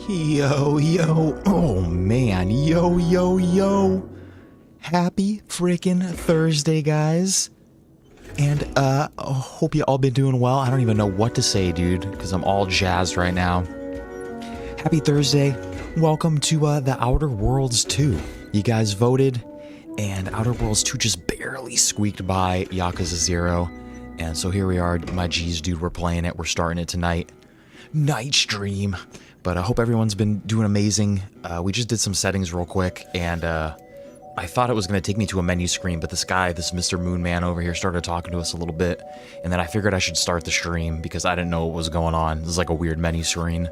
Yo, oh man, yo. Happy freaking Thursday, guys. And, hope you all been doing well. I don't even know what to say, dude, because I'm all jazzed right now. Happy Thursday. Welcome to, The Outer Worlds 2. You guys voted, and Outer Worlds 2 just barely squeaked by Yakuza 0. And so here we are, my G's, dude, we're playing it. We're starting it tonight. Night stream. But I hope everyone's been doing amazing. We just did some settings real quick, and I thought it was going to take me to a menu screen, but this guy, this Mr. Moon Man over here, started talking to us a little bit, and then I figured I should start the stream because I didn't know what was going on. This is like a weird menu screen.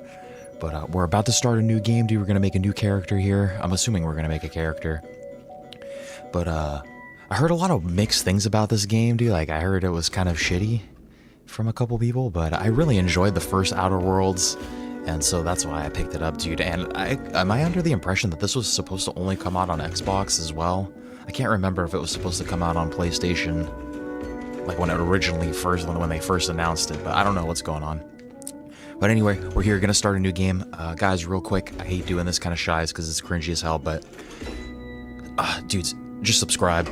But we're about to start a new game, dude. We're going to make a new character here. I'm assuming we're going to make a character. But I heard a lot of mixed things about this game, dude. Like, I heard it was kind of shitty from a couple people, but I really enjoyed the first Outer Worlds. And so that's why I picked it up, dude. And am I under the impression that this was supposed to only come out on Xbox as well? I can't remember if it was supposed to come out on PlayStation, like when it originally when they first announced it, but I don't know what's going on. But anyway, we're here, gonna start a new game. Guys, real quick, I hate doing this kind of shies because it's cringy as hell, but dudes, just subscribe.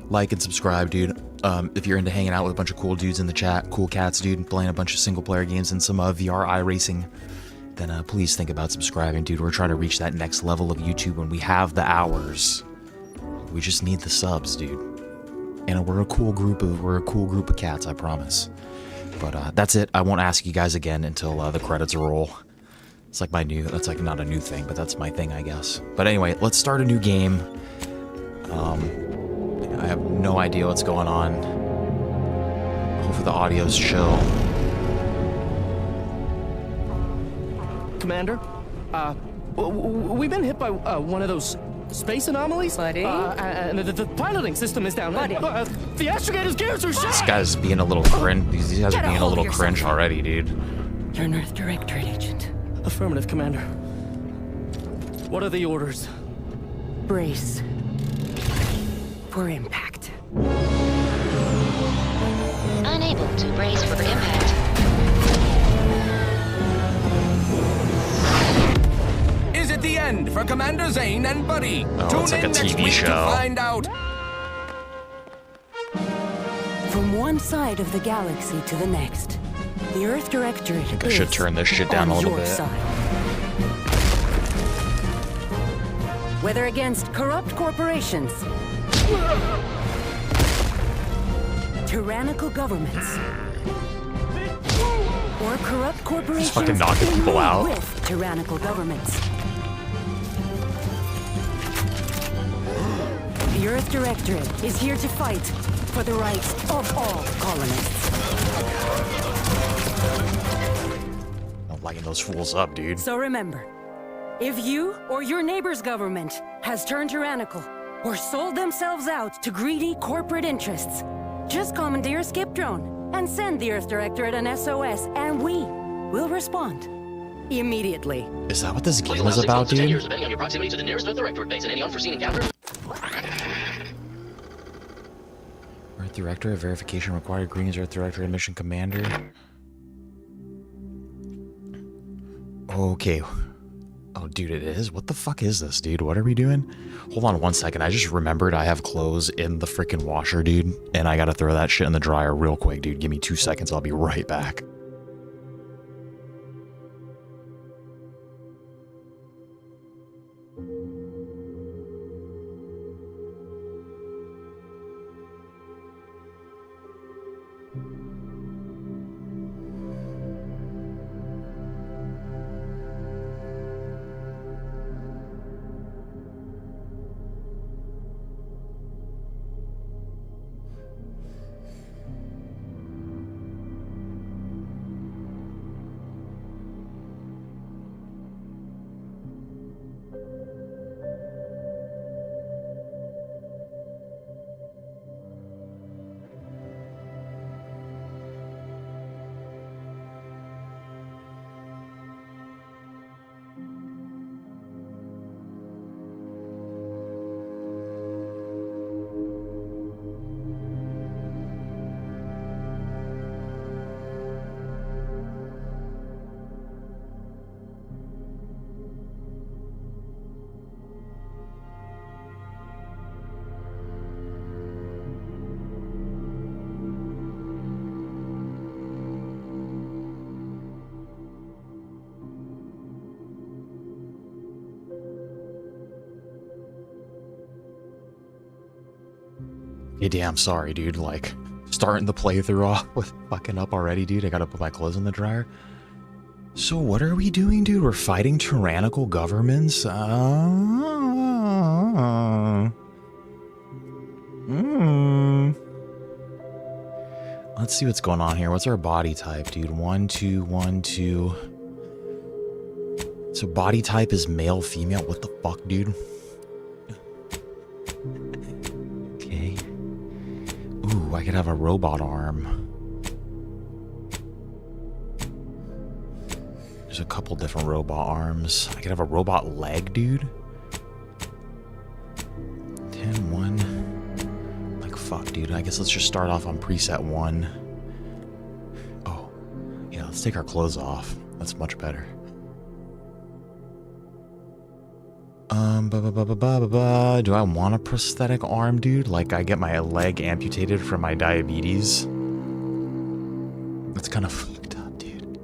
Like and subscribe, dude. If you're into hanging out with a bunch of cool dudes in the chat, cool cats, dude, playing a bunch of single-player games and some VR iRacing, then please think about subscribing, dude. We're trying to reach that next level of YouTube when we have the hours. We just need the subs, dude. And we're a cool group of cats, I promise. But that's it. I won't ask you guys again until the credits roll. It's like that's like not a new thing, but that's my thing, I guess. But anyway, let's start a new game. I have no idea what's going on. Hopefully the audio's chill. Commander, we've been hit by one of those space anomalies. Buddy? And the piloting system is down. Buddy. The astrogator's gears are shot. This guy's being a little cringe. These guys are being a little cringe already, dude. You're an Earth Directorate agent. Affirmative, Commander. What are the orders? Brace for impact. Unable to brace for impact. Is it the end for Commander Zane and Buddy? Oh, Tune it's like in a next TV week show. to find out. From one side of the galaxy to the next, the Earth Directorate I should turn this shit down a little bit. Side. Whether against corrupt corporations, tyrannical governments, or corrupt corporations fucking knocking in people league out. with tyrannical governments. The Earth Directorate is here to fight for the rights of all colonists. I'm lighting those fools up, dude. So remember, if you or your neighbor's government has turned tyrannical or sold themselves out to greedy corporate interests, just commandeer a skip drone and send the Earth Directorate an SOS, and we will respond immediately. Is that what this game is about, dude? 10 years, depending on your proximity to the nearest Earth Directorate base and any unforeseen encounters. Earth Directorate verification required. Greetings, Earth Directorate mission commander. Okay. Oh, dude, it is? What the fuck is this, dude? What are we doing? Hold on one second. I just remembered I have clothes in the freaking washer, dude. And I gotta throw that shit in the dryer real quick, dude. Give me 2 seconds. I'll be right back. Hey, damn, sorry, dude. Like, starting the playthrough off with fucking up already, dude. I gotta put my clothes in the dryer. So what are we doing, dude? We're fighting tyrannical governments? Let's see what's going on here. What's our body type, dude? 1, 2, 1, 2. So body type is male, female. What the fuck, dude? Okay. Ooh, I could have a robot arm. There's a couple different robot arms. I could have a robot leg, dude. 10, 1. Like, fuck, dude. I guess let's just start off on preset 1. Oh, yeah, let's take our clothes off. That's much better. Do I want a prosthetic arm, dude? Like, I get my leg amputated from my diabetes? That's kind of fucked up, dude.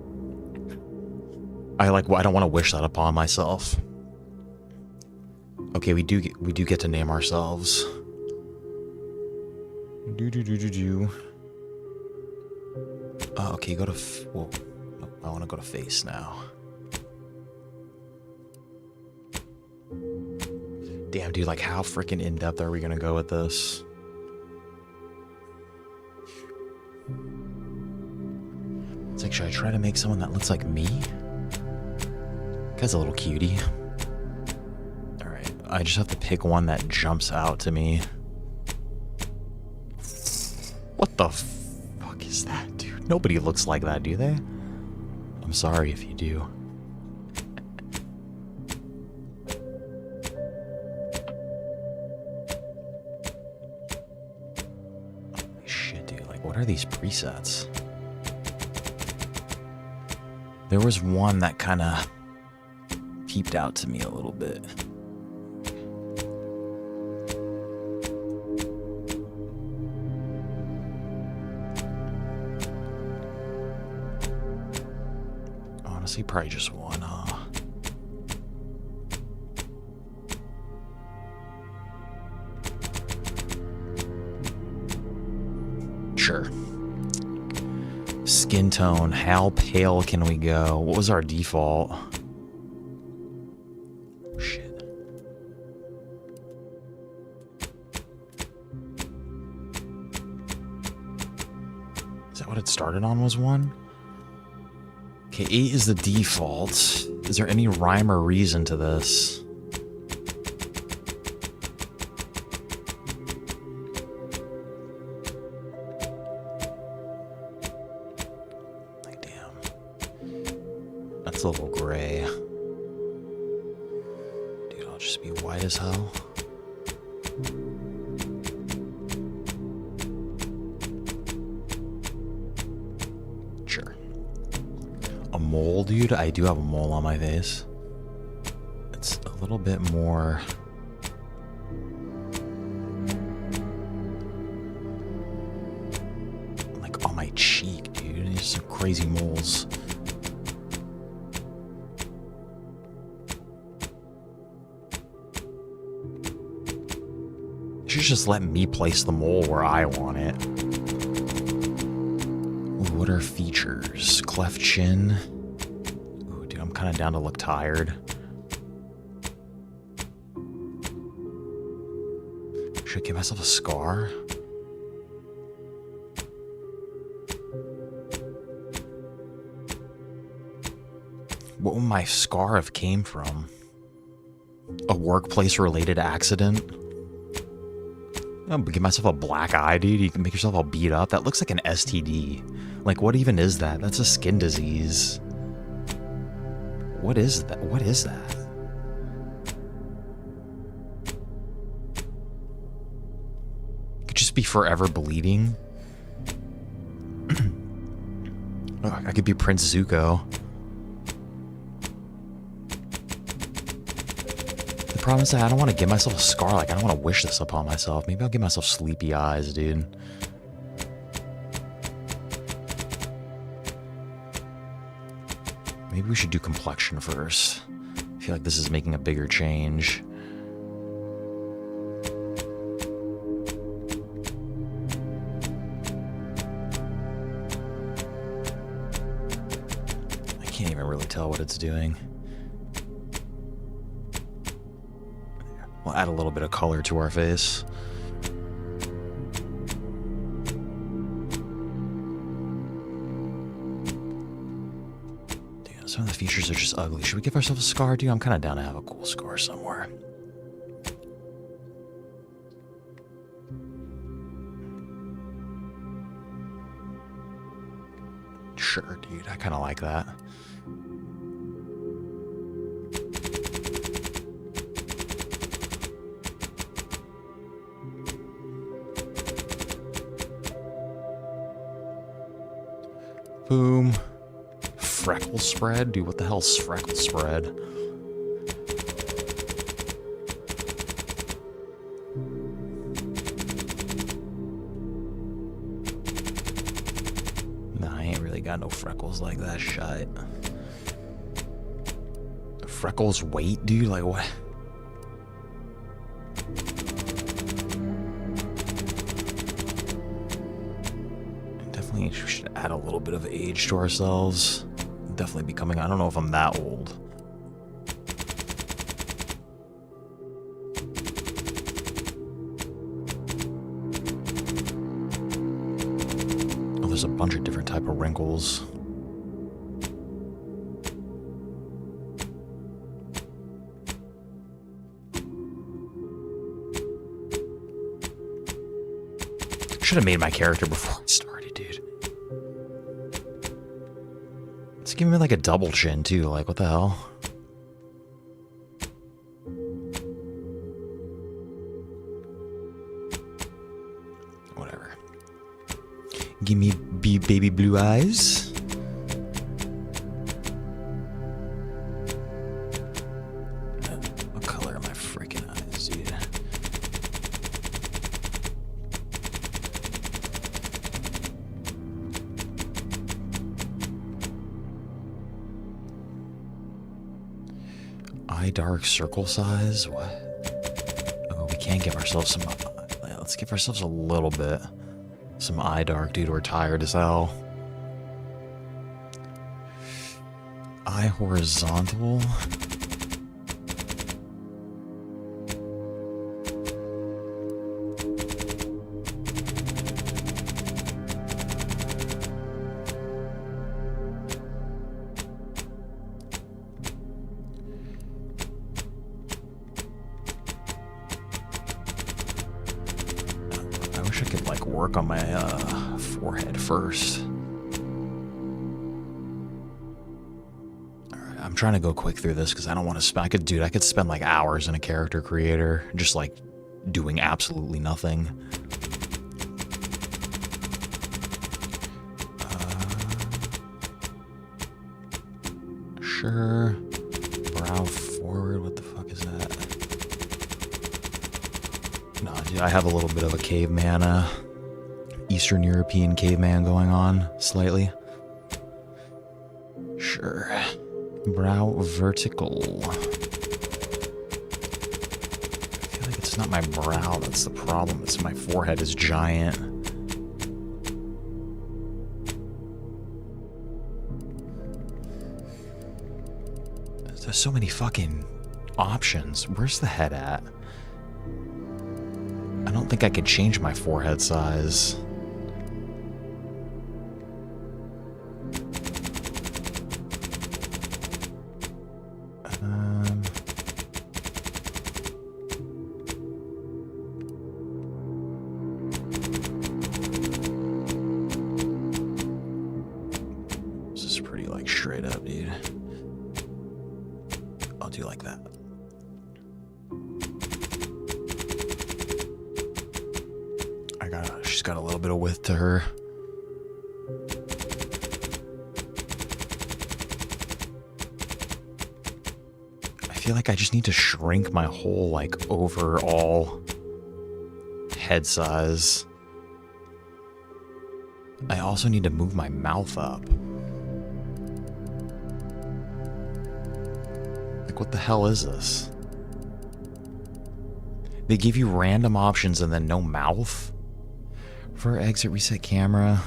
I don't want to wish that upon myself. Okay, we do get to name ourselves. Okay, go to. Whoa, I want to go to face now. Damn, dude, like, how freaking in-depth are we gonna go with this? It's like, should I try to make someone that looks like me? Guy's a little cutie. Alright, I just have to pick one that jumps out to me. What the fuck is that, dude? Nobody looks like that, do they? I'm sorry if you do. What are these presets? There was one that kind of peeped out to me a little bit. Honestly, probably just one, huh? Sure. Skin tone. How pale can we go? What was our default? Shit. Is that what it started on, was 1? Okay, 8 is the default. Is there any rhyme or reason to this? That's a little gray. Dude, I'll just be white as hell. Sure. A mole, dude? I do have a mole on my face. It's a little bit more... like on my cheek, dude. There's some crazy moles. Just let me place the mole where I want it. Ooh, what are features? Cleft chin. Ooh, dude, I'm kind of down to look tired. Should I give myself a scar? What would my scar have came from? A workplace-related accident? Give myself a black eye, dude. You can make yourself all beat up. That looks like an STD. Like, what even is that? That's a skin disease. What is that? What is that? It could just be forever bleeding. Oh, I could be Prince Zuko. The problem is that I don't want to give myself a scar. Like, I don't want to wish this upon myself. Maybe I'll give myself sleepy eyes, dude. Maybe we should do complexion first. I feel like this is making a bigger change. tell what it's doing. We'll add a little bit of color to our face. Dude, some of the features are just ugly. Should we give ourselves a scar, dude? I'm kind of down to have a cool scar somewhere. Sure, dude. I kind of like that. Boom. Freckle spread? Dude, what the hell's freckle spread? Nah, I ain't really got no freckles like that shite. Freckles weight, dude? Like what? Definitely should add a little bit of age to ourselves. Definitely becoming, I don't know if I'm that old. Oh, there's a bunch of different type of wrinkles. Should have made my character before I started, dude. It's giving me like a double chin too, like what the hell? Whatever. Give me baby blue eyes. What color are my freaking eyes, dude? Eye dark circle size? What? Oh, we can give ourselves some... Let's give ourselves a little bit. Some eye dark, dude. We're tired as hell. Eye horizontal. I wish I could like work on my forehead first. Alright, I'm trying to go quick through this because I don't want to spend. I could spend like hours in a character creator just like doing absolutely nothing. Sure. Brow forward. What the fuck is that? No, dude, I have a little bit of a caveman, Eastern European caveman going on, slightly. Sure. Brow vertical. I feel like it's not my brow that's the problem. It's my forehead is giant. There's so many fucking options. Where's the head at? I don't think I could change my forehead size. This is pretty like straight up, dude. I'll do like that. She's got a little bit of width to her. I feel like I just need to shrink my whole like overall head size. I also need to move my mouth up. Like, what the hell is this? They give you random options and then no mouth? For exit, reset camera.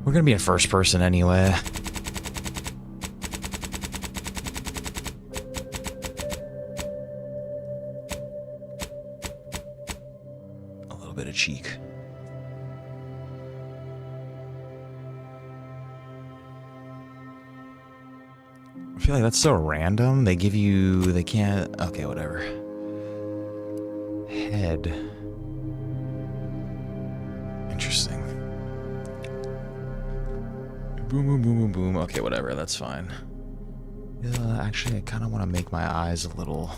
We're gonna be in first person anyway. bit of cheek. I feel like that's so random. They give you... They can't... Okay, whatever. Head. Interesting. Boom, boom, boom, boom, boom. Okay, whatever. That's fine. Actually, I kind of want to make my eyes a little...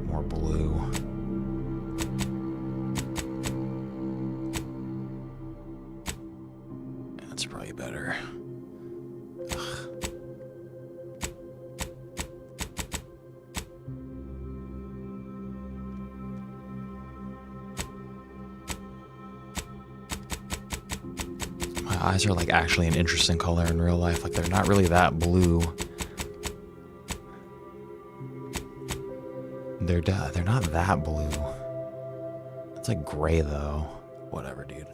more blue. That's probably better. My eyes are like actually an interesting color in real life. Like they're not really that blue. They're not that blue. It's like gray though. Whatever, dude.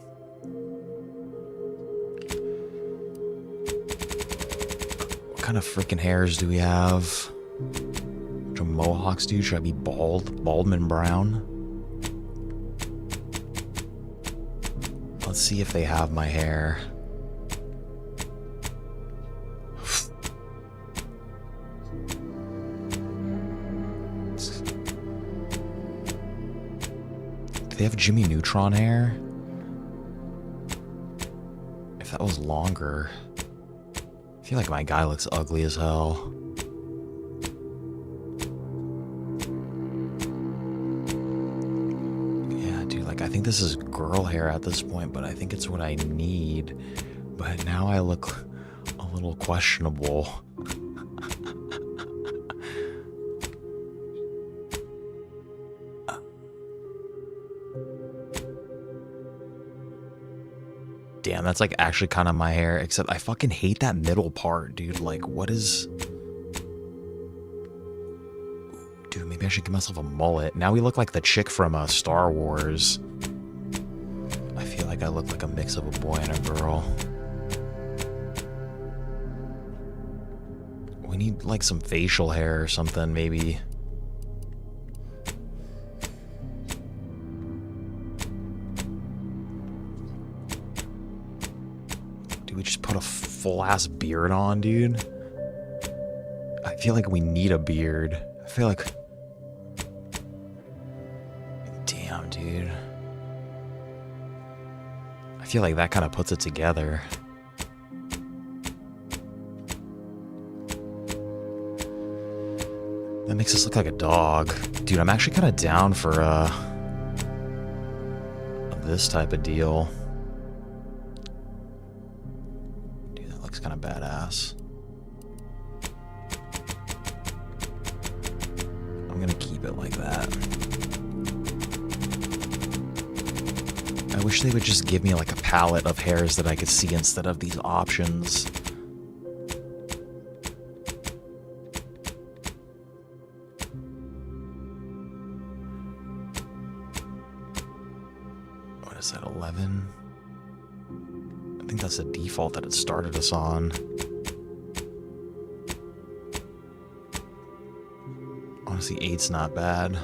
What kind of freaking hairs do we have? Some mohawks, dude. Should I be bald? Baldman Brown? Let's see if they have my hair. Do they have Jimmy Neutron hair? If that was longer. I feel like my guy looks ugly as hell. Yeah, dude, like I think this is girl hair at this point, but I think it's what I need. But now I look a little questionable. Damn, that's like actually kind of my hair, except I fucking hate that middle part, dude. Like, what is... Dude, maybe I should give myself a mullet. Now we look like the chick from Star Wars. I feel like I look like a mix of a boy and a girl. We need like some facial hair or something, maybe. We just put a full-ass beard on, dude. I feel like we need a beard. I feel like... Damn, dude. I feel like that kind of puts it together. That makes us look like a dog. Dude, I'm actually kind of down for, this type of deal. Kind of badass. I'm gonna keep it like that. I wish they would just give me like a palette of hairs that I could see instead of these options. What is that, 11? I think that's the default that it started us on. Honestly, 8's not bad.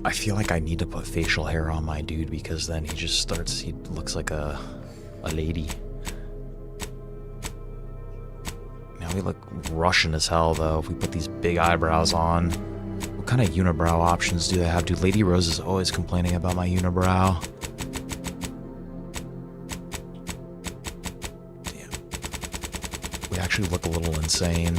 I feel like I need to put facial hair on my dude because then he looks like a lady. Now we look Russian as hell though if we put these big eyebrows on. What kind of unibrow options do they have? Dude, Lady Rose is always complaining about my unibrow. Damn. We actually look a little insane.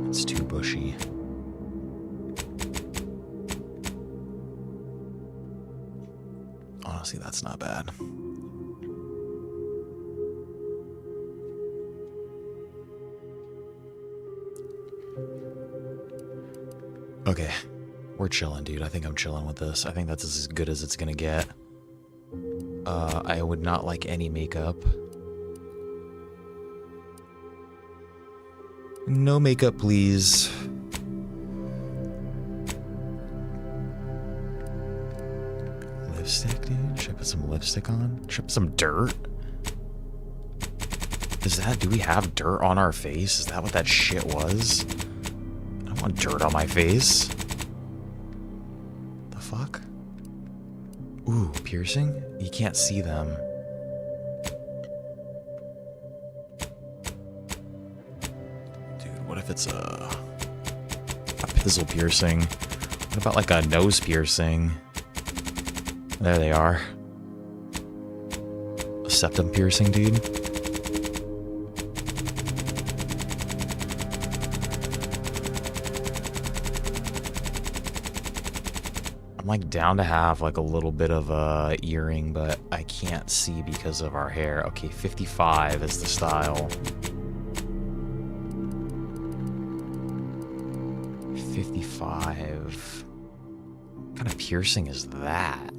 It's too bushy. Honestly, that's not bad. Okay, we're chilling, dude. I think I'm chilling with this. I think that's as good as it's gonna get. I would not like any makeup. No makeup, please. Lipstick, dude? Should I put some lipstick on? Should I put some dirt? Do we have dirt on our face? Is that what that shit was? I don't want dirt on my face. The fuck? Ooh, piercing? You can't see them. Dude, what if it's a pizzle piercing? What about like a nose piercing? There they are. A septum piercing, dude. I'm like down to have like a little bit of a earring, but I can't see because of our hair. Okay, 55 is the style. 55. What kind of piercing is that?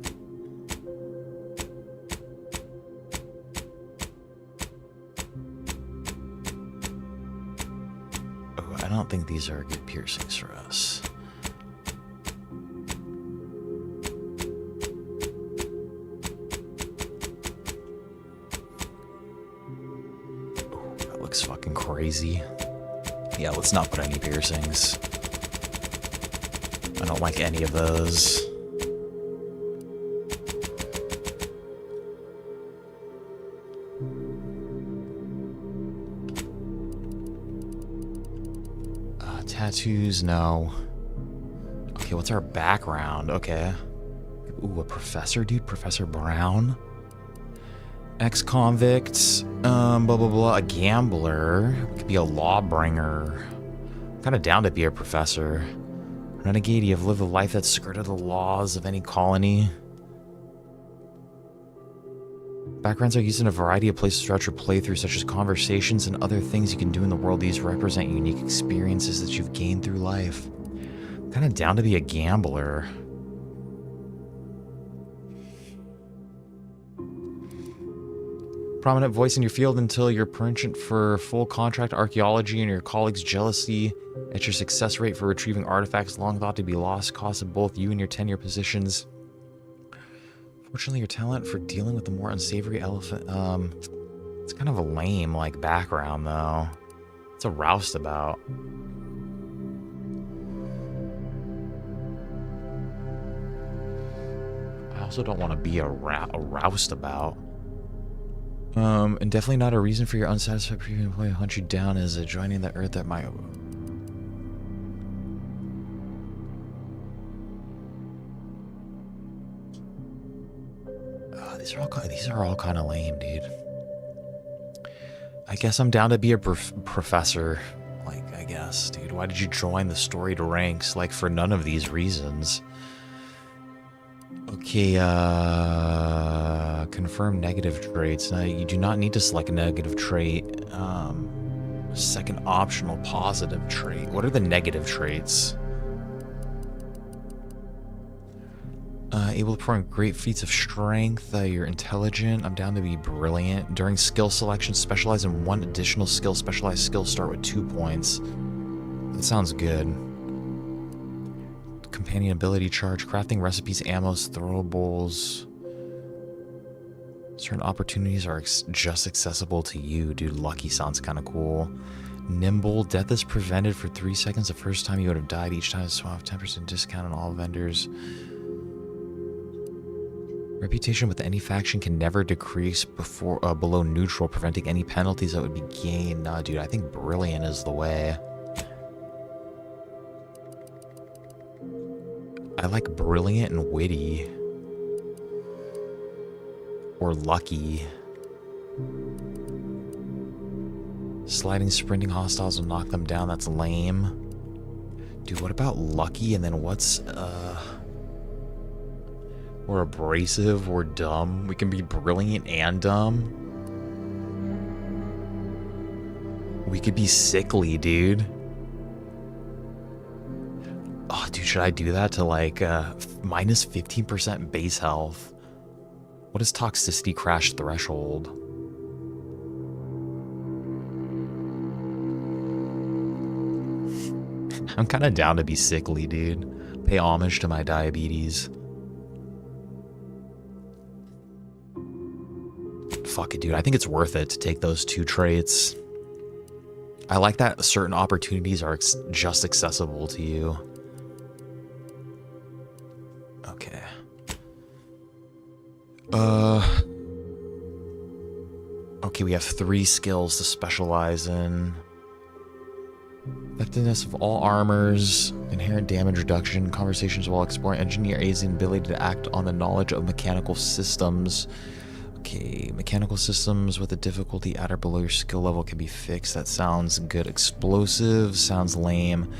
Oh, I don't think these are good piercings for us. Oh, that looks fucking crazy. Yeah, let's not put any piercings. I don't like any of those. Tattoos, no. Okay, what's our background? Okay. Ooh, a professor, dude? Professor Brown? Ex-convict, blah, blah, blah. A gambler. Could be a lawbringer. I'm kind of down to be a professor. Renegade, you have lived a life that skirted the laws of any colony. Backgrounds are used in a variety of places throughout your playthrough, such as conversations and other things you can do in the world. These represent unique experiences that you've gained through life. I'm kind of down to be a gambler. Prominent voice in your field until you're penchant for full contract archaeology and your colleagues' jealousy at your success rate for retrieving artifacts long thought to be lost cost of both you and your tenure positions. Fortunately, your talent for dealing with the more unsavory elephant, it's kind of a lame, like, background, though. It's a roustabout. I also don't want to be a roustabout. And definitely not a reason for your unsatisfied previous employee to hunt you down as a joining the earth that might... These are all kind of lame, dude. I guess I'm down to be a professor. Like, I guess, dude. Why did you join the storied ranks? Like, for none of these reasons. Okay, confirm negative traits. Now, you do not need to select a negative trait. Second optional positive trait. What are the negative traits? Able to perform great feats of strength. You're intelligent. I'm down to be brilliant. During skill selection, specialize in one additional skill. Specialized skills start with 2 points. That sounds good. Companion ability charge. Crafting recipes, ammos, throwables. Certain opportunities are just accessible to you. Dude, lucky sounds kind of cool. Nimble. Death is prevented for 3 seconds the first time you would have died. Each time is 10% discount on all vendors. Reputation with any faction can never decrease below neutral, preventing any penalties that would be gained. Nah, dude, I think brilliant is the way. I like brilliant and witty. Or lucky. Sliding, sprinting hostiles will knock them down. That's lame. Dude, what about lucky? And then what's, We're abrasive, we're dumb. We can be brilliant and dumb. We could be sickly, dude. Oh, dude, should I do that to like minus 15% base health? What is toxicity crash threshold? I'm kind of down to be sickly, dude. Pay homage to my diabetes. Fuck it, dude. I think it's worth it to take those 2 traits. I like that certain opportunities are just accessible to you. Okay. Okay, we have 3 skills to specialize in. Effectiveness of all armors, inherent damage reduction, conversations while exploring, engineer aids and ability to act on the knowledge of mechanical systems. Okay, mechanical systems with a difficulty at or below your skill level can be fixed. That sounds good. Explosives sounds lame.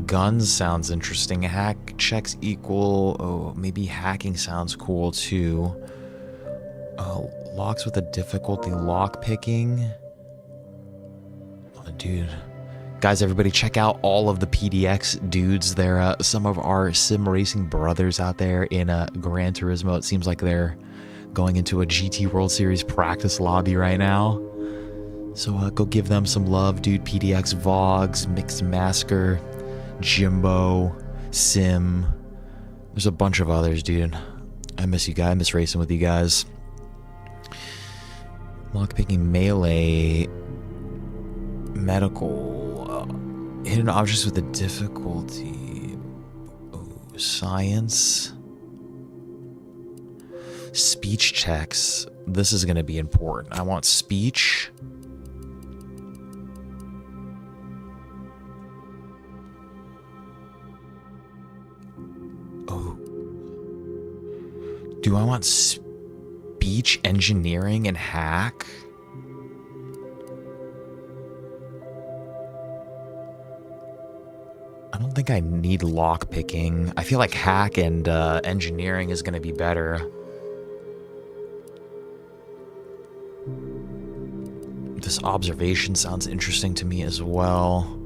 Guns sounds interesting. Hack checks equal. Oh, maybe hacking sounds cool too. Locks with a difficulty. Lock picking. Oh, dude. Guys, everybody check out all of the PDX dudes. They're some of our sim racing brothers out there in Gran Turismo. It seems like they're going into a GT World Series practice lobby right now. So go give them some love, dude. PDX Vogs, Mixed Masker, Jimbo, Sim. There's a bunch of others, dude. I miss you guys. I miss racing with you guys. Lockpicking, melee, medical, hidden objects with a difficulty. Ooh, science. Speech checks. This is going to be important. I want speech. Oh. Do I want speech engineering and hack? I don't think I need lock picking. I feel like hack and engineering is going to be better. This observation sounds interesting to me as well.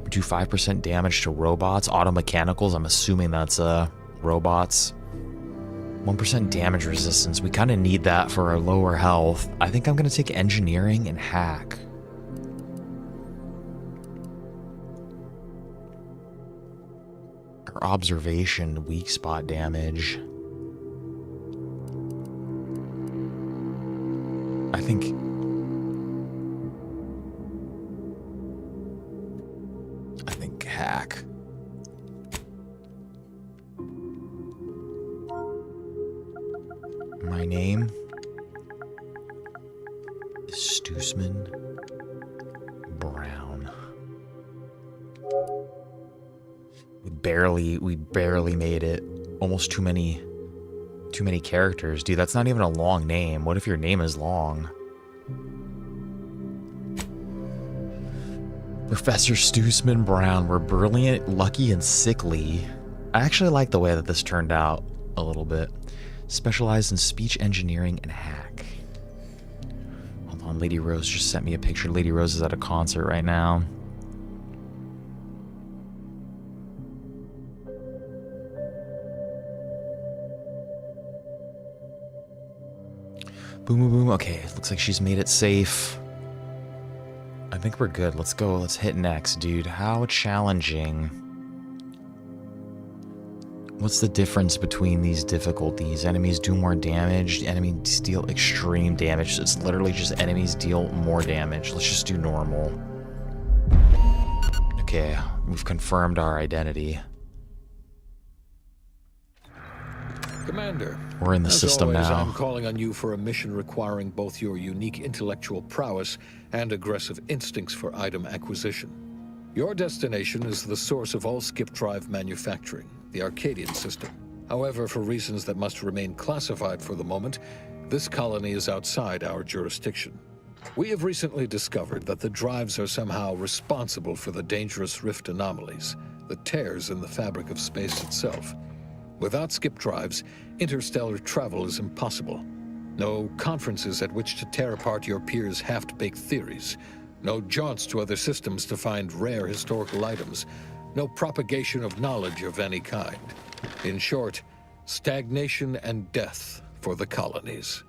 Do 5% damage to robots, auto mechanicals. I'm assuming that's robots. 1% damage resistance. We kind of need that for our lower health. I think I'm going to take engineering and hack. Or observation, weak spot damage. I think hack. My name is Spaceman Brown. We barely made it. Almost too many characters. Dude, that's not even a long name. What if your name is long? Professor Spaceman Brown. We're brilliant, lucky, and sickly. I actually like the way that this turned out a little bit. Specialized in speech engineering and hack. Hold on, Lady Rose just sent me a picture. Lady Rose is at a concert right now. Boom, boom, boom. Okay, looks like she's made it safe. I think we're good. Let's go. Let's hit next, dude. How challenging. What's the difference between these difficulties? Enemies do more damage. Enemies deal extreme damage. It's literally just enemies deal more damage. Let's just do normal. Okay, we've confirmed our identity. Commander, we're in the system always, now. I'm calling on you for a mission requiring both your unique intellectual prowess and aggressive instincts for item acquisition. Your destination is the source of all skip drive manufacturing, the Arcadian system. However, for reasons that must remain classified for the moment, this colony is outside our jurisdiction. We have recently discovered that the drives are somehow responsible for the dangerous rift anomalies, the tears in the fabric of space itself. Without skip drives, interstellar travel is impossible. No conferences at which to tear apart your peers' half-baked theories. No jaunts to other systems to find rare historical items. No propagation of knowledge of any kind. In short, stagnation and death for the colonies.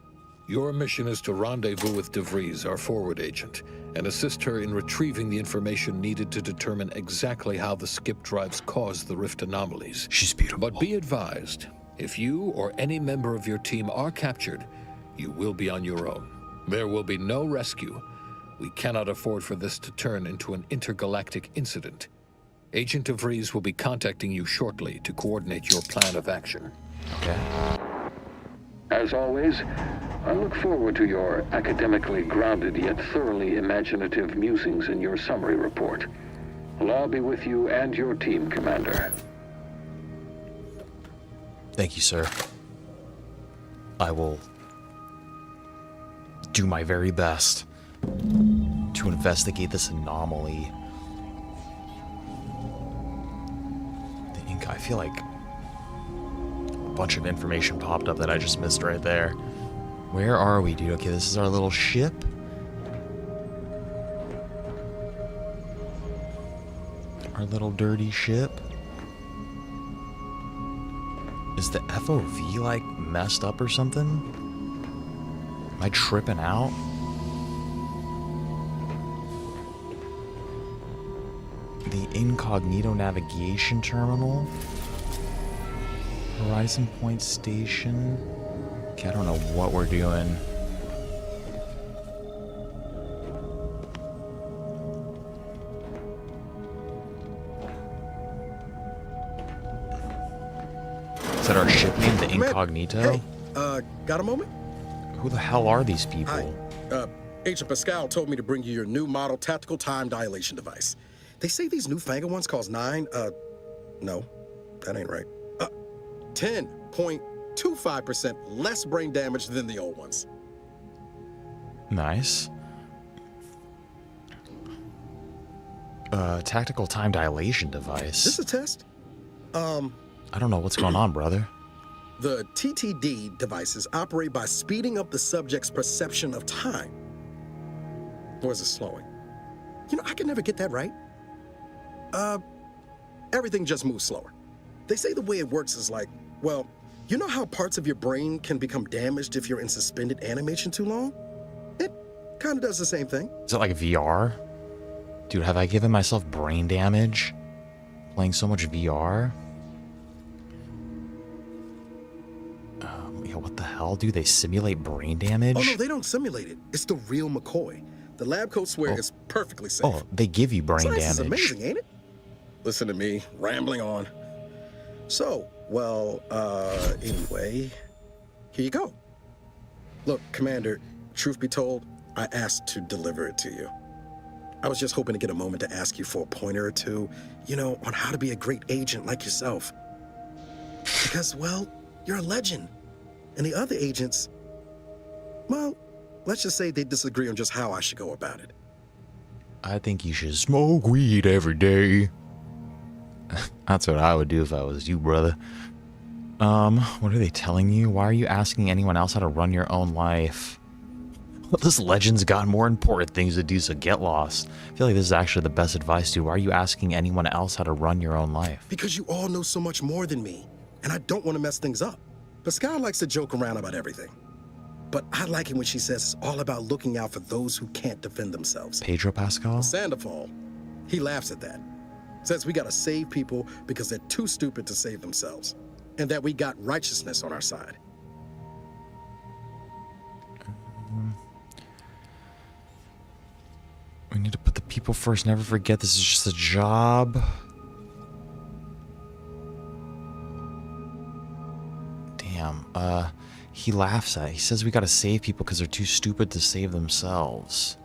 Your mission is to rendezvous with DeVries, our forward agent, and assist her in retrieving the information needed to determine exactly how the skip drives caused the rift anomalies. She's beautiful. But be advised, if you or any member of your team are captured, you will be on your own. There will be no rescue. We cannot afford for this to turn into an intergalactic incident. Agent DeVries will be contacting you shortly to coordinate your plan of action. Okay. As always, I look forward to your academically grounded yet thoroughly imaginative musings in your summary report. I'll be with you and your team, Commander. Thank you, sir. I will do my very best to investigate this anomaly. The ink, I feel like a bunch of information popped up that I just missed right there. Where are we, dude? Okay, this is our little ship. Our little dirty ship. Is the FOV like messed up or something? Am I tripping out? The incognito navigation terminal. Horizon Point Station. Okay, I don't know what we're doing. Is that our ship name, the Incognito? Hey, got a moment? Who the hell are these people? Hi. Agent Pascal told me to bring you your new model tactical time dilation device. They say these newfangled ones cause no, that ain't right. 10.25% less brain damage than the old ones. Nice. Tactical time dilation device. This is a test? I don't know what's going on, brother. The TTD devices operate by speeding up the subject's perception of time. Or is it slowing? You know, I can never get that right. Everything just moves slower. They say the way it works is like, well, you know how parts of your brain can become damaged if you're in suspended animation too long? It kind of does the same thing. Is it like VR? Dude, have I given myself brain damage playing so much VR? Yeah, what the hell? Do they simulate brain damage? Oh, no, they don't simulate it. It's the real McCoy. The lab coat swear it's perfectly safe. Oh, they give you brain Science damage. is amazing, ain't it? Listen to me, rambling on. So, well, anyway, here you go. Look, Commander, truth be told, I asked to deliver it to you. I was just hoping to get a moment to ask you for a pointer or two, you know, on how to be a great agent like yourself. Because, well, you're a legend. And the other agents, well, let's just say they disagree on just how I should go about it. I think you should smoke weed every day. That's what I would do if I was you, brother. What are they telling you? Why are you asking anyone else how to run your own life? Well, this legend's got more important things to do, so get lost. I feel like this is actually the best advice, dude. Why are you asking anyone else how to run your own life? Because you all know so much more than me, and I don't want to mess things up. Pascal likes to joke around about everything. But I like it when she says it's all about looking out for those who can't defend themselves. Pedro Pascal? Sandoval, he laughs at that. Says we gotta save people because they're too stupid to save themselves. And that we got righteousness on our side. We need to put the people first. Never forget this is just a job. Damn. He laughs at it. He says we gotta save people because they're too stupid to save themselves.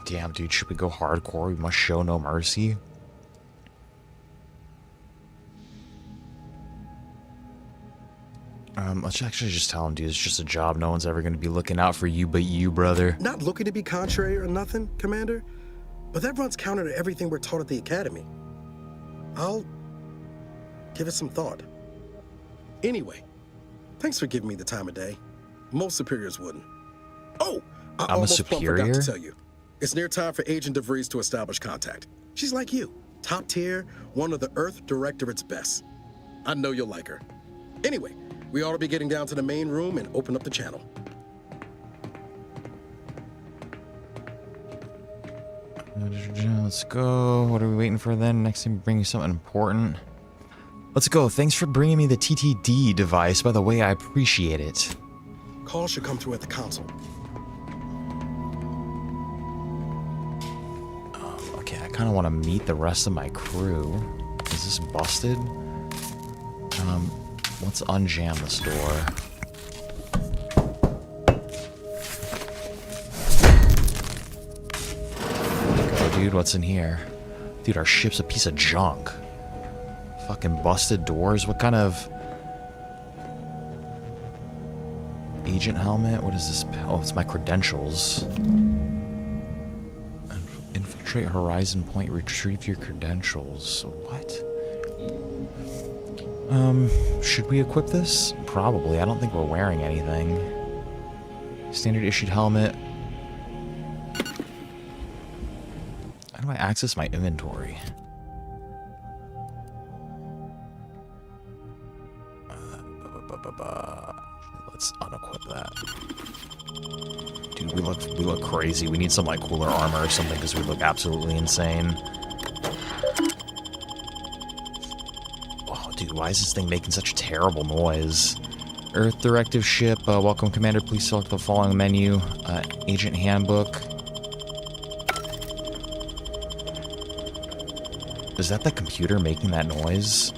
Damn, dude, should we go hardcore? We must show no mercy. Let's actually just tell him, dude, it's just a job. No one's ever gonna be looking out for you but you, brother. Not looking to be contrary or nothing, Commander, but that runs counter to everything we're taught at the Academy. I'll give it some thought. Anyway, thanks for giving me the time of day. Most superiors wouldn't. Oh, I I'm a almost plumb forgot superior? to tell you. It's near time for Agent DeVries to establish contact. She's like you, top tier, one of the Earth Directorate's best. I know you'll like her. Anyway, we ought to be getting down to the main room and open up the channel. Let's go. What are we waiting for then? Next time, bring you something important. Let's go. Thanks for bringing me the TTD device. By the way, I appreciate it. Call should come through at the console. Okay, I kind of want to meet the rest of my crew. Is this busted? Let's unjam this door. Go, dude, what's in here? Dude, our ship's a piece of junk. Fucking busted doors. What kind of agent helmet? What is this? Oh, it's my credentials. Infiltrate Horizon Point, retrieve your credentials. What? Should we equip this? Probably. I don't think we're wearing anything. Standard issued helmet. How do I access my inventory? Let's unequip that. Dude, we look crazy. We need some like cooler armor or something because we look absolutely insane. Oh, dude, why is this thing making such a terrible noise? Earth Directive Ship, welcome Commander, please select the following menu. Agent Handbook. Is that the computer making that noise?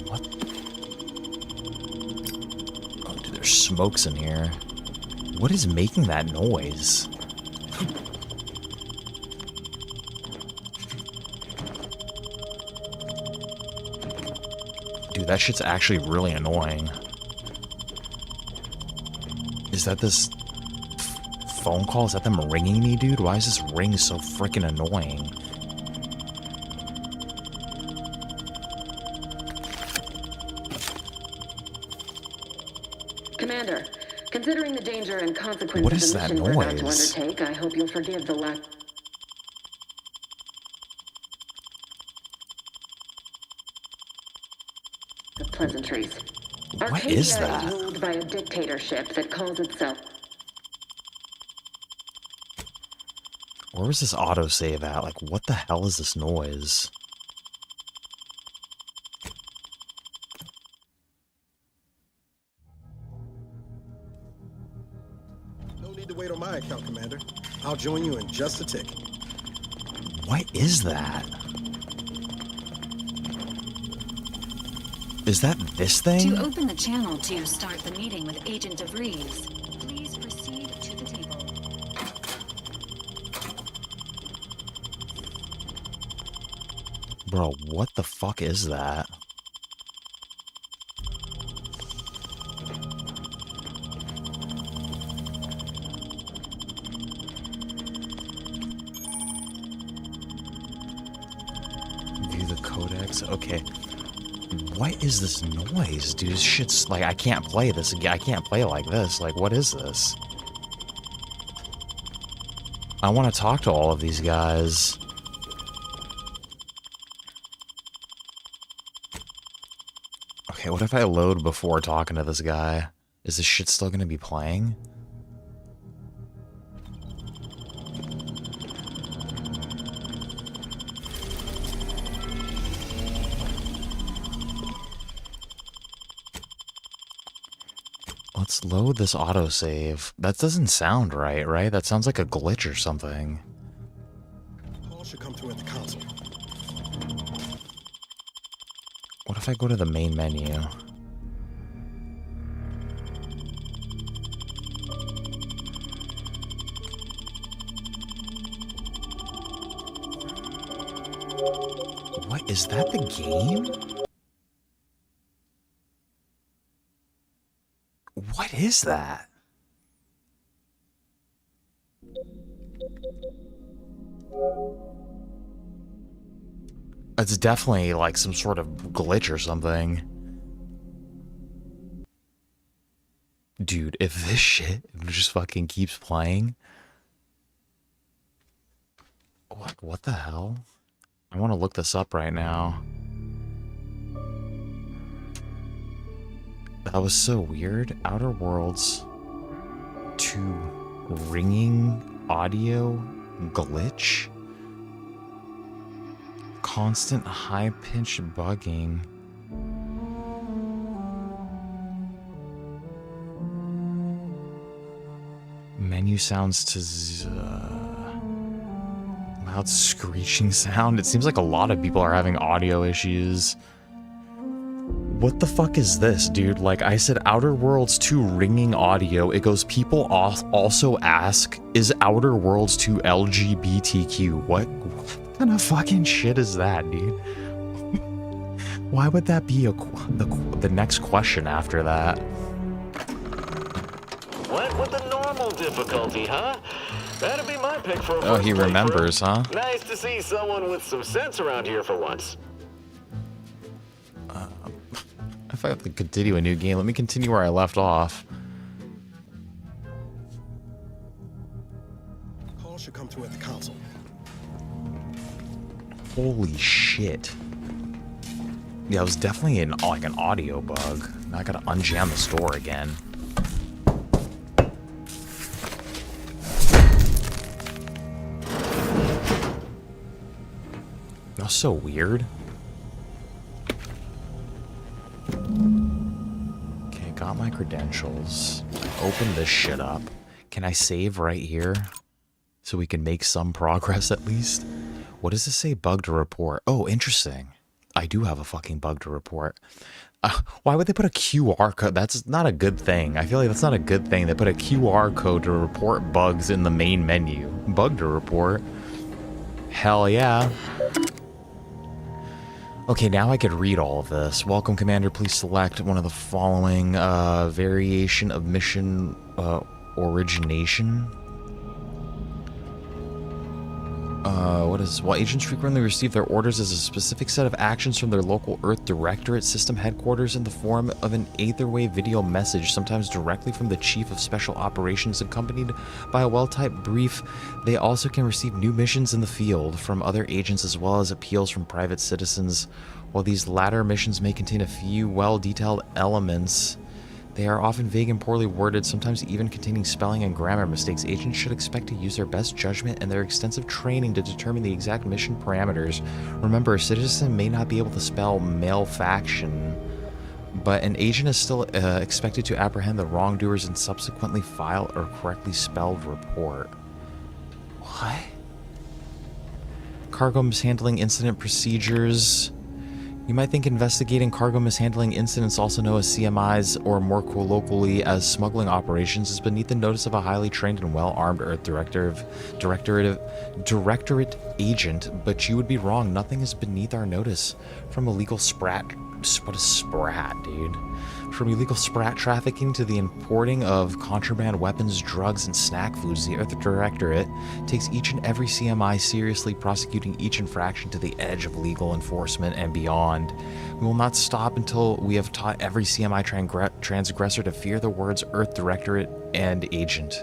What? Oh, dude, there's smokes in here. What is making that noise? Dude, that shit's actually really annoying. Is that this phone call? Is that them ringing me, dude? Why is this ring so freaking annoying? Commander, considering the danger and consequences What is of the that mission we're about to noise? undertake, I hope you'll forgive the lack of pleasantries. What Arcadia is that? ruled by a dictatorship that calls itself... Where was this autosave at? Like, what the hell is this noise? No need to wait on my account, Commander. I'll join you in just a tick. What is that? Is that this thing? To open the channel to start the meeting with Agent DeVries, please proceed to the table. Bro, what the fuck is that? View the codex. Okay. What is this noise, dude? This shit's like, I can't play this again. I can't play like this. Like, what is this? I want to talk to all of these guys. Okay, what if I load before talking to this guy? Is this shit still gonna be playing? Let's load this autosave. That doesn't sound right, right? That sounds like a glitch or something. Call should come through at the console. What if I go to the main menu? What, is that the game? What is that? It's definitely like some sort of glitch or something. Dude, if this shit just fucking keeps playing. What the hell? I want to look this up right now. That was so weird. Outer Worlds 2 ringing audio glitch. Constant high-pitched bugging. Menu sounds to loud screeching sound. It seems like a lot of people are having audio issues. What the fuck is this, dude? Like I said, Outer Worlds 2 ringing audio. It goes, people also ask, is Outer Worlds 2 LGBTQ? What kind of fucking shit is that, dude? Why would that be the next question after that? What with the normal difficulty, huh? That'd be my pick for a Oh, he remembers, huh? Nice to see someone with some sense around here for once. If I have to continue a new game, let me continue where I left off. Call should come through at the console. Holy shit. Yeah, it was definitely like an audio bug. Now I gotta unjam the store again. That was so weird. Okay, got my credentials. Open this shit up. Can I save right here? So we can make some progress at least? What does this say? Bug to report. Oh, interesting. I do have a fucking bug to report. Why would they put a QR code? That's not a good thing. I feel like that's not a good thing. They put a QR code to report bugs in the main menu. Bug to report. Hell yeah. Okay, now I could read all of this. Welcome, Commander. Please select one of the following variation of mission origination. While agents frequently receive their orders as a specific set of actions from their local Earth Directorate System Headquarters in the form of an Aetherwave video message, sometimes directly from the Chief of Special Operations, accompanied by a well-typed brief, they also can receive new missions in the field from other agents as well as appeals from private citizens. While these latter missions may contain a few well-detailed elements, they are often vague and poorly worded, sometimes even containing spelling and grammar mistakes. Agents should expect to use their best judgment and their extensive training to determine the exact mission parameters. Remember, a citizen may not be able to spell malefaction, but an agent is still expected to apprehend the wrongdoers and subsequently file a correctly spelled report. What? Cargo mishandling incident procedures. You might think investigating cargo mishandling incidents, also known as CMIs, or more colloquially as smuggling operations, is beneath the notice of a highly trained and well-armed Earth Directorate agent, but you would be wrong. Nothing is beneath our notice. From illegal sprat... What is sprat, dude? From illegal sprat trafficking to the importing of contraband weapons, drugs, and snack foods, the Earth Directorate takes each and every CMI seriously, prosecuting each infraction to the edge of legal enforcement and beyond. We will not stop until we have taught every CMI transgressor to fear the words Earth Directorate and Agent.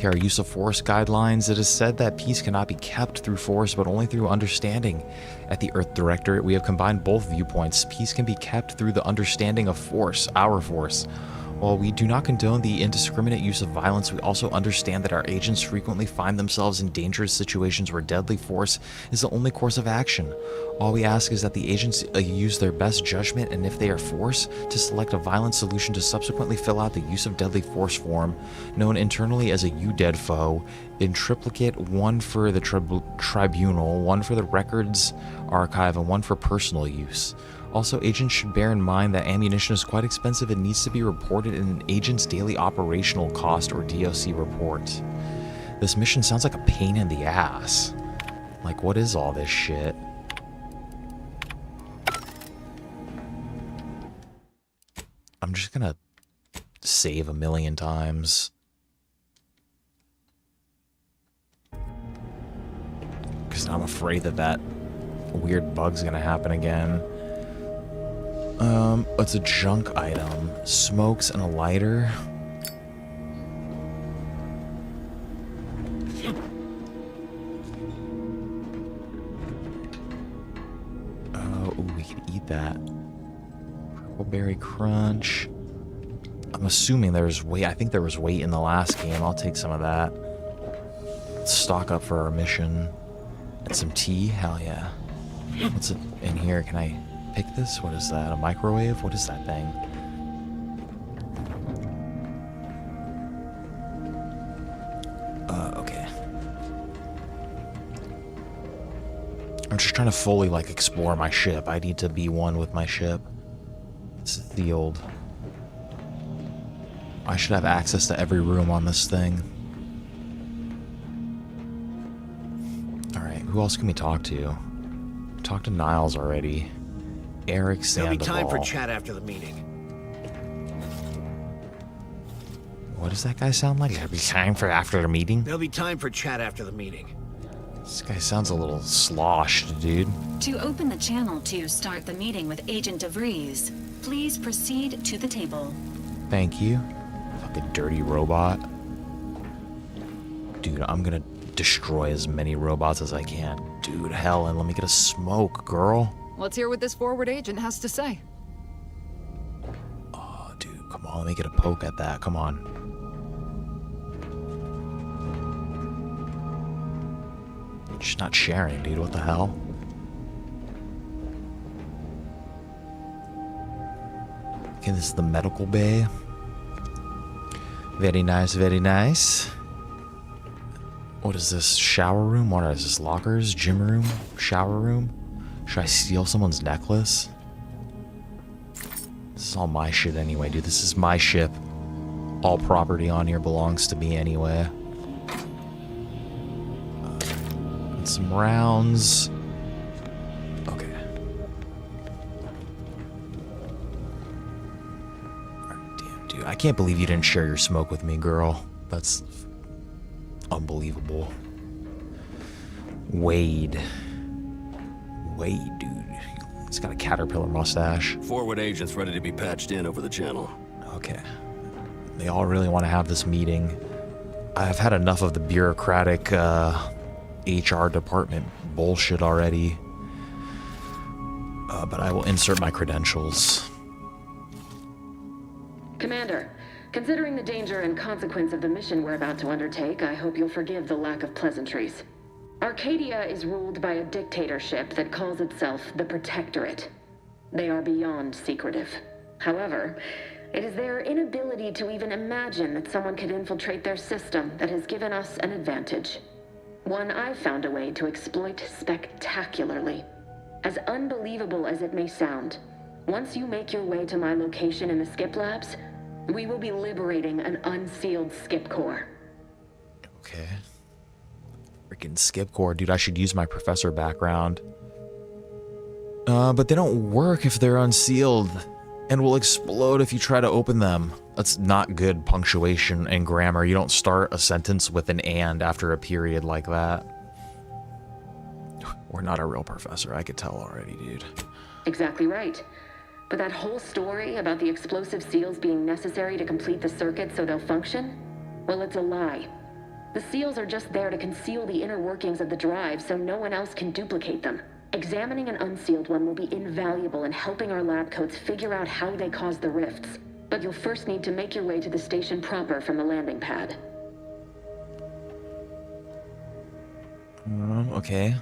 Our use of force guidelines. It is said that peace cannot be kept through force, but only through understanding. At the Earth Directorate, we have combined both viewpoints. Peace can be kept through the understanding of force, our force. While we do not condone the indiscriminate use of violence, we also understand that our agents frequently find themselves in dangerous situations where deadly force is the only course of action. All we ask is that the agents use their best judgment, and if they are forced to select a violent solution, to subsequently fill out the use of deadly force form, known internally as a UDEDFO, in triplicate, one for the tribunal, one for the records archive, and one for personal use. Also, agents should bear in mind that ammunition is quite expensive and needs to be reported in an agent's daily operational cost or DOC report. This mission sounds like a pain in the ass. Like, what is all this shit? I'm just gonna save 1,000,000 times. Because I'm afraid that that weird bug's gonna happen again. It's a junk item. Smokes and a lighter. that. Purple Crunch. I'm assuming there's weight. I think there was weight in the last game. I'll take some of that. Let's stock up for our mission. And some tea? Hell yeah. What's it in here? Can I pick this? What is that? A microwave? What is that thing? Okay. I'm just trying to fully, like, explore my ship. I need to be one with my ship. It's the old... I should have access to every room on this thing. Alright, who else can we talk to? Talk to Niles already. Eric Sandoval. There'll be time for chat after the meeting. What does that guy sound like? There'll be time for after the meeting? There'll be time for chat after the meeting. This guy sounds a little sloshed, dude. To open the channel to start the meeting with Agent DeVries, please proceed to the table. Thank you. Fucking dirty robot. Dude, I'm gonna destroy as many robots as I can. Dude, hell, and let me get a smoke, girl. Let's hear what this forward agent has to say. Oh, dude, come on, let me get a poke at that. Come on. She's not sharing, dude. What the hell? Okay, this is the medical bay. Very nice, very nice. What is this? Shower room? What is this? Lockers? Gym room? Shower room? Should I steal someone's necklace? This is all my shit anyway, dude. This is my ship. All property on here belongs to me anyway. And some rounds. Okay. Damn, dude. I can't believe you didn't share your smoke with me, girl. That's unbelievable. Wade, dude. He's got a caterpillar mustache. Forward agents ready to be patched in over the channel. Okay. They all really want to have this meeting. I've had enough of the bureaucratic HR department bullshit already. But I will insert my credentials. Commander, considering the danger and consequence of the mission we're about to undertake, I hope you'll forgive the lack of pleasantries. Arcadia is ruled by a dictatorship that calls itself the Protectorate. They are beyond secretive. However, it is their inability to even imagine that someone could infiltrate their system that has given us an advantage. One I've found a way to exploit spectacularly. As unbelievable as it may sound, once you make your way to my location in the Skip Labs, we will be liberating an unsealed Skip Core. Okay. Freaking Skip Core. Dude, I should use my professor background. But they don't work if they're unsealed. And will explode if you try to open them. That's not good punctuation and grammar. You don't start a sentence with an and after a period like that. We're not a real professor, I could tell already, dude. Exactly right. But that whole story about the explosive seals being necessary to complete the circuit so they'll function? Well, it's a lie. The seals are just there to conceal the inner workings of the drive so no one else can duplicate them. Examining an unsealed one will be invaluable in helping our lab coats figure out how they caused the rifts. But you'll first need to make your way to the station proper from the landing pad. Okay.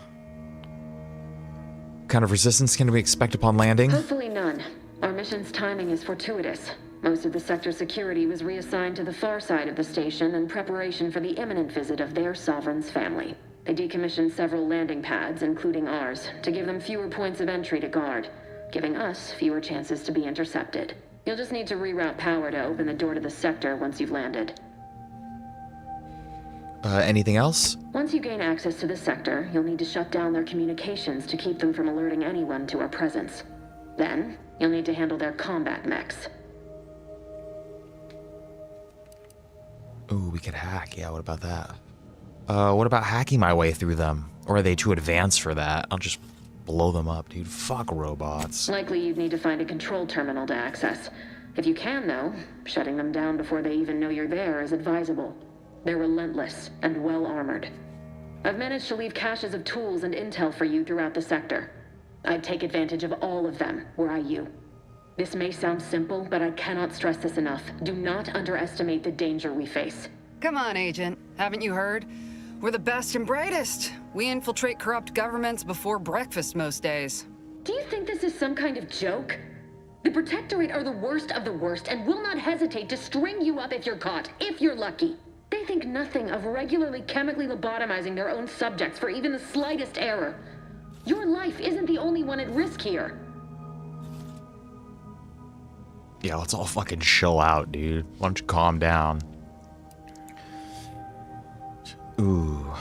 What kind of resistance can we expect upon landing? Hopefully none. Our mission's timing is fortuitous. Most of the sector security was reassigned to the far side of the station in preparation for the imminent visit of their sovereign's family. They decommissioned several landing pads, including ours, to give them fewer points of entry to guard, giving us fewer chances to be intercepted. You'll just need to reroute power to open the door to the sector once you've landed. Anything else? Once you gain access to the sector, you'll need to shut down their communications to keep them from alerting anyone to our presence. Then, you'll need to handle their combat mechs. Ooh, we could hack. Yeah, what about that? What about hacking my way through them? Or are they too advanced for that? I'll just blow them up, dude. Fuck robots. Likely you'd need to find a control terminal to access. If you can, though, shutting them down before they even know you're there is advisable. They're relentless and well armored. I've managed to leave caches of tools and intel for you throughout the sector. I'd take advantage of all of them, were I you. This may sound simple, but I cannot stress this enough. Do not underestimate the danger we face. Come on, Agent. Haven't you heard? We're the best and brightest. We infiltrate corrupt governments before breakfast most days. Do you think this is some kind of joke? The Protectorate are the worst of the worst and will not hesitate to string you up if you're caught, if you're lucky. They think nothing of regularly chemically lobotomizing their own subjects for even the slightest error. Your life isn't the only one at risk here. Yeah, let's all fucking chill out, dude. Why don't you calm down? Ooh.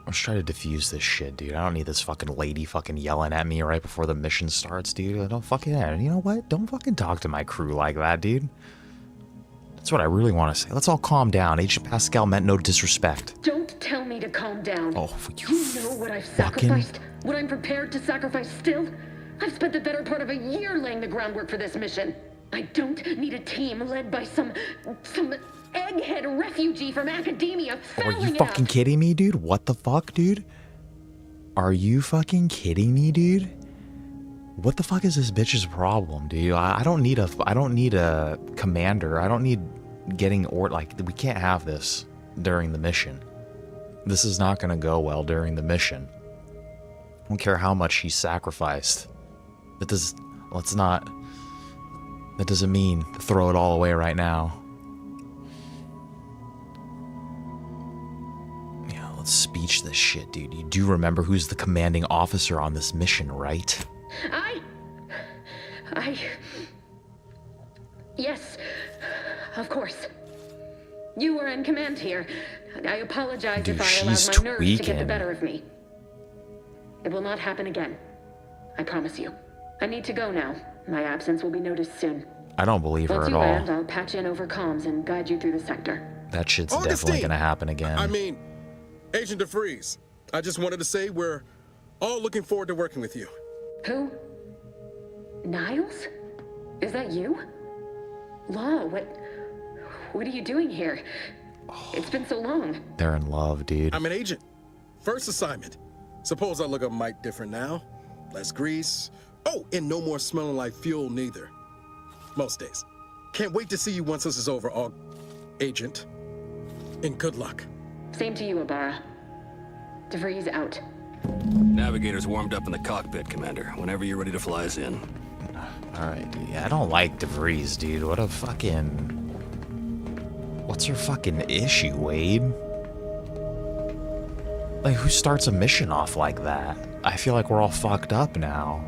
Let's try to defuse this shit, dude. I don't need this fucking lady fucking yelling at me right before the mission starts, dude. I don't fucking... You know what? Don't fucking talk to my crew like that, dude. That's what I really want to say. Let's all calm down. Agent Pascal meant no disrespect. Don't tell me to calm down. Oh, you know what I've sacrificed? What I'm prepared to sacrifice still? I've spent the better part of a year laying the groundwork for this mission. I don't need a team led by some egghead refugee from academia fouling Are you fucking kidding me, dude? What the fuck, dude? Are you fucking kidding me, dude? What the fuck is this bitch's problem, dude? I don't need a commander. I don't need getting we can't have this during the mission. This is not gonna go well during the mission. I don't care how much he sacrificed. That doesn't mean to throw it all away right now. Yeah, let's speech this shit, dude. You do remember who's the commanding officer on this mission, right? Yes, of course. You were in command here. I apologize if I allowed my nerves to get the better of me. It will not happen again. I promise you. I need to go now. My absence will be noticed soon. I don't believe her at all. Once you land, I'll patch in over comms and guide you through the sector. That shit's definitely gonna happen again. I mean, Agent DeVries. I just wanted to say we're all looking forward to working with you. Who? Niles? Is that you? Law, what are you doing here? It's been so long. They're in love, dude. I'm an agent. First assignment. Suppose I look a mite different now. Less grease. Oh, and no more smelling like fuel neither. Most days. Can't wait to see you once this is over, Agent. And good luck. Same to you, Ibarra. DeVries out. Navigator's warmed up in the cockpit, Commander. Whenever you're ready to fly us in. Alright, dude. Yeah, I don't like DeVries, dude. What a fucking... What's her fucking issue, Wade? Like, who starts a mission off like that? I feel like we're all fucked up now.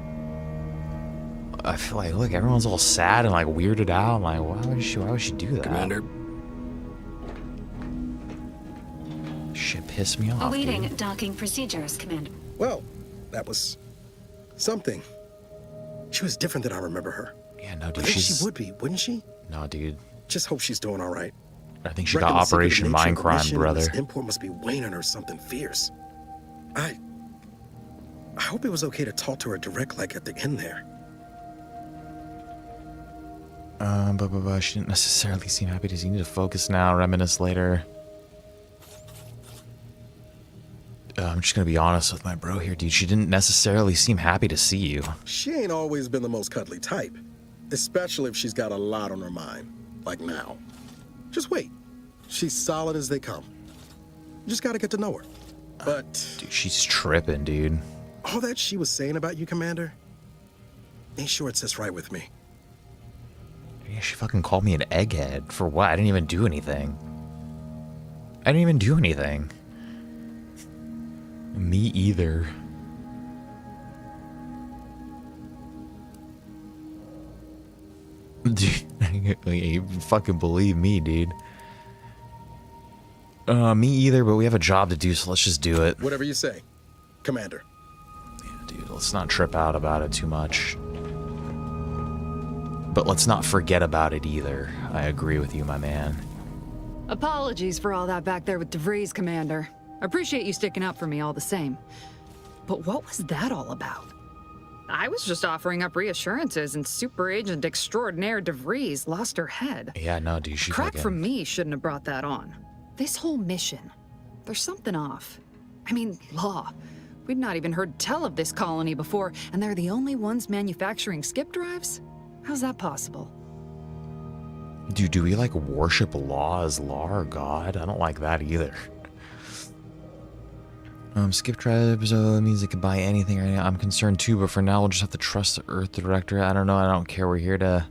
I feel like, look, everyone's all sad and, like, weirded out. I'm like, why would she do that? Commander. Shit pissed me off, Awaiting dude. docking procedures, Commander. Well, that was something. She was different than I remember her. Yeah, no, dude, she would be, wouldn't she? No, dude. Just hope she's doing all right. I think she got Operation Mindcrime, brother. This import must be weighing on her something fierce. I hope it was okay to talk to her direct, like at the end there. She didn't necessarily seem happy. Does he need to focus now? Reminisce later. I'm just gonna be honest with my bro here, dude. She didn't necessarily seem happy to see you. She ain't always been the most cuddly type, especially if she's got a lot on her mind, like now. Just wait. She's solid as they come. You just gotta get to know her. But... dude, she's tripping, dude. All that she was saying about you, Commander, ain't sure it sits right with me. Yeah, she fucking called me an egghead. For what? I didn't even do anything. I didn't even do anything. Me either. Dude, you fucking believe me, dude. Me either, but we have a job to do, so let's just do it. Whatever you say, Commander. Yeah, dude, let's not trip out about it too much. But let's not forget about it either. I agree with you, my man. Apologies for all that back there with DeVries, Commander. Appreciate you sticking up for me all the same. But what was that all about? I was just offering up reassurances and Super Agent Extraordinaire DeVries lost her head. Yeah, no, dude, she Crack from me shouldn't have brought that on. This whole mission, there's something off. I mean, Law. We'd not even heard tell of this colony before, and they're the only ones manufacturing skip drives? How's that possible? Dude, do we like worship Law as Law or God? I don't like that either. Skip drives means it can buy anything right now. I'm concerned too, but for now we'll just have to trust the Earth Director. I don't know, I don't care. We're here to...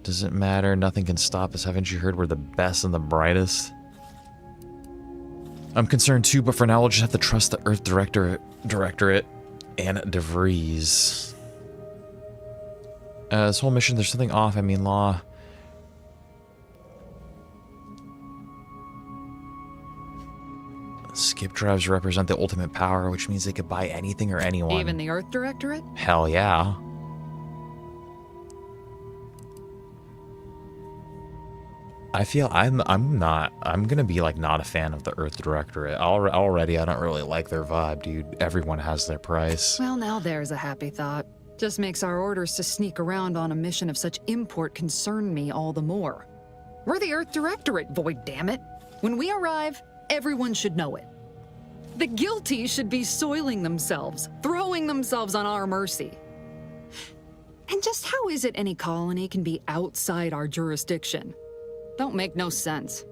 Doesn't matter, nothing can stop us. Haven't you heard we're the best and the brightest? I'm concerned too, but for now we'll just have to trust the Earth Directorate and DeVries. This whole mission, there's something off. I mean, Law... Skip drives represent the ultimate power, which means they could buy anything or anyone. Even the Earth Directorate? Hell yeah. I feel I'm gonna be like not a fan of the Earth Directorate. Already I don't really like their vibe, dude. Everyone has their price. Well, now there's a happy thought. Just makes our orders to sneak around on a mission of such import concern me all the more. We're the Earth Directorate, Void, damn it. When we arrive, everyone should know it. The guilty should be soiling themselves, throwing themselves on our mercy. And just how is it any colony can be outside our jurisdiction? Don't make no sense.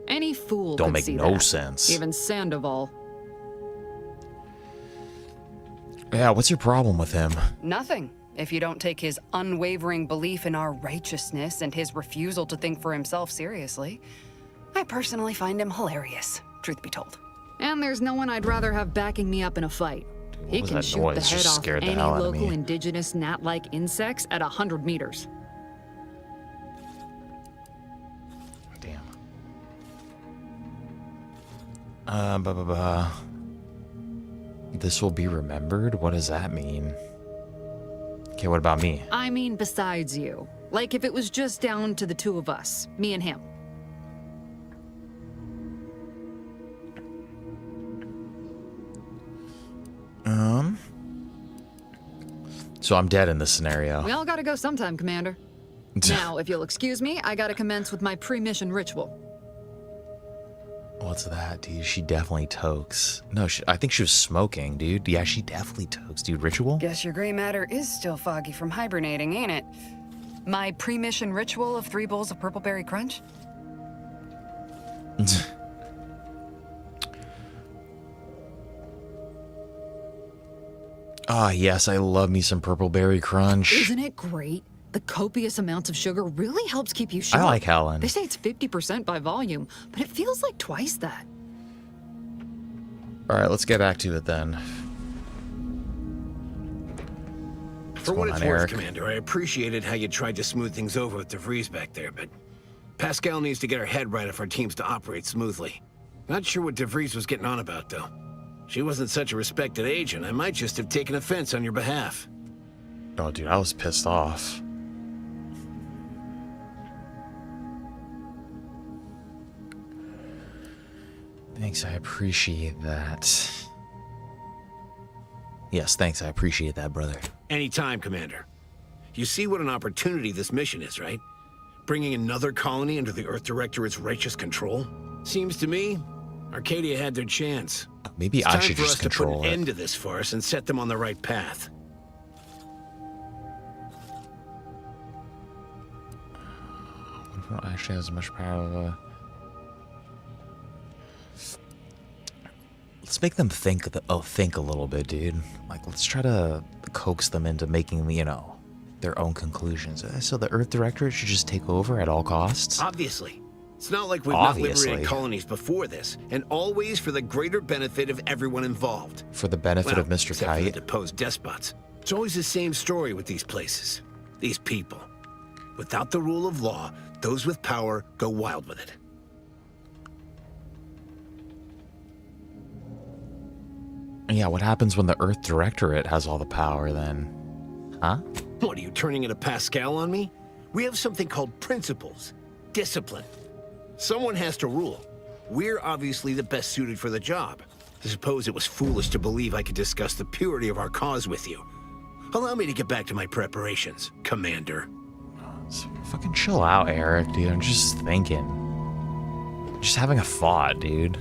Any fool Don't could make see no that. sense. Even Sandoval. Yeah, what's your problem with him? Nothing. If you don't take his unwavering belief in our righteousness and his refusal to think for himself seriously. I personally find him hilarious, truth be told. And there's no one I'd rather have backing me up in a fight. He was can that shoot noise? the Just head off scared the any hell out of local me. indigenous gnat-like insects at 100 meters. Damn. This will be remembered? What does that mean? Okay, what about me? I mean, besides you. Like if it was just down to the two of us, me and him. So I'm dead in this scenario. We all gotta go sometime, Commander. Now, if you'll excuse me, I gotta commence with my pre-mission ritual. What's that, dude? She definitely tokes. No, I think she was smoking, dude. Yeah, she definitely tokes, dude. Ritual? Guess your gray matter is still foggy from hibernating, ain't it? My pre-mission ritual of 3 bowls of purple berry crunch? Ah, yes, I love me some purple berry crunch. Isn't it great? The copious amounts of sugar really helps keep you sharp. I like Helen. They say it's 50% by volume, but it feels like twice that. All right, let's get back to it then. For what it's worth, Commander, I appreciated how you tried to smooth things over with DeVries back there, but Pascal needs to get her head right if our team's to operate smoothly. Not sure what DeVries was getting on about, though. She wasn't such a respected agent. I might just have taken offense on your behalf. Oh, dude, I was pissed off. Thanks, I appreciate that. Yes, thanks, I appreciate that, brother. Anytime, Commander. You see what an opportunity this mission is, right? Bringing another colony under the Earth Directorate's righteous control? Seems to me, Arcadia had their chance. Maybe I should just control It's time for us to put an it. end to this farce and set them on the right path. What if it actually has much power? Let's make them think a little bit, dude. Like, let's try to coax them into making, you know, their own conclusions. So the Earth Directorate should just take over at all costs? Obviously. It's not like we've not liberated colonies before this, and always for the greater benefit of everyone involved. For the benefit of Mr. Except for the Kite? deposed despots. It's always the same story with these places. These people. Without the rule of law, those with power go wild with it. Yeah, what happens when the Earth Directorate has all the power then? Huh? What, are you turning into Pascal on me? We have something called principles. Discipline. Someone has to rule. We're obviously the best suited for the job. I suppose it was foolish to believe I could discuss the purity of our cause with you. Allow me to get back to my preparations, Commander. Fucking chill out, Eric, dude. I'm just thinking. Just having a thought, dude.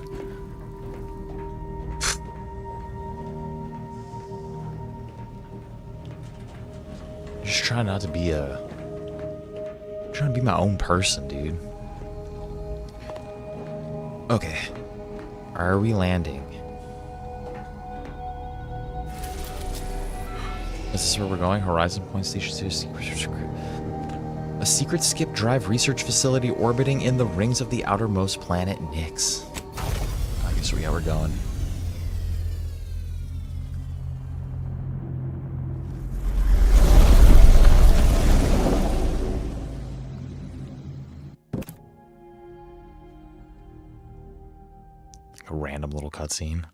trying not to be trying to be my own person, dude. Okay. Are we landing? Is this where we're going? Horizon Point Station 2. A secret skip drive research facility orbiting in the rings of the outermost planet Nyx. I guess we're going. A random little cutscene.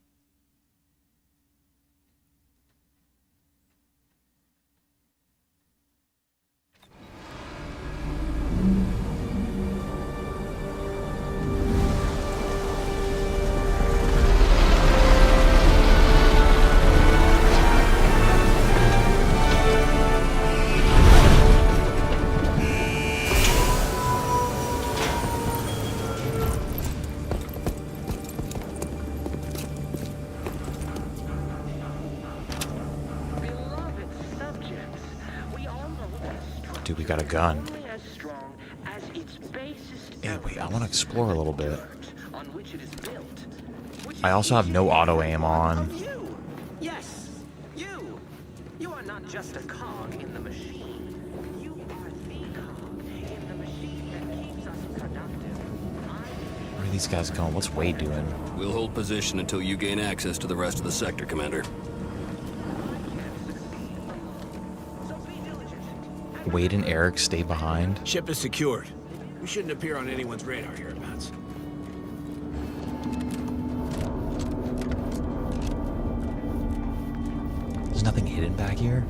Dude, we got a gun. Hey, wait, I want to explore a little bit. I also have no auto aim on. Yes, you. You are not just a cog in the machine. You are the cog in the machine that keeps us productive. Where are these guys going? What's Wade doing? We'll hold position until you gain access to the rest of the sector, Commander. Wade and Eric stay behind. Ship is secured. We shouldn't appear on anyone's radar hereabouts. There's nothing hidden back here?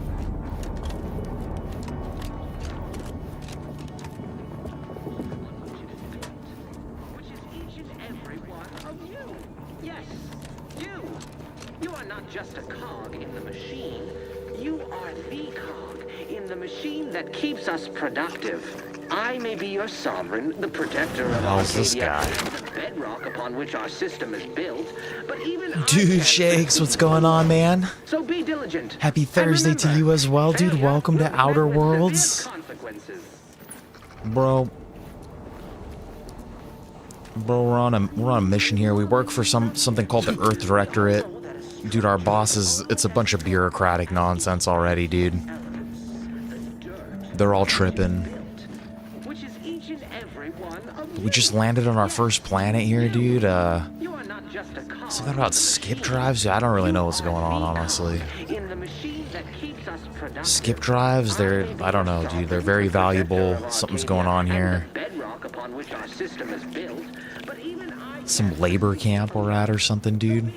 Which is each and every one of you. Yes, you. You are not just a cog in the machine. You are the cog in the machine that keeps us productive. I may be your sovereign, the protector of Arcadia, the bedrock upon which our system is built, but even Dude, Shakes, what's going on, man? So be diligent. Happy Thursday to you as well, dude. Welcome to Outer Worlds. Bro, we're on a mission here. We work for something called the Earth Directorate. Dude, our boss it's a bunch of bureaucratic nonsense already, dude. They're all tripping. We just landed on our first planet here, dude. Something about skip drives? I don't really know what's going on, honestly. Skip drives, I don't know, dude. They're very valuable. Something's going on here. Some labor camp we're at or something, dude.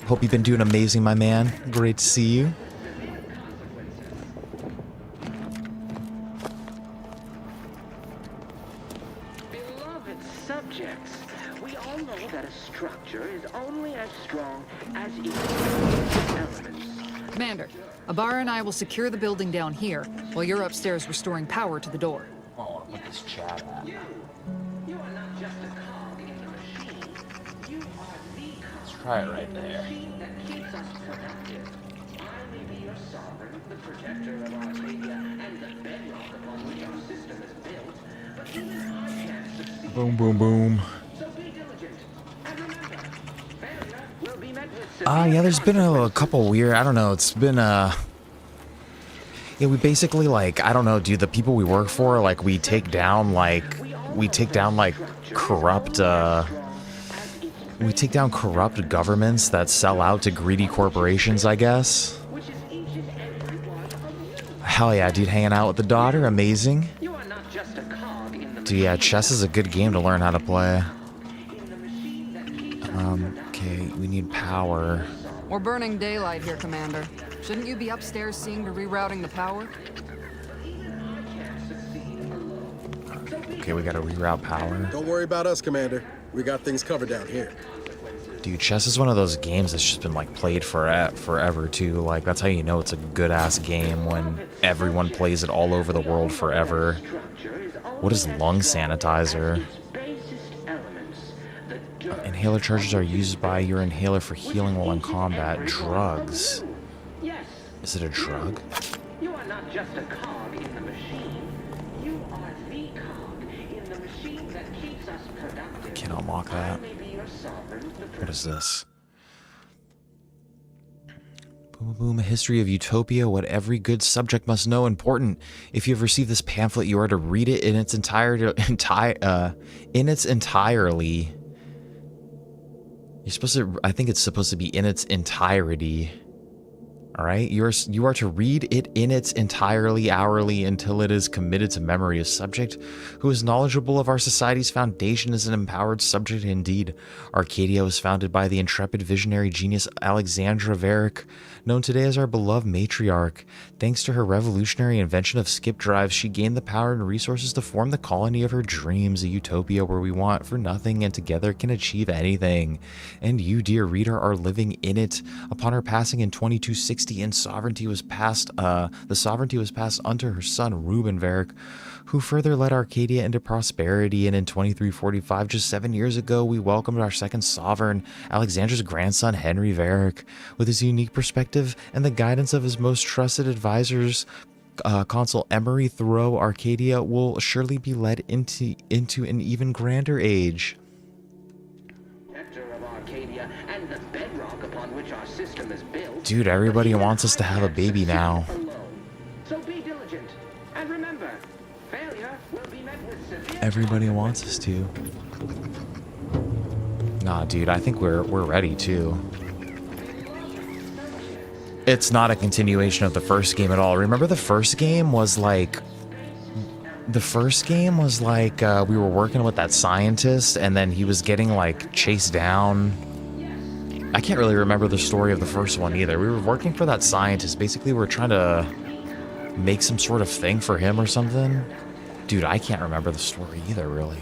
Hope you've been doing amazing, my man. Great to see you. Beloved subjects, we all know that a structure is only as strong as its elements. Commander, Abara and I will secure the building down here, while you're upstairs restoring power to the door. Oh, what this chat at? You are not just a cog in the machine. You are the cog. Let's try it right there. That keeps us productive. I may be your sovereign, the protector of Arcadia, and the bedrock upon which our system is built, but even I can't succeed. Boom, boom, boom. So be diligent. And remember, failure will be met with Yeah, there's been a couple weird, I don't know, it's been, yeah, we basically, like, I don't know, dude, the people we work for, like, we take down, corrupt, we take down corrupt governments that sell out to greedy corporations, I guess. Hell yeah, dude, hanging out with the daughter, amazing. Dude, yeah, chess is a good game to learn how to play. Okay, we need power. We're burning daylight here, Commander. Shouldn't you be upstairs seeing to rerouting the power? Okay, we gotta reroute power. Don't worry about us, Commander. We got things covered down here. Dude, chess is one of those games that's just been, like, played forever, too. Like, that's how you know it's a good-ass game, when everyone plays it all over the world forever. What is lung sanitizer? Inhaler charges are used by your inhaler for healing while in combat. Drugs. Is it a drug? You are not just a cog I can't unlock that. What is this? Boom, boom, a history of utopia, what every good subject must know. Important. If you have received this pamphlet, you are to read it in its entirely. You're supposed to, I think it's supposed to be in its entirety. All right, you are to read it in its entirely, hourly, until it is committed to memory. A subject who is knowledgeable of our society's foundation is an empowered subject indeed. Arcadia was founded by the intrepid visionary genius Alexandra Varick, known today as our beloved matriarch. Thanks to her revolutionary invention of skip drives, she gained the power and resources to form the colony of her dreams, a utopia where we want for nothing and together can achieve anything. And you, dear reader, are living in it. Upon her passing in 2260, and the sovereignty was passed unto her son Reuben Varick, who further led Arcadia into prosperity. And in 2345, just 7 years ago, we welcomed our second sovereign, Alexandra's grandson Henry Varick. With his unique perspective and the guidance of his most trusted advisors, Consul Emery Thoreau, Arcadia will surely be led into an even grander age. Dude, everybody wants us to have a baby now. So be diligent, and remember, failure will be met with severe. Everybody wants us to. Nah, dude, I think we're ready too. It's not a continuation of the first game at all. Remember the first game was like we were working with that scientist and then he was getting like chased down. I can't really remember the story of the first one either. We were working for that scientist. Basically, we were trying to make some sort of thing for him or something. Dude, I can't remember the story either, really.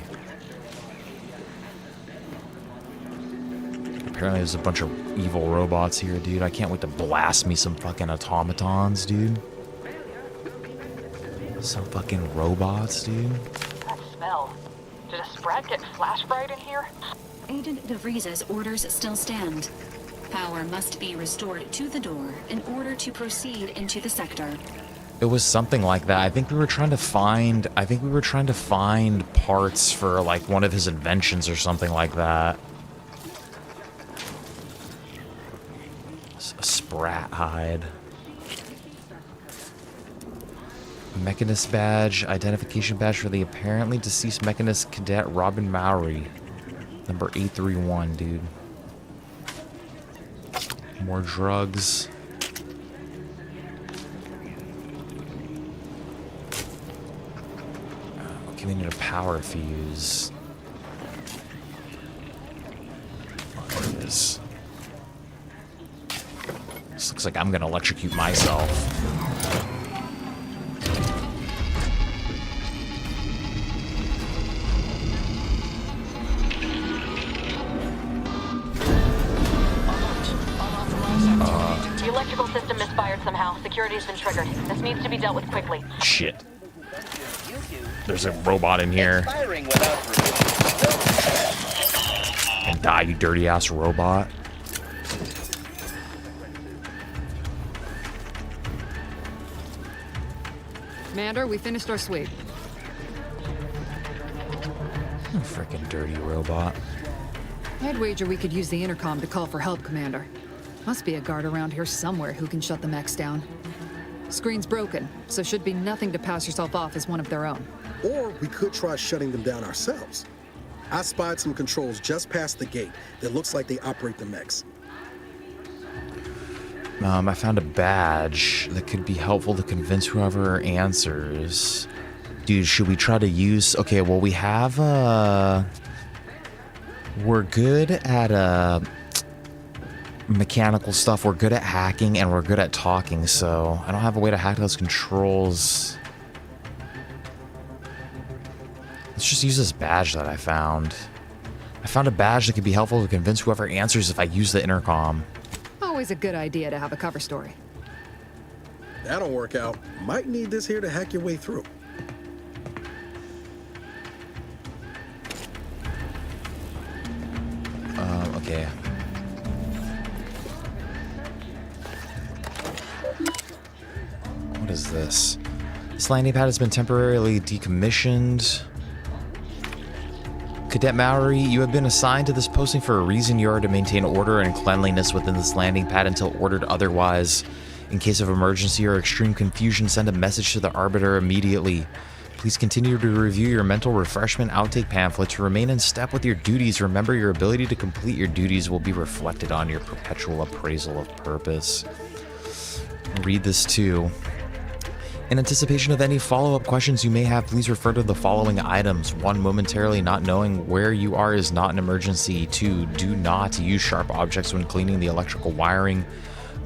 Apparently, there's a bunch of evil robots here, dude. I can't wait to blast me some fucking automatons, dude. Some fucking robots, dude. That smell. Did a sprat get flash fried in here? Agent DeVries's orders still stand. Power must be restored to the door in order to proceed into the sector. It was something like that. I think we were trying to find parts for like one of his inventions or something like that. A sprat hide. Mechanist badge, identification badge for the apparently deceased mechanist cadet Robin Mowry. Number 831, dude. More drugs. Okay, we need a power fuse. There it is. This looks like I'm gonna electrocute myself. The electrical system misfired somehow. Security's been triggered. This needs to be dealt with quickly. Shit. There's a robot in here. And die, you dirty ass robot. Commander, we finished our sweep. Frickin' dirty robot. I'd wager we could use the intercom to call for help, Commander. Must be a guard around here somewhere who can shut the mechs down. Screen's broken, so should be nothing to pass yourself off as one of their own. Or we could try shutting them down ourselves. I spied some controls just past the gate that looks like they operate the mechs. I found a badge that could be helpful to convince whoever answers. Dude, should we try to use... Okay, well, we have, we're good at, mechanical stuff. We're good at hacking, and we're good at talking, so I don't have a way to hack those controls. Let's just use this badge that I found. I found a badge that could be helpful to convince whoever answers if I use the intercom. Always a good idea to have a cover story. That'll work out. Might need this here to hack your way through. Okay. What is this? This landing pad has been temporarily decommissioned. Cadet Mallory, you have been assigned to this posting for a reason. You are to maintain order and cleanliness within this landing pad until ordered otherwise. In case of emergency or extreme confusion, send a message to the Arbiter immediately. Please continue to review your mental refreshment outtake pamphlet to remain in step with your duties. Remember, your ability to complete your duties will be reflected on your perpetual appraisal of purpose. Read this too. In anticipation of any follow-up questions you may have, please refer to the following items. 1. Momentarily not knowing where you are is not an emergency. 2. Do not use sharp objects when cleaning the electrical wiring.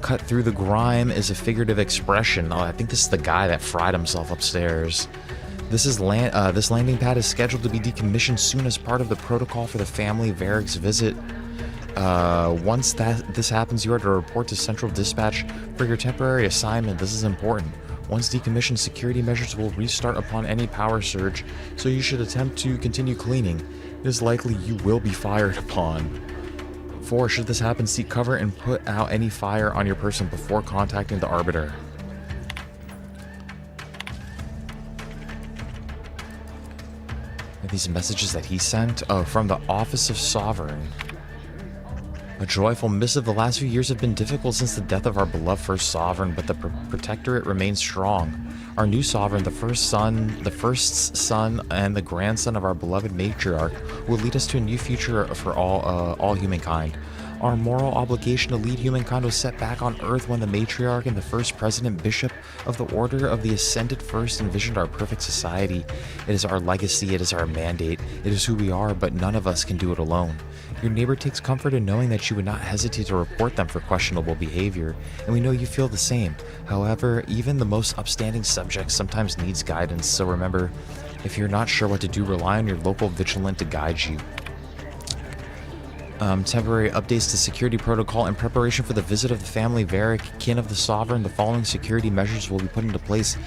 Cut through the grime is a figurative expression. Oh, I think this is the guy that fried himself upstairs. This landing pad is scheduled to be decommissioned soon as part of the protocol for the family Varric's visit. Once this happens, you are to report to Central Dispatch for your temporary assignment. This is important. Once decommissioned, security measures will restart upon any power surge, so you should attempt to continue cleaning. It is likely you will be fired upon. 4. Should this happen, seek cover and put out any fire on your person before contacting the Arbiter. Are these messages that he sent? Oh, from the Office of Sovereign. A joyful missive. The last few years have been difficult since the death of our beloved first sovereign, but the Protectorate remains strong. Our new sovereign, the first son, and the grandson of our beloved matriarch, will lead us to a new future for all humankind. Our moral obligation to lead humankind was set back on Earth when the matriarch and the first president bishop of the Order of the Ascended first envisioned our perfect society. It is our legacy, it is our mandate, it is who we are, but none of us can do it alone. Your neighbor takes comfort in knowing that you would not hesitate to report them for questionable behavior, and we know you feel the same. However, even the most upstanding subject sometimes needs guidance, so remember, if you're not sure what to do, rely on your local vigilant to guide you. Temporary updates to security protocol. In preparation for the visit of the family Varric, kin of the Sovereign, the following security measures will be put into place.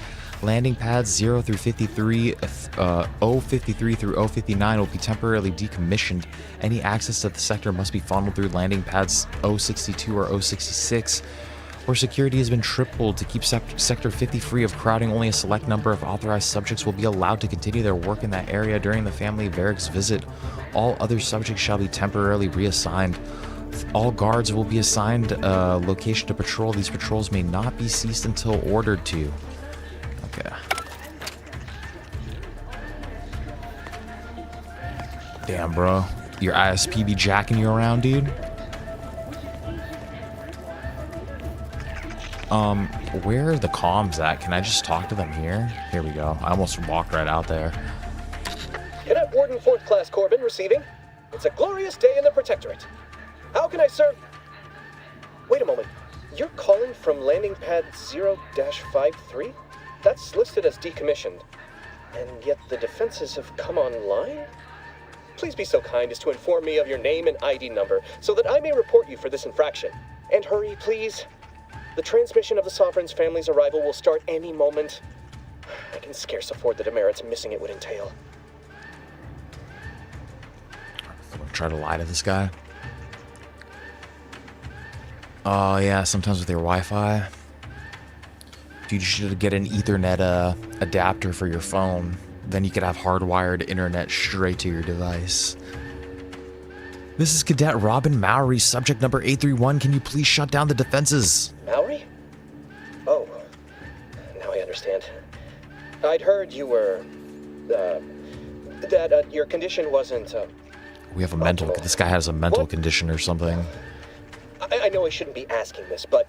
Landing pads 0 through 53, 053 through 059 will be temporarily decommissioned. Any access to the sector must be funneled through landing pads 062 or 066, where security has been tripled to keep Sector 50 free of crowding. Only a select number of authorized subjects will be allowed to continue their work in that area during the family Varric's visit. All other subjects shall be temporarily reassigned. All guards will be assigned a location to patrol. These patrols may not be ceased until ordered to. Okay. Damn, bro. Your ISP be jacking you around, dude? Where are the comms at? Can I just talk to them here? Here we go. I almost walked right out there. Cadet Warden 4th Class Corbin receiving. It's a glorious day in the Protectorate. How can I serve? Wait a moment. You're calling from landing pad 0-53? That's listed as decommissioned. And yet the defenses have come online? Please be so kind as to inform me of your name and ID number so that I may report you for this infraction. And hurry, please. The transmission of the Sovereign's family's arrival will start any moment. I can scarce afford the demerits missing it would entail. I'm gonna try to lie to this guy. Oh yeah, sometimes with your Wi-Fi. Dude, you should get an Ethernet adapter for your phone. Then you could have hardwired internet straight to your device. This is Cadet Robin Mallory, subject number 831. Can you please shut down the defenses? Mallory? Oh, now I understand. I'd heard you were, that your condition wasn't, We have a mental, this guy has a mental condition or something. I know I shouldn't be asking this, but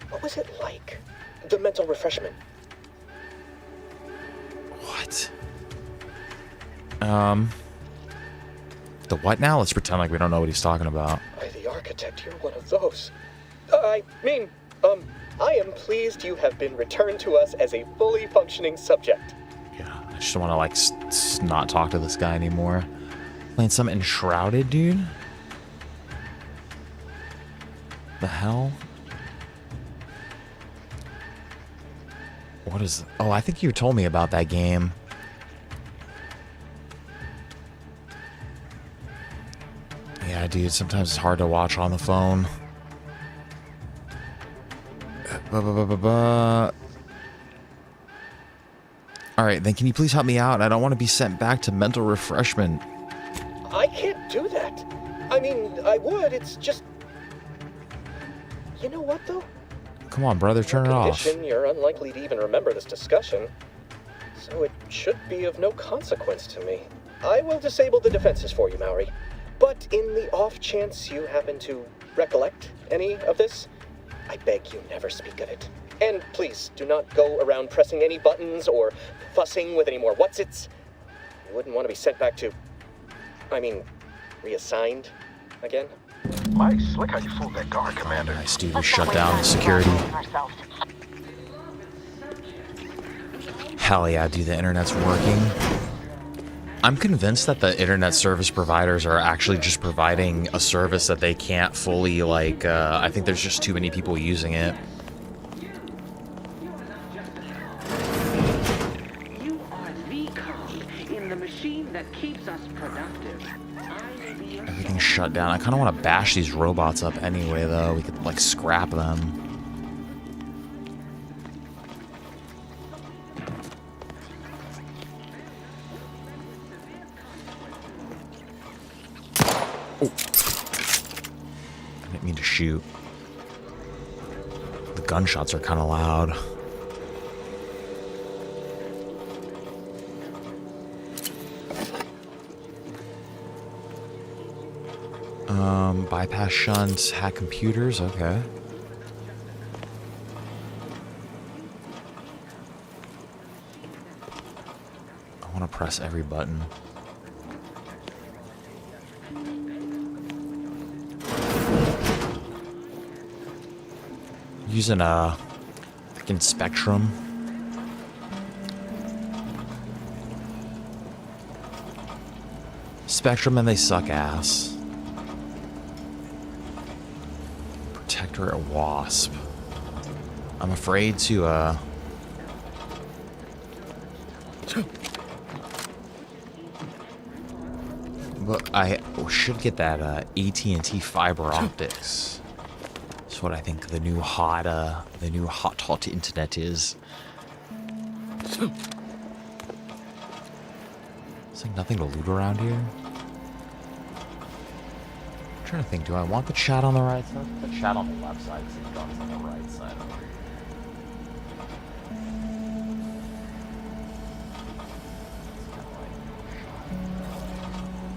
what was it like? The mental refreshment? What? The what now? Let's pretend like we don't know what he's talking about. By the architect, you're one of those. I am pleased you have been returned to us as a fully functioning subject. Yeah, I just want to, like, not talk to this guy anymore. Playing some Enshrouded, dude? The hell? What is... Oh, I think you told me about that game. Yeah, dude, sometimes it's hard to watch on the phone. Alright, then can you please help me out? I don't want to be sent back to mental refreshment. I can't do that. I mean, I would, it's just... You know what, though? Come on, brother, turn it off. You're unlikely to even remember this discussion, so it should be of no consequence to me. I will disable the defenses for you, Maori. But in the off chance you happen to recollect any of this, I beg you never speak of it. And please, do not go around pressing any buttons or fussing with any more whatsits. You wouldn't want to be sent back to... reassigned again. Mike, slick how you fooled that guard, Commander. Nice, dude. We shut down the security. Hell yeah, dude. The internet's working. I'm convinced that the internet service providers are actually just providing a service that they can't fully, like, I think there's just too many people using it. You are the cog in the machine that keeps us productive. Everything's shut down. I kind of want to bash these robots up anyway, though. We could, like, scrap them. Oh. I didn't mean to shoot. The gunshots are kind of loud. Bypass shunts, hack computers, okay. I want to press every button. Using a freaking Spectrum. Spectrum, and they suck ass. Protector at Wasp. I'm afraid to but I should get that AT&T fiber optics. That's what I think the new hot internet is. Is there nothing to loot around here? I'm trying to think, do I want the chat on the right side? The chat on the left side, because the gun's on the right side over here.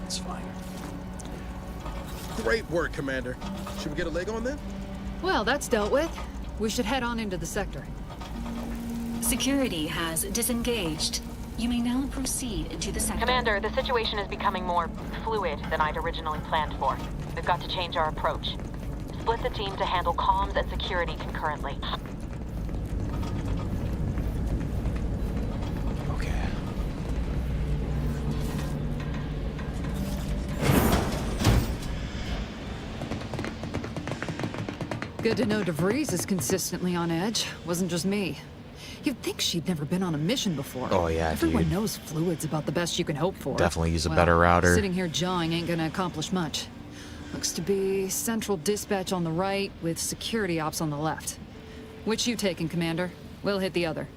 It's fine. Great work, Commander. Should we get a leg on then? Well, that's dealt with. We should head on into the sector. Security has disengaged. You may now proceed into the sector. Commander, the situation is becoming more fluid than I'd originally planned for. We've got to change our approach. Split the team to handle comms and security concurrently. Okay. Good to know DeVries is consistently on edge. Wasn't just me. You'd think she'd never been on a mission before. Oh yeah, Everyone dude. knows fluid's about the best you can hope for. Definitely use a better router. Sitting here jawing ain't gonna accomplish much. Looks to be central dispatch on the right with security ops on the left. Which you taking, Commander? We'll hit the other.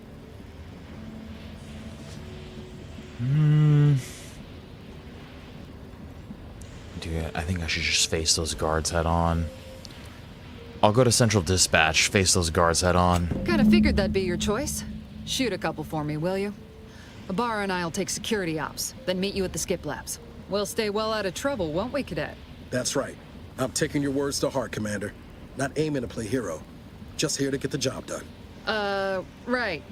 Dude, I think I should just face those guards head on. I'll go to central dispatch, face those guards head on. Kinda figured that'd be your choice. Shoot a couple for me, will you? Ibarra and I'll take security ops, then meet you at the skip labs. We'll stay well out of trouble, won't we, Cadet? That's right. I'm taking your words to heart, Commander. Not aiming to play hero. Just here to get the job done. Right.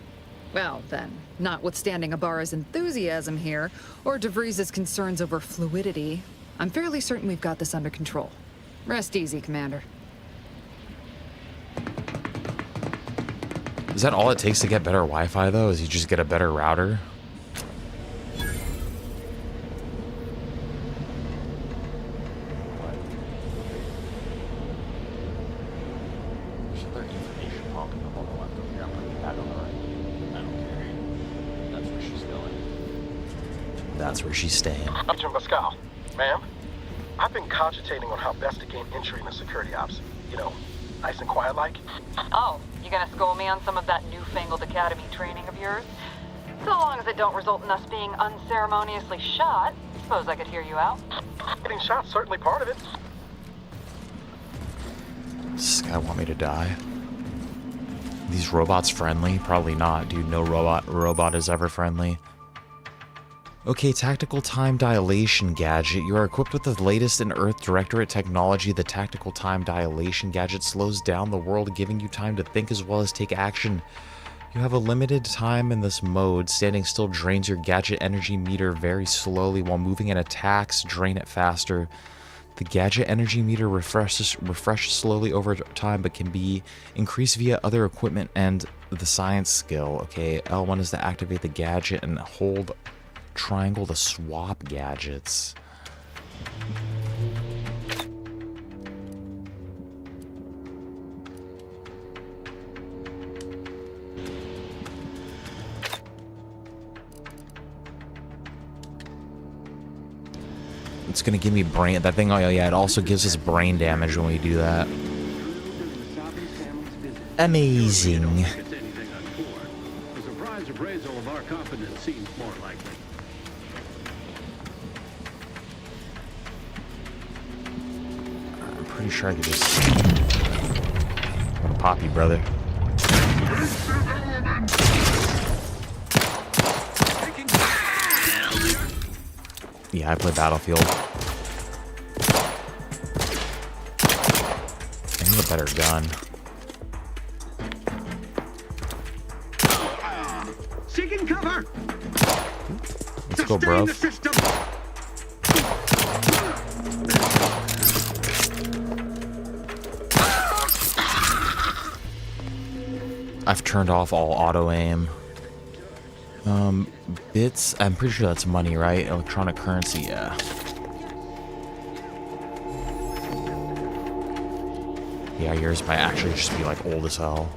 Well, then, notwithstanding Ibarra's enthusiasm here, or DeVries' concerns over fluidity, I'm fairly certain we've got this under control. Rest easy, Commander. Is that all it takes to get better Wi-Fi, though? Is you just get a better router? That's where she's staying. Agent Pascal, ma'am, I've been cogitating on how best to gain entry into security ops. You know, nice and quiet like. Oh, you gonna school me on some of that newfangled academy training of yours? So long as it don't result in us being unceremoniously shot, suppose I could hear you out. Getting shot's certainly part of it. Does this guy want me to die? These robots friendly? Probably not, dude. No robot is ever friendly. Okay, tactical time dilation gadget. You are equipped with the latest in Earth Directorate technology. The tactical time dilation gadget slows down the world, giving you time to think as well as take action. You have a limited time in this mode. Standing still drains your gadget energy meter very slowly, while moving and attacks drain it faster. The gadget energy meter refreshes slowly over time, but can be increased via other equipment and the science skill. Okay, L1 is to activate the gadget, and hold triangle to swap gadgets. It's gonna give me brain. That thing. Oh yeah, it also gives us brain damage when we do that. Amazing. A surprise appraisal of our competence seems more likely. I'm pretty sure I could just. I'm gonna pop you, brother. Yeah, I play Battlefield. I need a better gun. Seeking cover. Let's go, bro. I've turned off all auto aim. Bits, I'm pretty sure that's money, right? Electronic currency, yeah. Yeah, yours might actually just be like old as hell.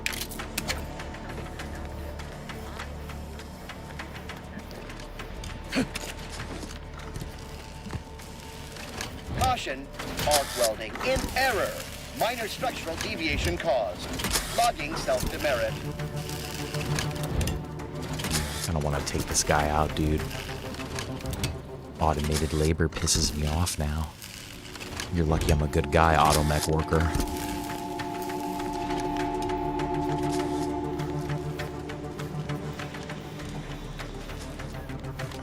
Caution, arc welding in error. Minor structural deviation caused. Logging self-demerit. I don't want to take this guy out, dude. Automated labor pisses me off now. You're lucky I'm a good guy, automech worker.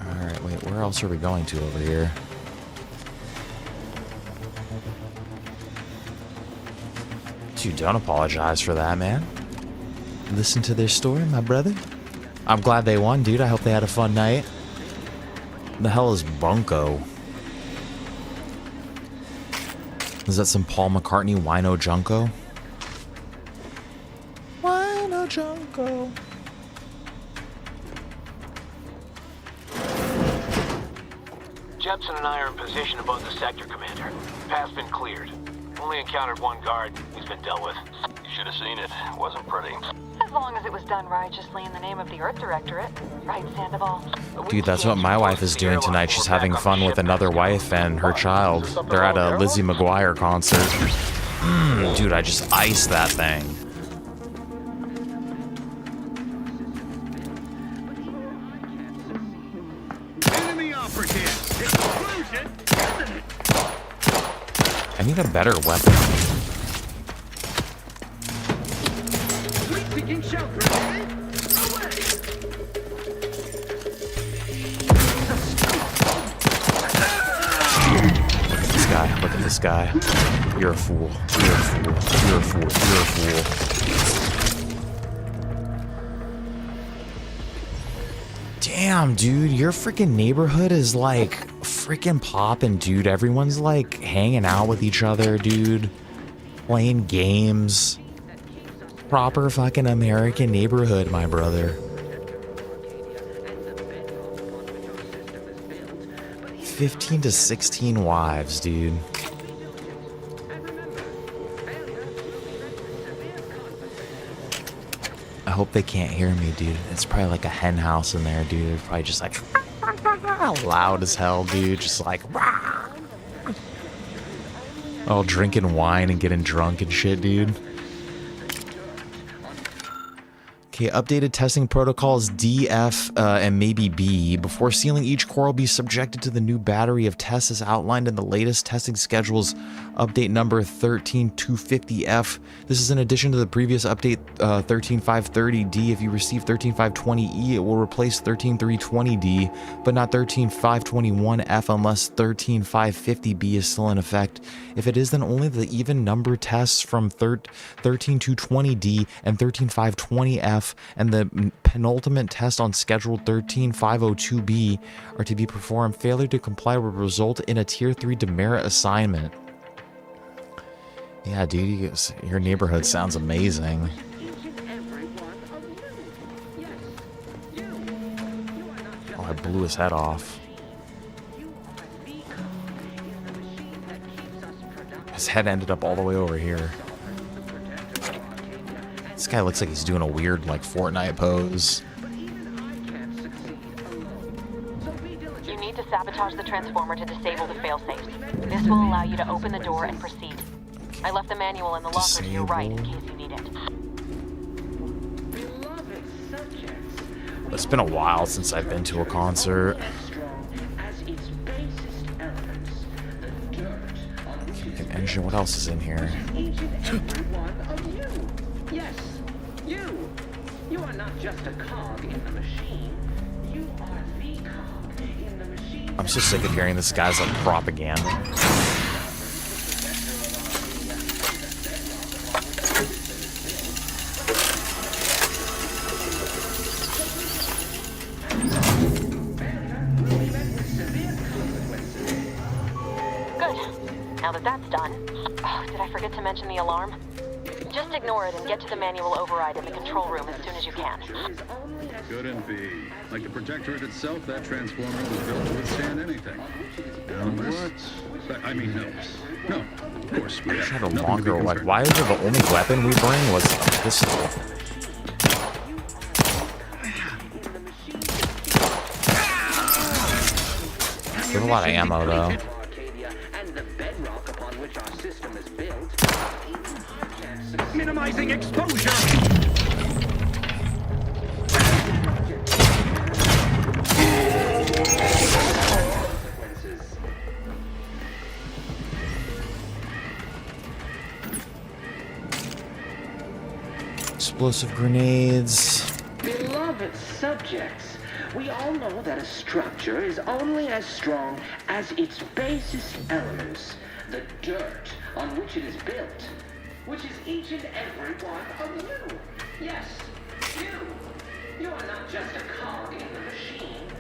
Alright, wait, where else are we going to over here? Dude, don't apologize for that, man. Listen to their story, my brother. I'm glad they won, dude. I hope they had a fun night. The hell is Bunko? Is that some Paul McCartney Wino Junko? Wino Junko. Jepson and I are in position above the sector, Commander. Path's been cleared. Only encountered one guard. He's been dealt with. You should have seen it. Wasn't pretty. As long as it was done righteously in the name of the Earth Directorate. Right, Sandoval? Dude, that's what my wife is doing tonight. She's having fun with another wife and her child. They're at a Lizzie McGuire concert. Dude, I just iced that thing. Enemy operative. Explosion. I need a better weapon. Taking shelter. Away. Look at this guy. Look at this guy. You're a fool. You're a fool. You're a fool. You're a fool. Damn, dude. Your freaking neighborhood is like freaking popping, dude. Everyone's like hanging out with each other, dude. Playing games. Proper fucking American neighborhood, my brother. 15 to 16 wives, dude. I hope they can't hear me, dude. It's probably like a hen house in there, dude. They're probably just like loud as hell, dude. Just like all drinking wine and getting drunk and shit, dude. Okay, updated testing protocols D, F, and maybe B. Before sealing, each core will be subjected to the new battery of tests as outlined in the latest testing schedules, update number 13250F. This is in addition to the previous update 13530D. If you receive 13520E, it will replace 13320D, but not 13521F unless 13550B is still in effect. If it is, then only the even number tests from 13220D and 13520F and the penultimate test on scheduled 13502B are to be performed. Failure to comply will result in a Tier 3 demerit assignment. Yeah, dude, your neighborhood sounds amazing. Oh, I blew his head off. His head ended up all the way over here. This guy looks like he's doing a weird, like, Fortnite pose. You need to sabotage the transformer to disable the failsafes. This will allow you to open the door and proceed. I left the manual in the locker to your right in case you need it. It's been a while since I've been to a concert. An engine, what else is in here? Yes, you. You are not just a cog in the machine. You are the cog in the machine. I'm so sick of hearing this guy's like propaganda. Now that that's done, did I forget to mention the alarm? Just ignore it and get to the manual override in the control room as soon as you can. Couldn't be. Like the Protectorate itself, that transformer was built to withstand anything. Unless... I mean, no. No, of course. We had a longer, like, why is it the only weapon we bring was a pistol? We have a lot of ammo, though. Minimizing exposure. Explosive grenades. Beloved subjects, we all know that a structure is only as strong as its basest elements, the dirt on which it is built, which is each and every one of you. Yes, you. You are not just a cog in the machine.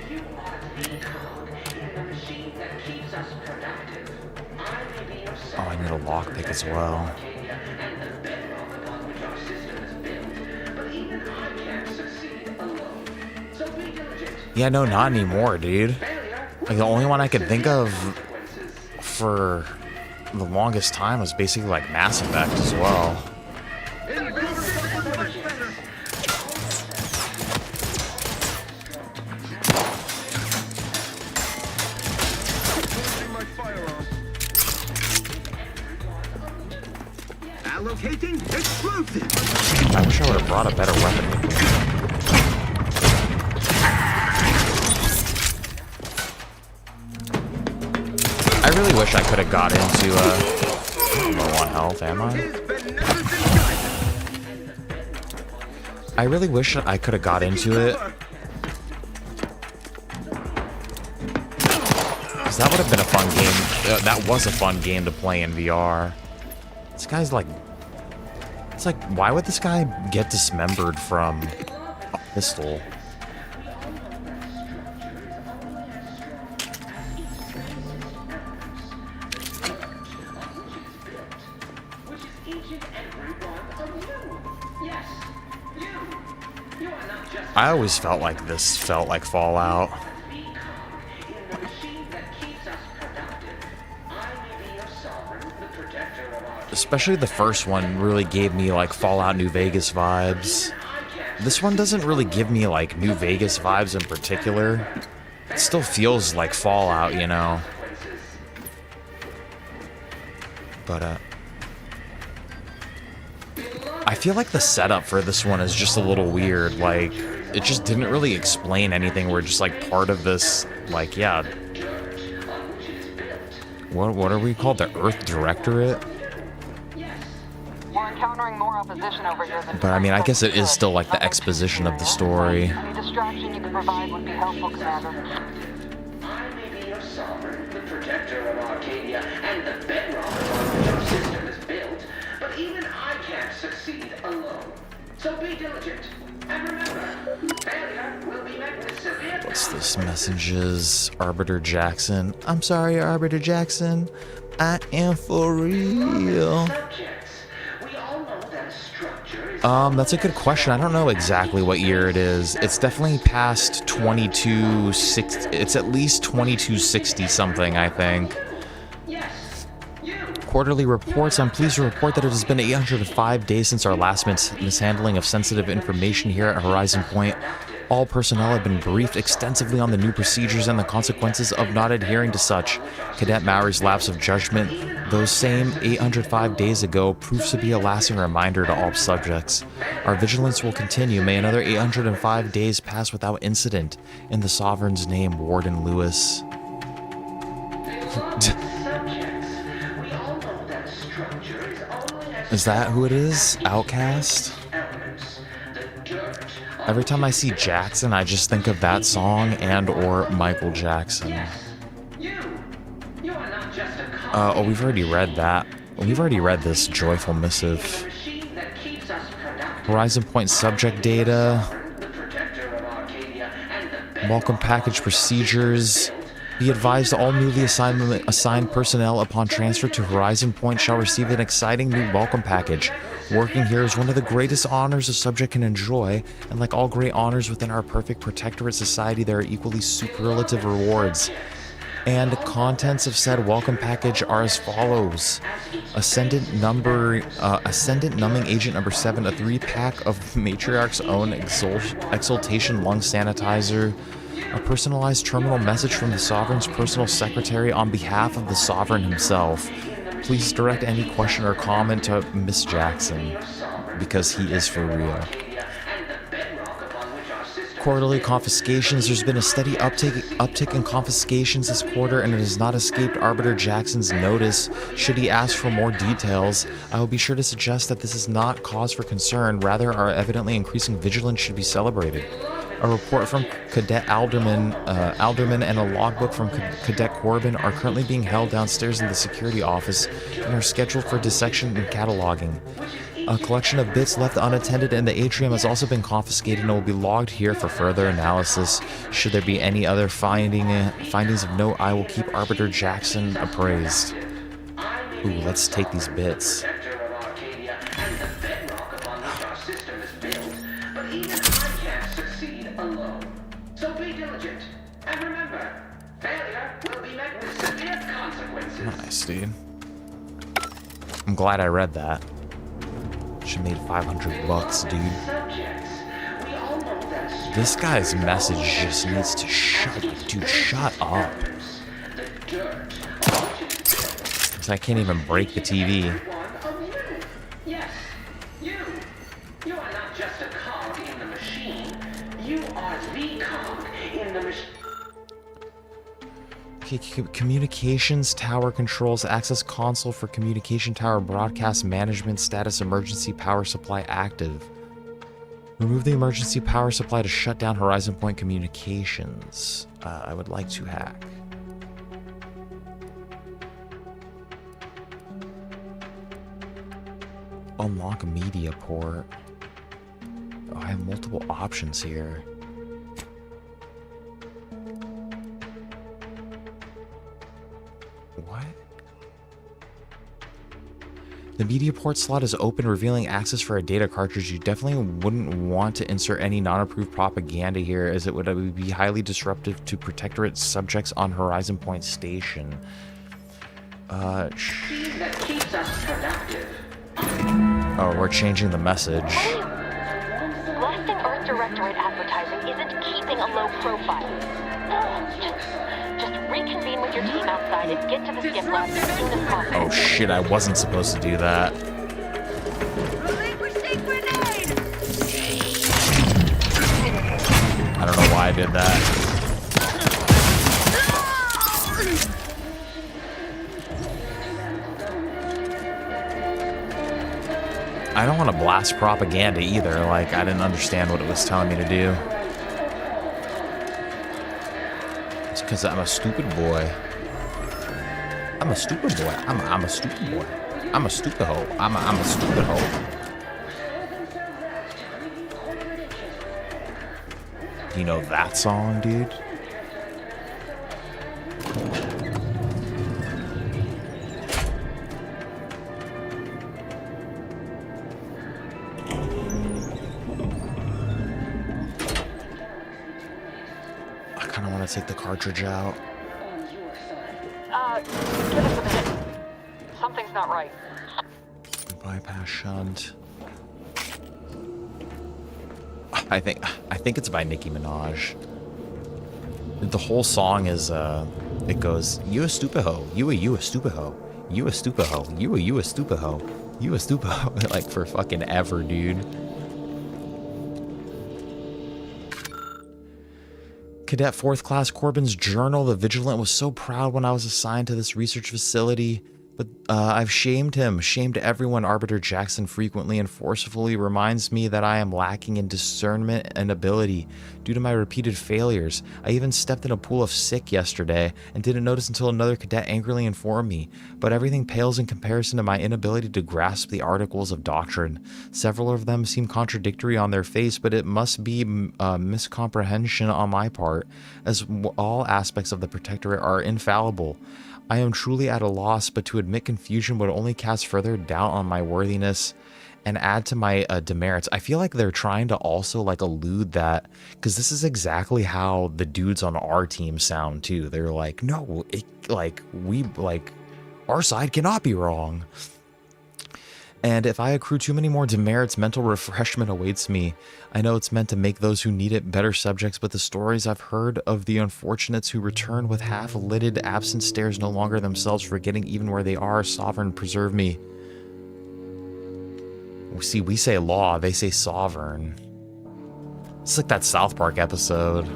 You are the cog in the machine that keeps us productive. I may be your son. Oh, I need a lockpick as well. And the bedrock upon which our system is built. But even I can't succeed alone. So be diligent. Yeah, no, not anymore, dude. Like, the only one I could think of for the longest time was basically like Mass Effect as well. Allocating explosive. I wish I would have brought a better weapon with me. I really wish I could have got into I'm low on health, am I? I really wish I could have got into it. Because that would have been a fun game. That was a fun game to play in VR. This guy's like... It's like, why would this guy get dismembered from a pistol? I always felt like this felt like Fallout. Especially the first one really gave me like Fallout New Vegas vibes. This one doesn't really give me like New Vegas vibes in particular. It still feels like Fallout, you know. But I feel like the setup for this one is just a little weird. Like, it just didn't really explain anything. We're just like part of this, like, yeah. What are we called? The Earth Directorate? We're encountering more opposition over here than... But I mean, I guess it is still like the exposition of the story. Any distraction you can provide would be helpful, Commander. I may be your sovereign, the protector of Arcadia, and the bedrock upon which our system is built, but even I can't succeed alone. So be diligent, and remember, failure will be met with severe... What's this? Messages. Arbiter Jackson. I'm sorry, Arbiter Jackson. I am for real. That's a good question. I don't know exactly what year it is. It's definitely past 2260. It's at least 2260 something, I think. Quarterly reports. I'm pleased to report that it has been 805 days since our last mishandling of sensitive information here at Horizon Point. All personnel have been briefed extensively on the new procedures and the consequences of not adhering to such. Cadet Maury's lapse of judgment, those same 805 days ago, proves to be a lasting reminder to all subjects. Our vigilance will continue. May another 805 days pass without incident. In the Sovereign's name, Warden Lewis. Is that who it is? Outcast? Every time I see Jackson, I just think of that song and or Michael Jackson. Oh, we've already read that. We've already read this joyful missive. Horizon Point subject data. Welcome package procedures. Be advised all newly assigned personnel upon transfer to Horizon Point shall receive an exciting new welcome package. Working here is one of the greatest honors a subject can enjoy, and like all great honors within our perfect protectorate society, there are equally superlative rewards. And contents of said welcome package are as follows. Ascendant Numbing Agent number 7, a 3-pack of Matriarch's own Exaltation Lung Sanitizer, a personalized terminal message from the Sovereign's personal secretary on behalf of the Sovereign himself. Please direct any question or comment to Miss Jackson, because he is for real. Quarterly confiscations. There's been a steady uptick in confiscations this quarter, and it has not escaped Arbiter Jackson's notice. Should he ask for more details, I will be sure to suggest that this is not cause for concern. Rather, our evidently increasing vigilance should be celebrated. A report from Cadet Alderman and a logbook from Cadet Corbin are currently being held downstairs in the security office and are scheduled for dissection and cataloging. A collection of bits left unattended in the atrium has also been confiscated and will be logged here for further analysis. Should there be any other findings of note, I will keep Arbiter Jackson appraised. Ooh, let's take these bits. Nice, dude. I'm glad I read that. Should made $500, dude. This guy's message just needs to shut up. Because I can't even break the TV. Yes, you are not just a cog in the machine. You are the cog in the machine. Okay, communications tower controls, access console for communication tower broadcast management, status emergency power supply active. Remove the emergency power supply to shut down Horizon Point communications. I would like to hack. Unlock media port. Oh, I have multiple options here. What? The media port slot is open, revealing access for a data cartridge. You definitely wouldn't want to insert any non-approved propaganda here, as it would be highly disruptive to Protectorate subjects on Horizon Point Station. That keeps us productive. Oh, we're changing the message. Blasting Earth Directorate advertising isn't keeping a low profile. Just reconvene with your team outside and get to the skip lab as soon as possible. Oh shit, I wasn't supposed to do that. Relinquish I don't know why I did that. I don't want to blast propaganda either. Like, I didn't understand what it was telling me to do. It's because I'm a stupid boy. I'm a stupid boy. I'm a stupid boy. I'm a stupid hoe. I'm a stupid hoe. You know that song, dude? I kind of want to take the cartridge out. Give us a minute. Something's not right. Bypass shunt. I think it's by Nicki Minaj. The whole song is it goes, you a stupid hoe, you a stupid hoe, you a stupid hoe, you a stupid hoe, you a stupid hoe, like for fucking ever, dude. Cadet 4th Class Corbin's journal. The Vigilant was so proud when I was assigned to this research facility, but I've shamed him, shamed everyone. Arbiter Jackson frequently and forcefully reminds me that I am lacking in discernment and ability due to my repeated failures. I even stepped in a pool of sick yesterday and didn't notice until another cadet angrily informed me, but everything pales in comparison to my inability to grasp the articles of doctrine. Several of them seem contradictory on their face, but it must be miscomprehension on my part, as all aspects of the Protectorate are infallible. I am truly at a loss, but to admit confusion would only cast further doubt on my worthiness and add to my demerits. I feel like they're trying to also like allude that, because this is exactly how the dudes on our team sound too. They're like, no, our side cannot be wrong. And if I accrue too many more demerits, mental refreshment awaits me. I know it's meant to make those who need it better subjects, but the stories I've heard of the unfortunates who return with half-lidded, absent stares, no longer themselves, forgetting even where they are, sovereign, preserve me. See, we say law, they say sovereign. It's like that South Park episode.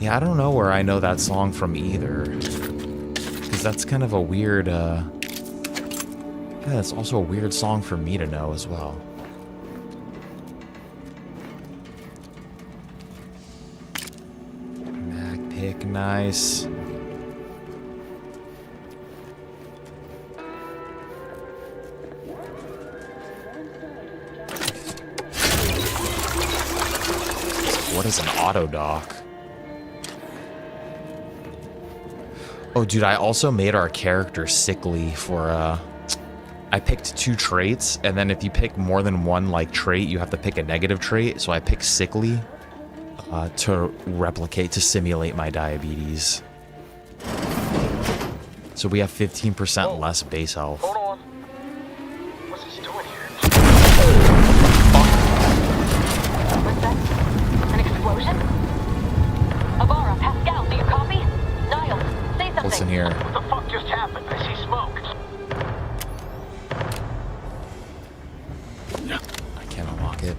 Yeah, I don't know where I know that song from either. Because that's kind of a weird, yeah, it's also a weird song for me to know as well. Mac pick, nice. What is an auto dock? Oh, dude, I also made our character sickly for, I picked 2 traits, and then if you pick more than one, like, trait, you have to pick a negative trait, so I picked sickly to replicate, to simulate my diabetes. So we have 15% less base health. Hold on. What's this doing here? What's that? An explosion? Avara, Pascal, do you copy? Niles, say something. Listen here. What the fuck just happened? I see smoke. I can't unlock it.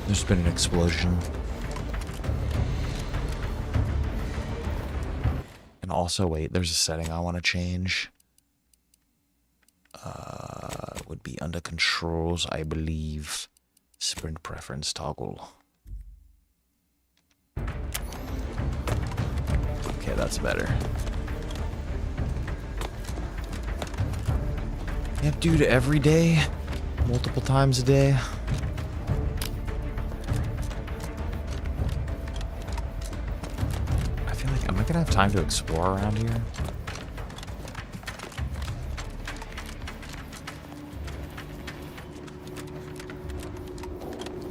There's been an explosion. And also, wait, there's a setting I want to change. Would be under controls, I believe. Sprint preference toggle. Okay, that's better. Yep, dude, every day, multiple times a day. I feel like, am I gonna have time to explore around here?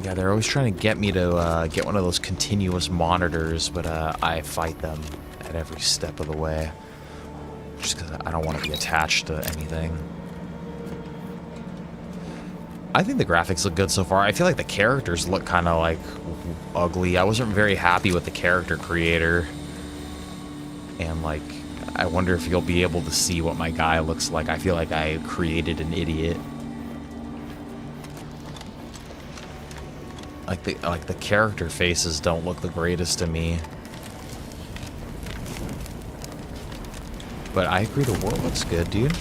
Yeah, they're always trying to get me to get one of those continuous monitors, but I fight them at every step of the way. Just because I don't want to be attached to anything. I think the graphics look good so far. I feel like the characters look kind of like ugly. I wasn't very happy with the character creator. And like, I wonder if you'll be able to see what my guy looks like. I feel like I created an idiot. Like the character faces don't look the greatest to me. But I agree, the world looks good, dude.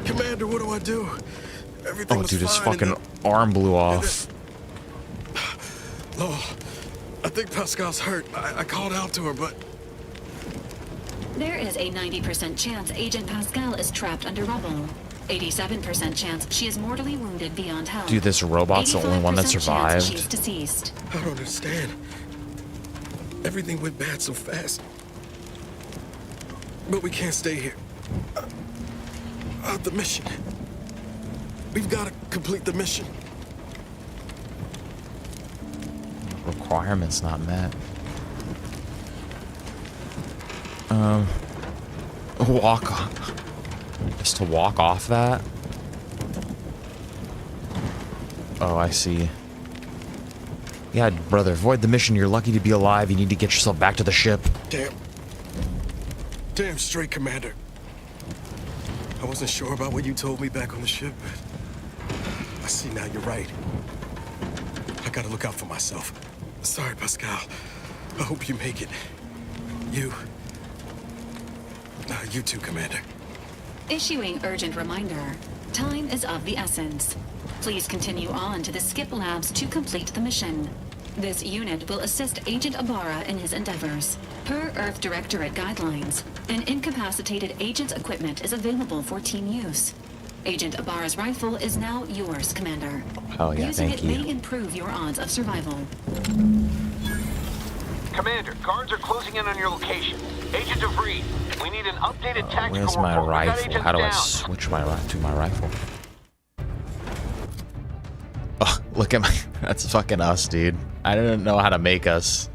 Commander, what do I do? Everything Oh, was dude, his fine, fucking and arm blew off. Oh, I think Pascal's hurt. I called out to her, but There is a 90% chance Agent Pascal is trapped under rubble. 87% chance she is mortally wounded beyond help. Dude, this robot's the only one that 85% chance survived. she's deceased. I don't understand. Everything went bad so fast. But we can't stay here. The mission. We've got to complete the mission. Requirements not met. Walk off. Just to walk off that? Oh, I see. Yeah, brother, avoid the mission. You're lucky to be alive. You need to get yourself back to the ship. Damn straight, Commander. I wasn't sure about what you told me back on the ship, but I see now you're right. I gotta look out for myself. Sorry, Pascal. I hope you make it. You too, Commander. Issuing urgent reminder. Time is of the essence. Please continue on to the Skip Labs to complete the mission. This unit will assist Agent Ibarra in his endeavors. Per Earth Directorate guidelines, an incapacitated agent's equipment is available for team use. Agent Ibarra's rifle is now yours, Commander. Oh yeah, Using thank it you. may improve your odds of survival. Commander, guards are closing in on your location. Agent DeVries, we need an updated tactical Where's my report. We got rifle? agents How do I down. switch to my rifle? Oh, look at my... That's fucking us, dude. I didn't know how to make us.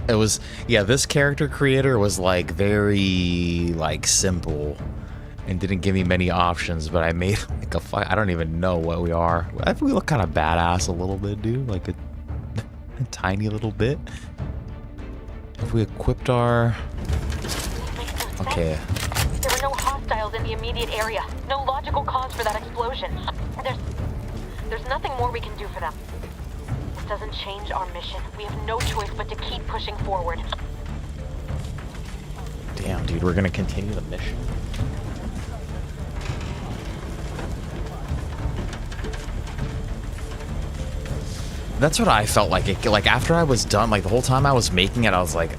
It was... Yeah, this character creator was, like, very, like, simple. And didn't give me many options, but I made, like, I don't even know what we are. I think we look kind of badass a little bit, dude. Like, a tiny little bit. If we equipped our... Okay. There were no hostiles in the immediate area. No logical cause for that explosion. There's nothing more we can do for them. This doesn't change our mission. We have no choice but to keep pushing forward. Damn, dude, we're gonna continue the mission. That's what I felt like. Like after I was done, like the whole time I was making it, I was like,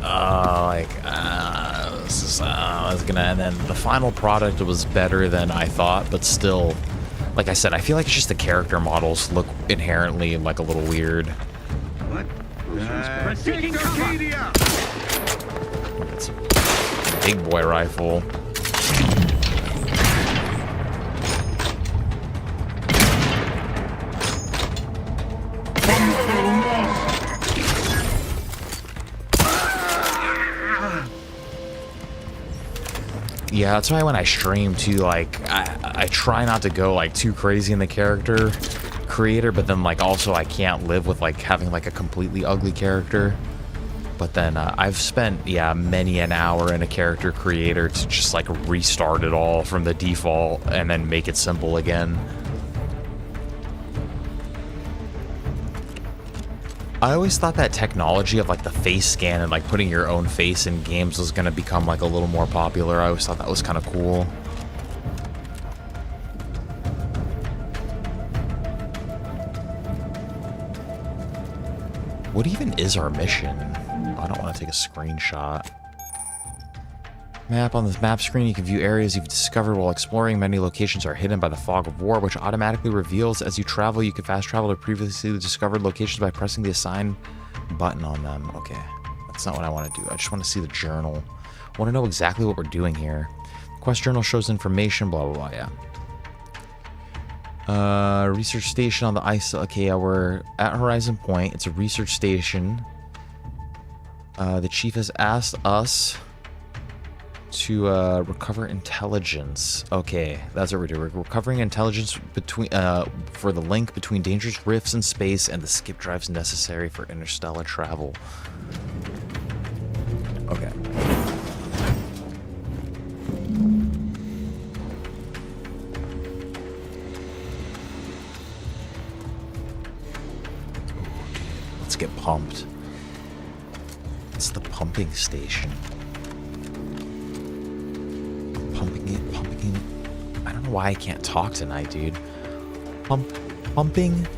this is, I was gonna. And then the final product was better than I thought, but still, like I said, I feel like it's just the character models look inherently like a little weird. What? Taking Arcadia! It's a big boy rifle. Yeah, that's why when I stream too, like I try not to go like too crazy in the character creator, but then like also I can't live with like having like a completely ugly character. But then I've spent many an hour in a character creator to just like restart it all from the default and then make it simple again. I always thought that technology of like the face scan and like putting your own face in games was gonna become like a little more popular. I always thought that was kind of cool. What even is our mission? Oh, I don't want to take a screenshot. Map. On this map screen, you can view areas you've discovered while exploring. Many locations are hidden by the fog of war, which automatically reveals as you travel. You can fast travel to previously discovered locations by pressing the assign button on them. Okay, that's not what I want to do. I just want to see the journal. I want to know exactly what we're doing here. Quest journal shows information, blah, blah, blah, yeah. Research station on the ice. Okay, yeah, we're at Horizon Point. It's a research station. The chief has asked us to recover intelligence. Okay, that's what we're doing. We're recovering intelligence between for the link between dangerous rifts in space and the skip drives necessary for interstellar travel. Okay. Let's get pumped. It's the pumping station. Pumping it. I don't know why I can't talk tonight, dude. Pumping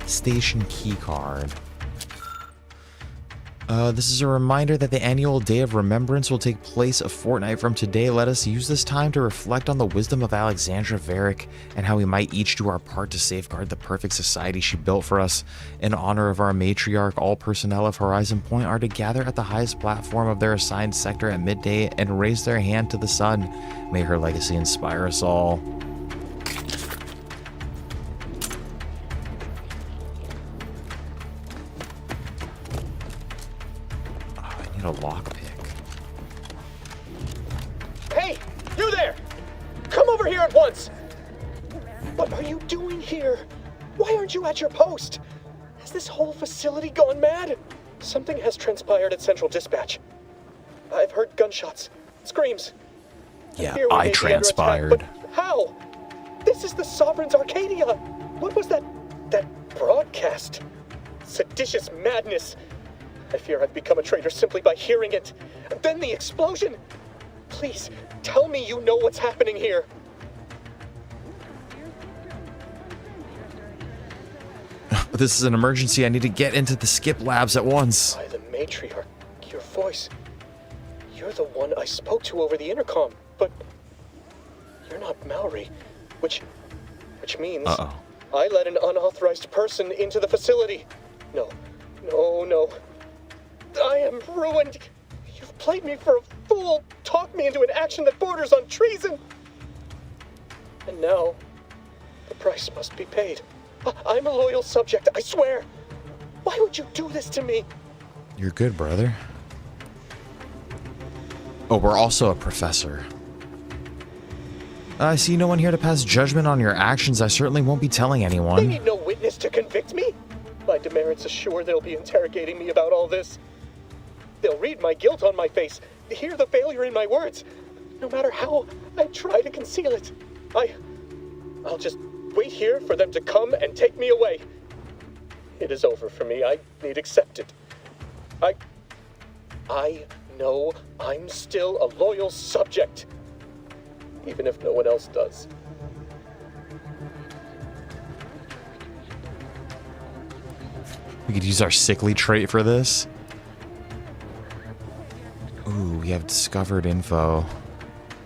station key card. This is a reminder that the annual Day of Remembrance will take place a fortnight from today. Let us use this time to reflect on the wisdom of Alexandra Varick and how we might each do our part to safeguard the perfect society she built for us. In honor of our matriarch, all personnel of Horizon Point are to gather at the highest platform of their assigned sector at midday and raise their hand to the sun. May her legacy inspire us all. A lockpick. Hey, you there! Come over here at once! What are you doing here? Why aren't you at your post? Has this whole facility gone mad? Something has transpired at Central Dispatch. I've heard gunshots, screams. Yeah, Fear we may I be transpired. under attack, but how? This is the Sovereign's Arcadia! What was that broadcast? Seditious madness! I fear I've become a traitor simply by hearing it. And then the explosion! Please, tell me you know what's happening here. This is an emergency. I need to get into the skip labs at once. By the matriarch, your voice. You're the one I spoke to over the intercom, but you're not Mallory, which means I let an unauthorized person into the facility. No. I am ruined. You've played me for a fool, talked me into an action that borders on treason. And now, the price must be paid. I'm a loyal subject, I swear. Why would you do this to me? You're good, brother. Oh, we're also a professor. I see no one here to pass judgment on your actions. I certainly won't be telling anyone. They need no witness to convict me. My demerits assure they'll be interrogating me about all this. They'll read my guilt on my face, hear the failure in my words. No matter how I try to conceal it, I'll just wait here for them to come and take me away. It is over for me. I need accept it. I know I'm still a loyal subject, even if no one else does. We could use our sickly trait for this. Ooh, we have discovered info.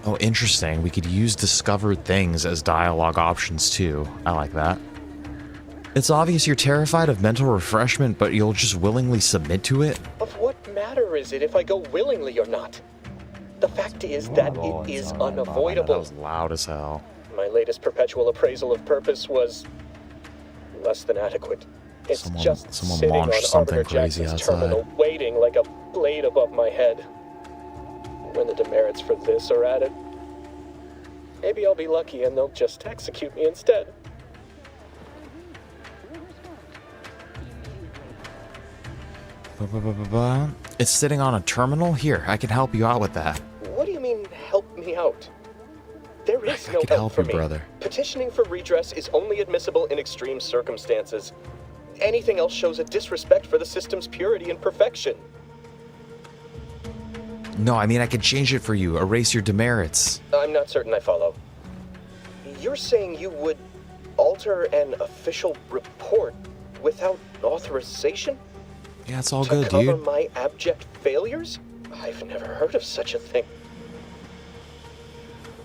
Oh, interesting. We could use discovered things as dialogue options too. I like that. It's obvious you're terrified of mental refreshment, but you'll just willingly submit to it? Of what matter is it if I go willingly or not? The fact is that it is unavoidable. That was loud as hell. My latest perpetual appraisal of purpose was less than adequate. It's just sitting on Arbiter Jackson's terminal, waiting like a blade above my head. When the demerits for this are added, maybe I'll be lucky and they'll just execute me instead. It's sitting on a terminal? Here, I can help you out with that. What do you mean, help me out? There is no help for me. Brother. Petitioning for redress is only admissible in extreme circumstances. Anything else shows a disrespect for the system's purity and perfection. No, I mean I could change it for you. Erase your demerits. I'm not certain I follow. You're saying you would alter an official report without authorization? Yeah, it's all good, to cover dude. my abject failures? I've never heard of such a thing.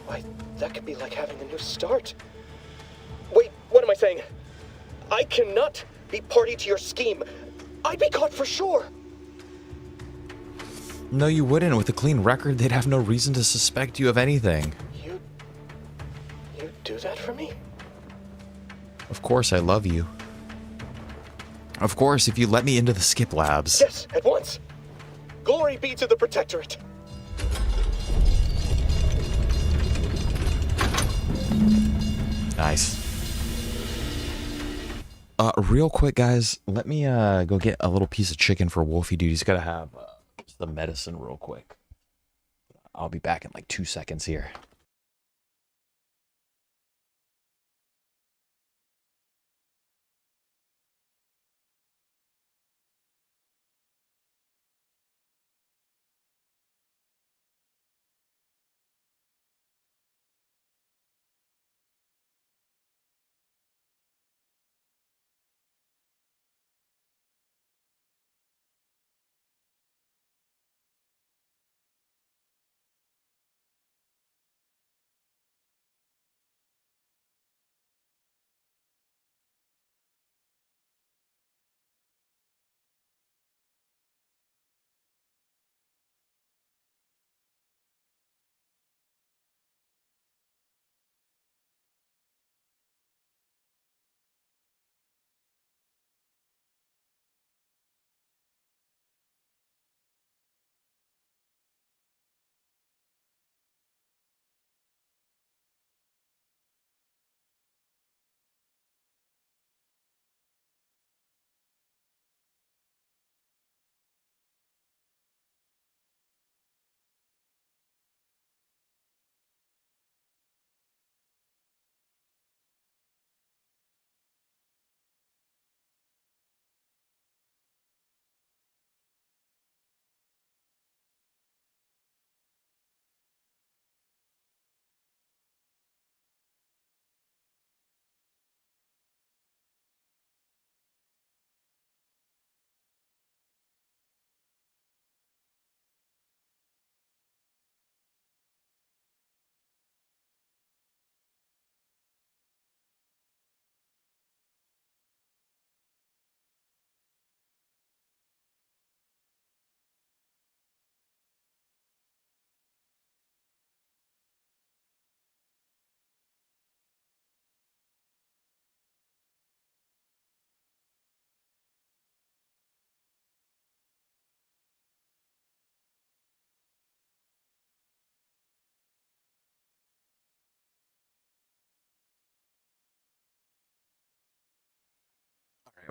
Why, that could be like having a new start. Wait, what am I saying? I cannot be party to your scheme. I'd be caught for sure. No, you wouldn't. With a clean record, they'd have no reason to suspect you of anything. You do that for me? Of course, I love you. Of course, if you let me into the skip labs. Yes, at once. Glory be to the Protectorate. Nice. Real quick, guys, let me go get a little piece of chicken for Wolfie, dude. He's got to have the medicine real quick. I'll be back in like 2 seconds here.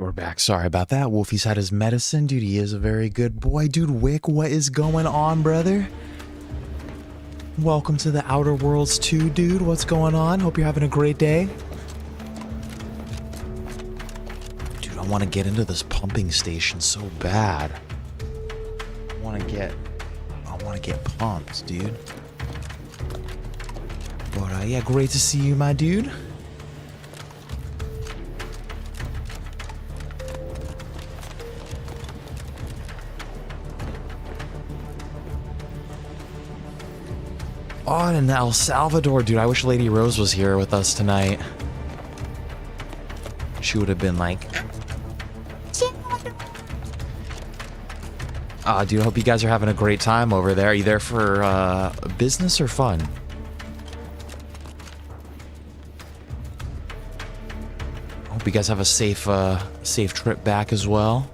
We're back. Sorry about that. Wolfie's had his medicine. Dude, he is a very good boy. Dude, Wick, what is going on, brother? Welcome to the Outer Worlds 2, dude. What's going on? Hope you're having a great day. Dude, I want to get into this pumping station so bad. I want to get pumped, dude. But yeah, great to see you, my dude. Oh, and in El Salvador, dude, I wish Lady Rose was here with us tonight. She would have been like... dude, I hope you guys are having a great time over there. Are you there for business or fun? Hope you guys have a safe trip back as well.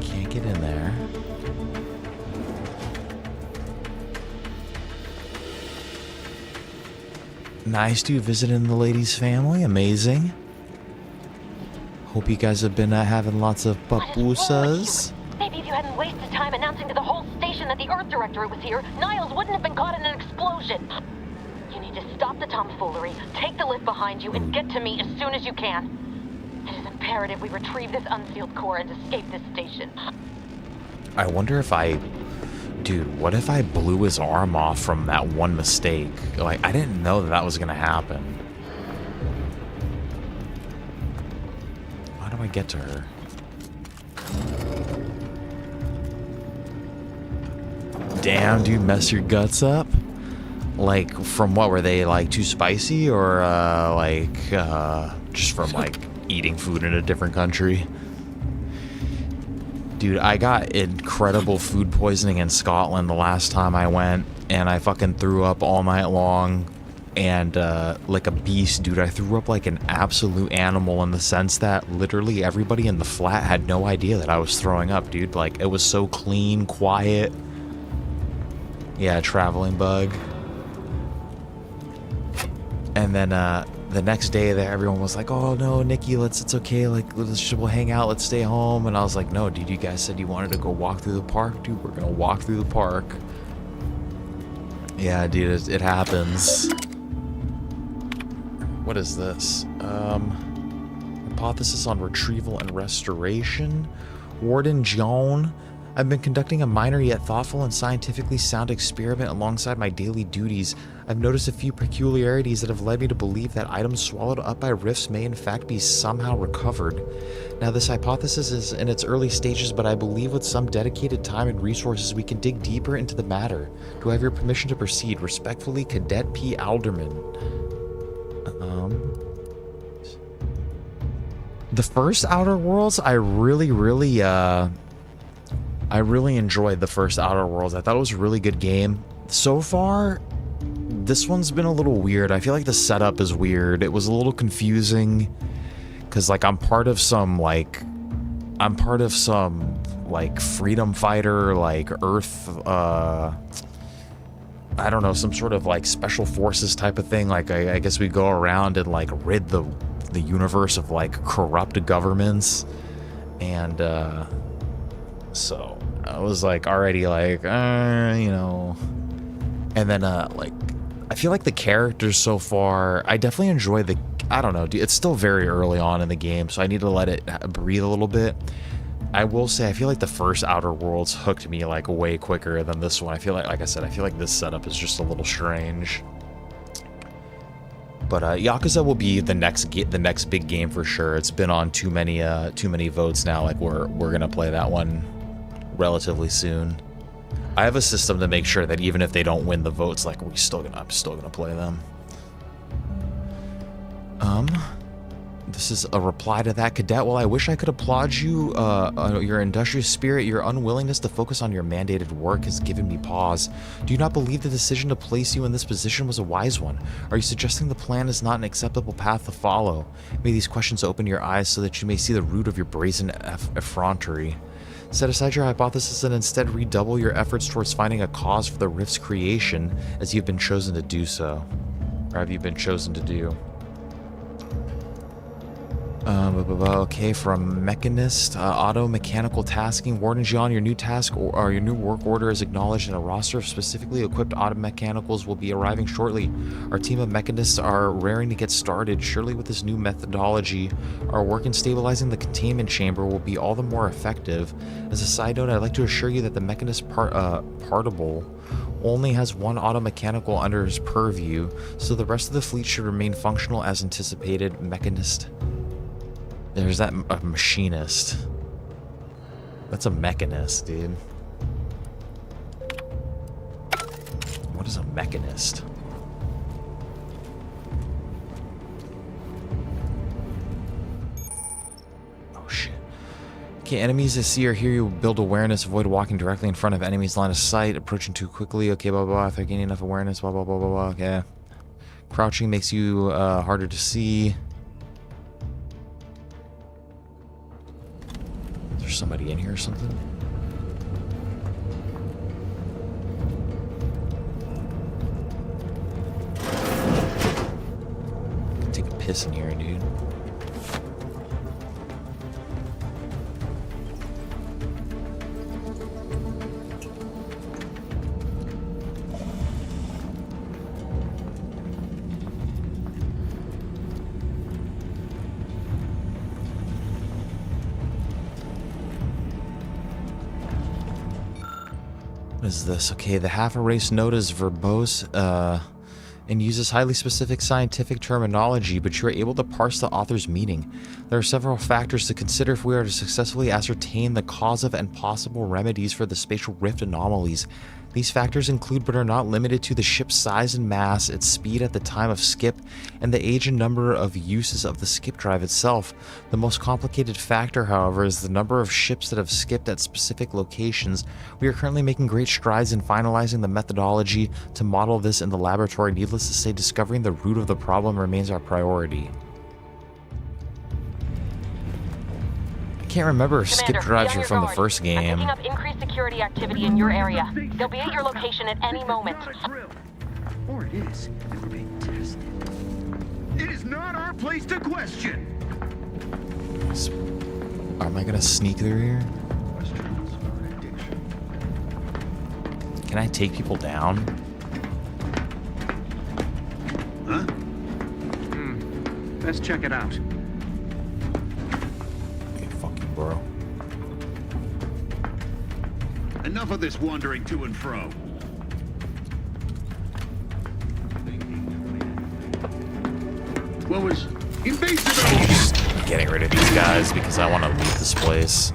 Can't get in there. Nice, dude, visiting the lady's family. Amazing. Hope you guys have been having lots of pupusas. Maybe if you hadn't wasted time announcing to the whole station that the Earth Directorate was here, Niles wouldn't have been caught in an explosion. You need to stop the tomfoolery, take the lift behind you, and get to me as soon as you can. It is imperative we retrieve this unsealed core and escape this station. I wonder if Dude, what if I blew his arm off from that one mistake? Like, I didn't know that was gonna happen. How do I get to her? Damn, dude, mess your guts up? Like, from what? Were they, like, too spicy? Or, just from, like, eating food in a different country? Dude, I got incredible food poisoning in Scotland the last time I went, and I fucking threw up all night long, and like a beast, dude. I threw up like an absolute animal in the sense that literally everybody in the flat had no idea that I was throwing up, dude. Like, it was so clean, quiet. Yeah, traveling bug. And then the next day there, everyone was like, oh no, Nikki, it's okay, like, we'll hang out, let's stay home. And I was like, no, dude, you guys said you wanted to go walk through the park. Dude, we're gonna walk through the park. Yeah, dude, it happens. What is this? Hypothesis on retrieval and restoration. Warden Joan. I've been conducting a minor yet thoughtful and scientifically sound experiment alongside my daily duties. I've noticed a few peculiarities that have led me to believe that items swallowed up by rifts may in fact be somehow recovered. Now, this hypothesis is in its early stages, but I believe with some dedicated time and resources we can dig deeper into the matter. Do I have your permission to proceed? Respectfully, Cadet P. Alderman. The first Outer Worlds, I really enjoyed the first Outer Worlds. I thought it was a really good game. So far, this one's been a little weird. I feel like the setup is weird. It was a little confusing because, like, I'm part of some freedom fighter, like, Earth, I don't know, some sort of, like, special forces type of thing. Like, I guess we go around and, like, rid the universe of, like, corrupt governments. And, so I was like already like, you know, and then like I feel like the characters so far, I definitely enjoy I don't know, dude, it's still very early on in the game, so I need to let it breathe a little bit. I will say I feel like the first Outer Worlds hooked me like way quicker than this one. I feel like I said, I feel like this setup is just a little strange. But Yakuza will be the next big game for sure. It's been on too many votes now. Like we're gonna play that one relatively soon. I have a system to make sure that even if they don't win the votes, like I'm still gonna play them. This is a reply to that, Cadet. Well, I wish I could applaud you. Your industrious spirit, your unwillingness to focus on your mandated work has given me pause. Do you not believe the decision to place you in this position was a wise one? Are you suggesting the plan is not an acceptable path to follow? May these questions open your eyes so that you may see the root of your brazen effrontery. Set aside your hypothesis and instead redouble your efforts towards finding a cause for the rift's creation, as you've been chosen to do so. Or have you been chosen to do? Okay, from Mechanist, auto-mechanical tasking. Warden John, your new task or your new work order is acknowledged, and a roster of specifically equipped auto-mechanicals will be arriving shortly. Our team of mechanists are raring to get started. Surely with this new methodology, our work in stabilizing the containment chamber will be all the more effective. As a side note, I'd like to assure you that the Mechanist partible only has one auto-mechanical under his purview, so the rest of the fleet should remain functional as anticipated. Mechanist. There's that machinist. That's a mechanist, dude. What is a mechanist? Oh shit. Okay, enemies that see or hear you build awareness. Avoid walking directly in front of enemies' line of sight. Approaching too quickly. Okay, blah, blah, blah. If they're gaining enough awareness, blah, blah, blah, blah, blah. Okay. Crouching makes you harder to see. Is there somebody in here or something? Take a piss in here, dude. What is this? Okay, the half-erased note is verbose and uses highly specific scientific terminology, but you are able to parse the author's meaning. There are several factors to consider if we are to successfully ascertain the cause of and possible remedies for the spatial rift anomalies. These factors include but are not limited to the ship's size and mass, its speed at the time of skip, and the age and number of uses of the skip drive itself. The most complicated factor, however, is the number of ships that have skipped at specific locations. We are currently making great strides in finalizing the methodology to model this in the laboratory. Needless to say, discovering the root of the problem remains our priority. I can't remember if skip drives were from the first game. I'm picking up increased security activity in your area. They'll be at your location at any moment. Or it is, and we're being tested. It is not our place to question. Am I gonna sneak through here? Can I take people down? Huh? Let's check it out. Bro. Enough of this wandering to and fro. What was invasive? I'm just getting rid of these guys because I want to leave this place.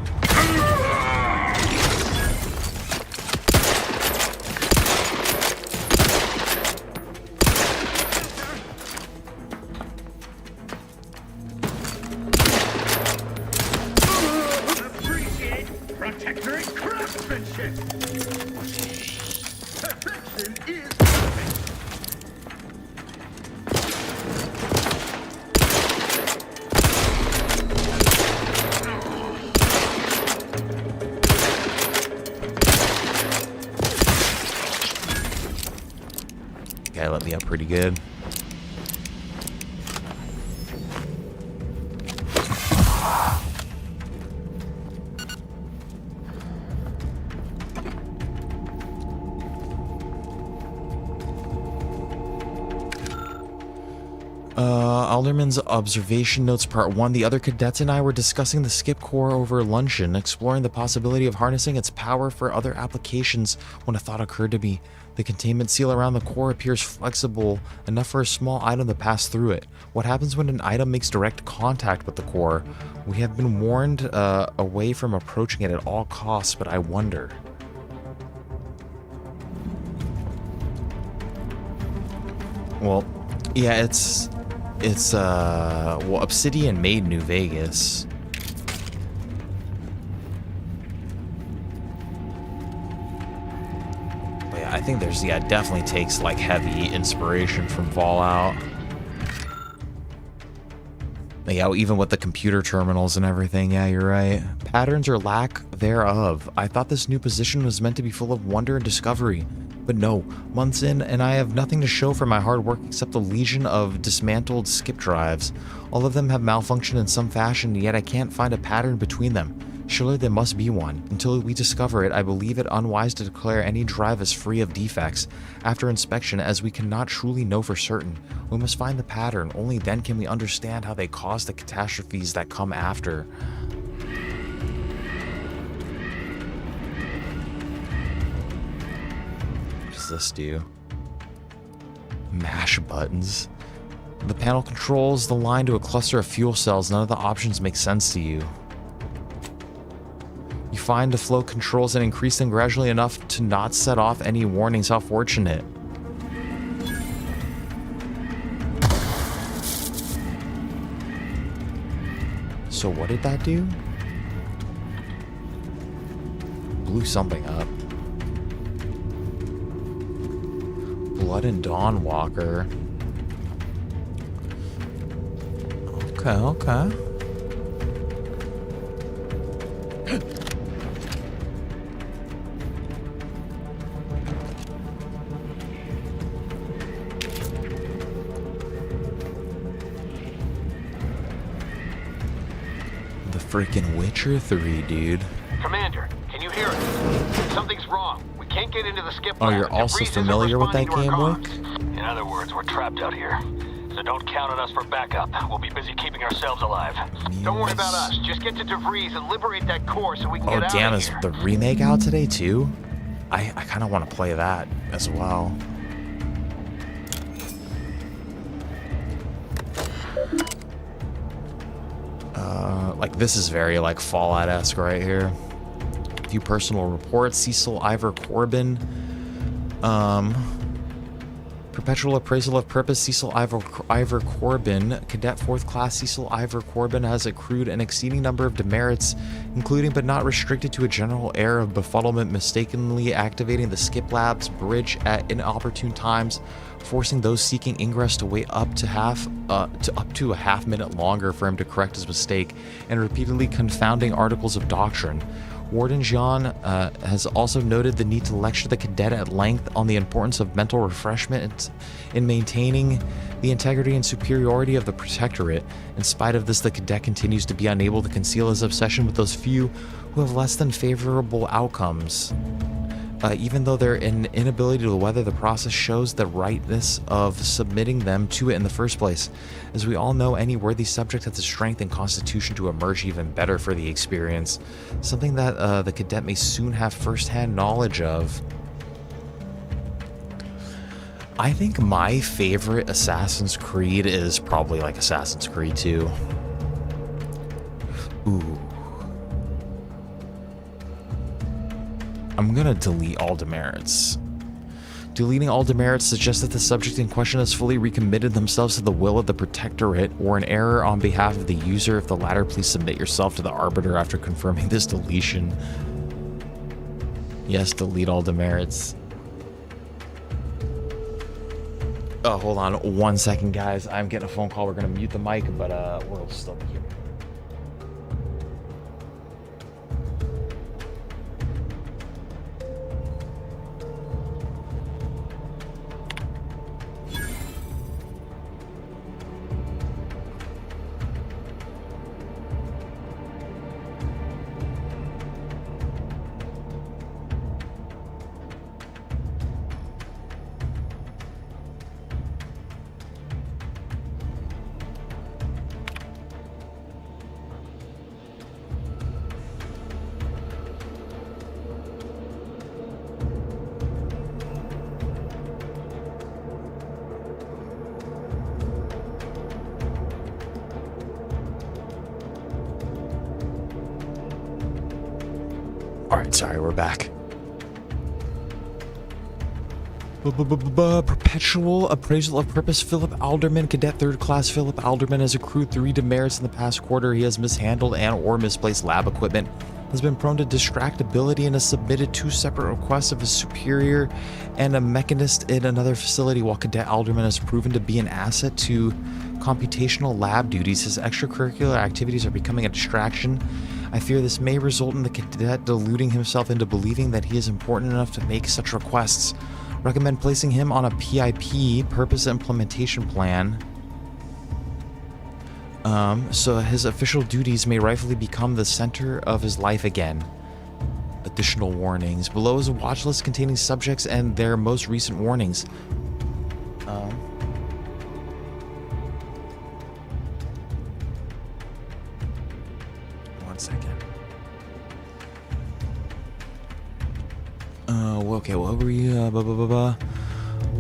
Guy let me up pretty good. Alderman's observation notes part 1. The other cadets and I were discussing the skip core over luncheon, exploring the possibility of harnessing its power for other applications when a thought occurred to me. The containment seal around the core appears flexible enough for a small item to pass through it. What happens when an item makes direct contact with the core? We have been warned away from approaching it at all costs, but I wonder. Well, yeah, it's well, Obsidian made New Vegas. But yeah, I think there's, yeah, it definitely takes like heavy inspiration from Fallout. Yeah, even with the computer terminals and everything, yeah, you're right. Patterns or lack thereof. I thought this new position was meant to be full of wonder and discovery. But no, months in, and I have nothing to show for my hard work except a legion of dismantled skip drives. All of them have malfunctioned in some fashion, yet I can't find a pattern between them. Surely there must be one. Until we discover it, I believe it unwise to declare any drive as free of defects after inspection, as we cannot truly know for certain. We must find the pattern. Only then can we understand how they cause the catastrophes that come after. What does this do? Mash buttons. The panel controls the line to a cluster of fuel cells. None of the options make sense to you. You find the flow controls and increase them gradually enough to not set off any warnings. How fortunate. So what did that do? Blew something up. Blood and Dawnwalker. Okay. Freaking Witcher 3, dude. Commander, can you hear us? Something's wrong. We can't get into the skip. Oh, you're also familiar with that game, Wick? In other words, we're trapped out here. So don't count on us for backup. We'll be busy keeping ourselves alive. Don't worry about us. Just get to DeVries and liberate that core so we can get out of here. Oh, damn, is the remake out today, too? I kind of want to play that as well. Like, this is very, like, Fallout-esque right here. A few personal reports. Cecil Ivor Corbin. Perpetual appraisal of purpose. Cecil Ivor Corbin. Cadet 4th Class Cecil Ivor Corbin has accrued an exceeding number of demerits, including but not restricted to a general air of befuddlement, mistakenly activating the skip labs bridge at inopportune times, forcing those seeking ingress to wait up to a half minute longer for him to correct his mistake, and repeatedly confounding articles of doctrine. Warden Jean has also noted the need to lecture the cadet at length on the importance of mental refreshment in maintaining the integrity and superiority of the Protectorate. In spite of this, the cadet continues to be unable to conceal his obsession with those few who have less than favorable outcomes. Even though their inability to weather the process shows the rightness of submitting them to it in the first place. As we all know, any worthy subject has the strength and constitution to emerge even better for the experience, something that the cadet may soon have first-hand knowledge of. I think my favorite Assassin's Creed is probably like Assassin's Creed 2. Ooh. I'm gonna delete all demerits. Deleting all demerits suggests that the subject in question has fully recommitted themselves to the will of the Protectorate, or an error on behalf of the user. If the latter, please submit yourself to the Arbiter after confirming this deletion. Yes, delete all demerits. Oh, hold on 1 second, guys. I'm getting a phone call. We're gonna mute the mic, but we'll still be here. Alright, sorry, we're back. Perpetual appraisal of purpose. Philip Alderman, Cadet 3rd Class Philip Alderman, has accrued 3 demerits in the past quarter. He has mishandled and or misplaced lab equipment, has been prone to distractibility, and has submitted 2 separate requests of his superior and a mechanist in another facility. While Cadet Alderman has proven to be an asset to computational lab duties, his extracurricular activities are becoming a distraction. I fear this may result in the cadet deluding himself into believing that he is important enough to make such requests. Recommend placing him on a PIP, Purpose Implementation Plan, so his official duties may rightfully become the center of his life again. Additional warnings. Below is a watch list containing subjects and their most recent warnings. One second. Okay, what were you?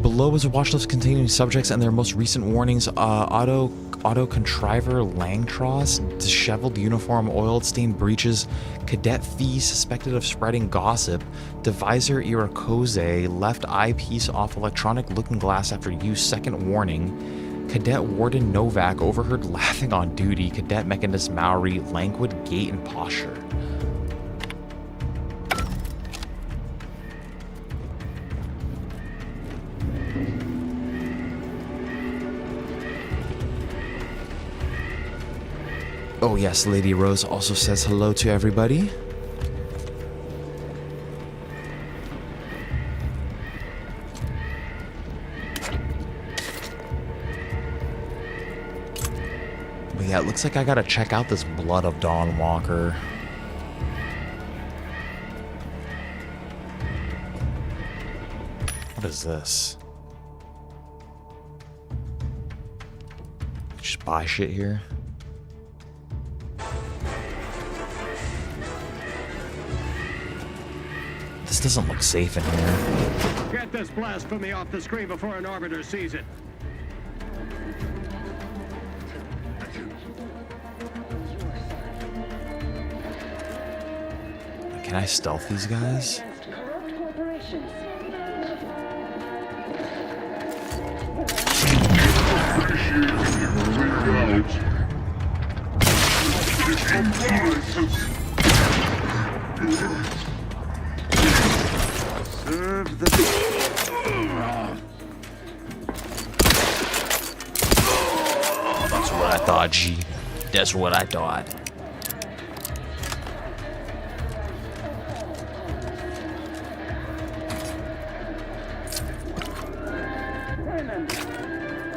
Below is a watch list containing subjects and their most recent warnings. Auto contriver Langtros, disheveled uniform, oiled stained breeches, cadet Fee suspected of spreading gossip, divisor Irokoze, left eyepiece off electronic looking glass after use, second warning, cadet Warden Novak overheard laughing on duty, cadet Mechanist Maori, languid gait and posture. Oh yes, Lady Rose also says hello to everybody. But yeah, it looks like I gotta check out this Blood of Dawn Walker. What is this? Just buy shit here. This doesn't look safe in here. Get this blasphemy off the screen before an arbiter sees it. Can I stealth these guys? Serve the... That's what I thought, G. That's what I thought.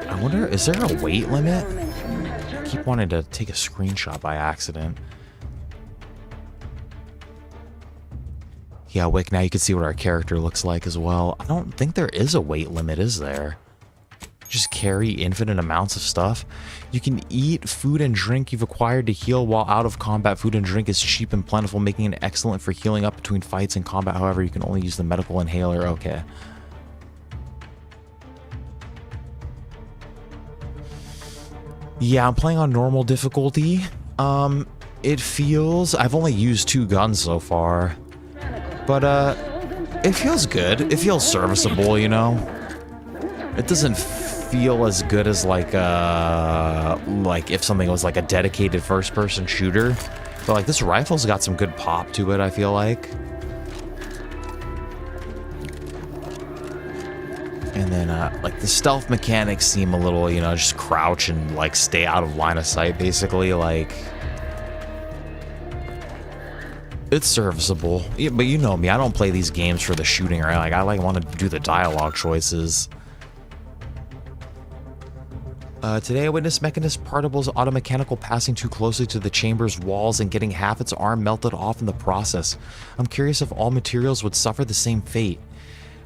I wonder, is there a weight limit? I keep wanting to take a screenshot by accident. Yeah, Wick, now you can see what our character looks like as well. I don't think there is a weight limit, is there? Just carry infinite amounts of stuff. You can eat food and drink you've acquired to heal while out of combat. Food and drink is cheap and plentiful, making it excellent for healing up between fights and combat. However, you can only use the medical inhaler. Okay. Yeah, I'm playing on normal difficulty. It feels... I've only used 2 guns so far. But, it feels good. It feels serviceable, you know? It doesn't feel as good as, like if something was, like, a dedicated first-person shooter. But, like, this rifle's got some good pop to it, I feel like. And then, like, the stealth mechanics seem a little, you know, just crouch and, like, stay out of line of sight, basically, like... It's serviceable, yeah, but you know me, I don't play these games for the shooting, right? Like, I want to do the dialogue choices. Today I witnessed Mechanist Partible's automechanical passing too closely to the chamber's walls and getting half its arm melted off in the process. I'm curious if all materials would suffer the same fate.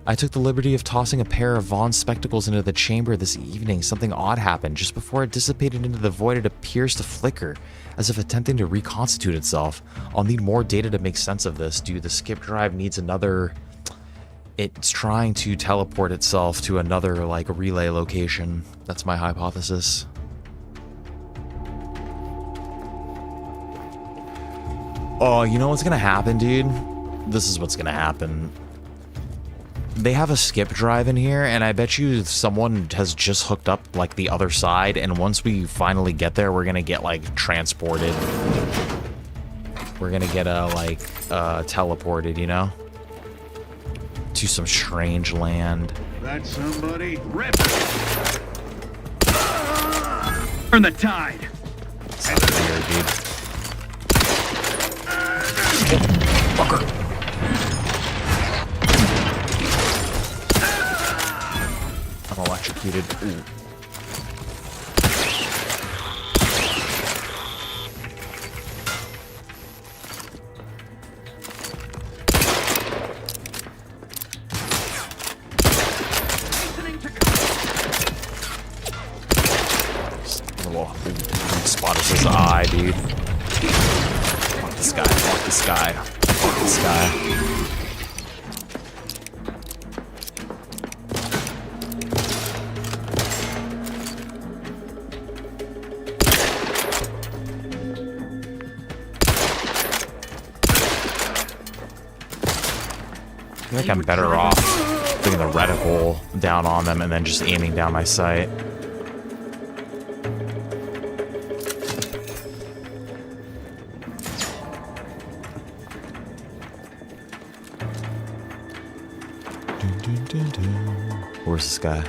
I took the liberty of tossing a pair of Vaughn's spectacles into the chamber this evening. Something odd happened. Just before it dissipated into the void, it appears to flicker, as if attempting to reconstitute itself. I'll need more data to make sense of this, dude. The skip drive needs another... It's trying to teleport itself to another, like, relay location. That's my hypothesis. Oh, you know what's gonna happen, dude? This is what's gonna happen. They have a skip drive in here, and I bet you someone has just hooked up, like, the other side, and once we finally get there, we're gonna get, like, transported. We're gonna get, teleported, you know? To some strange land. That's somebody. Rip! Turn the tide. Sounds weird, dude. Fucker. I'm electrocuted. Ooh. Spotted his eye, dude. Fuck this guy, fuck this guy, fuck this guy. I feel like I'm better off putting the reticle down on them and then just aiming down my sight. Where's this guy?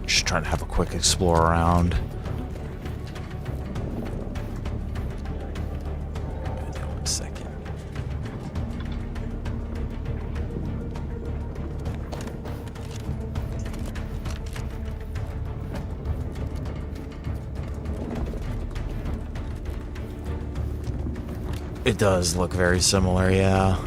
Just trying to have a quick explore around. One second. It does look very similar, yeah.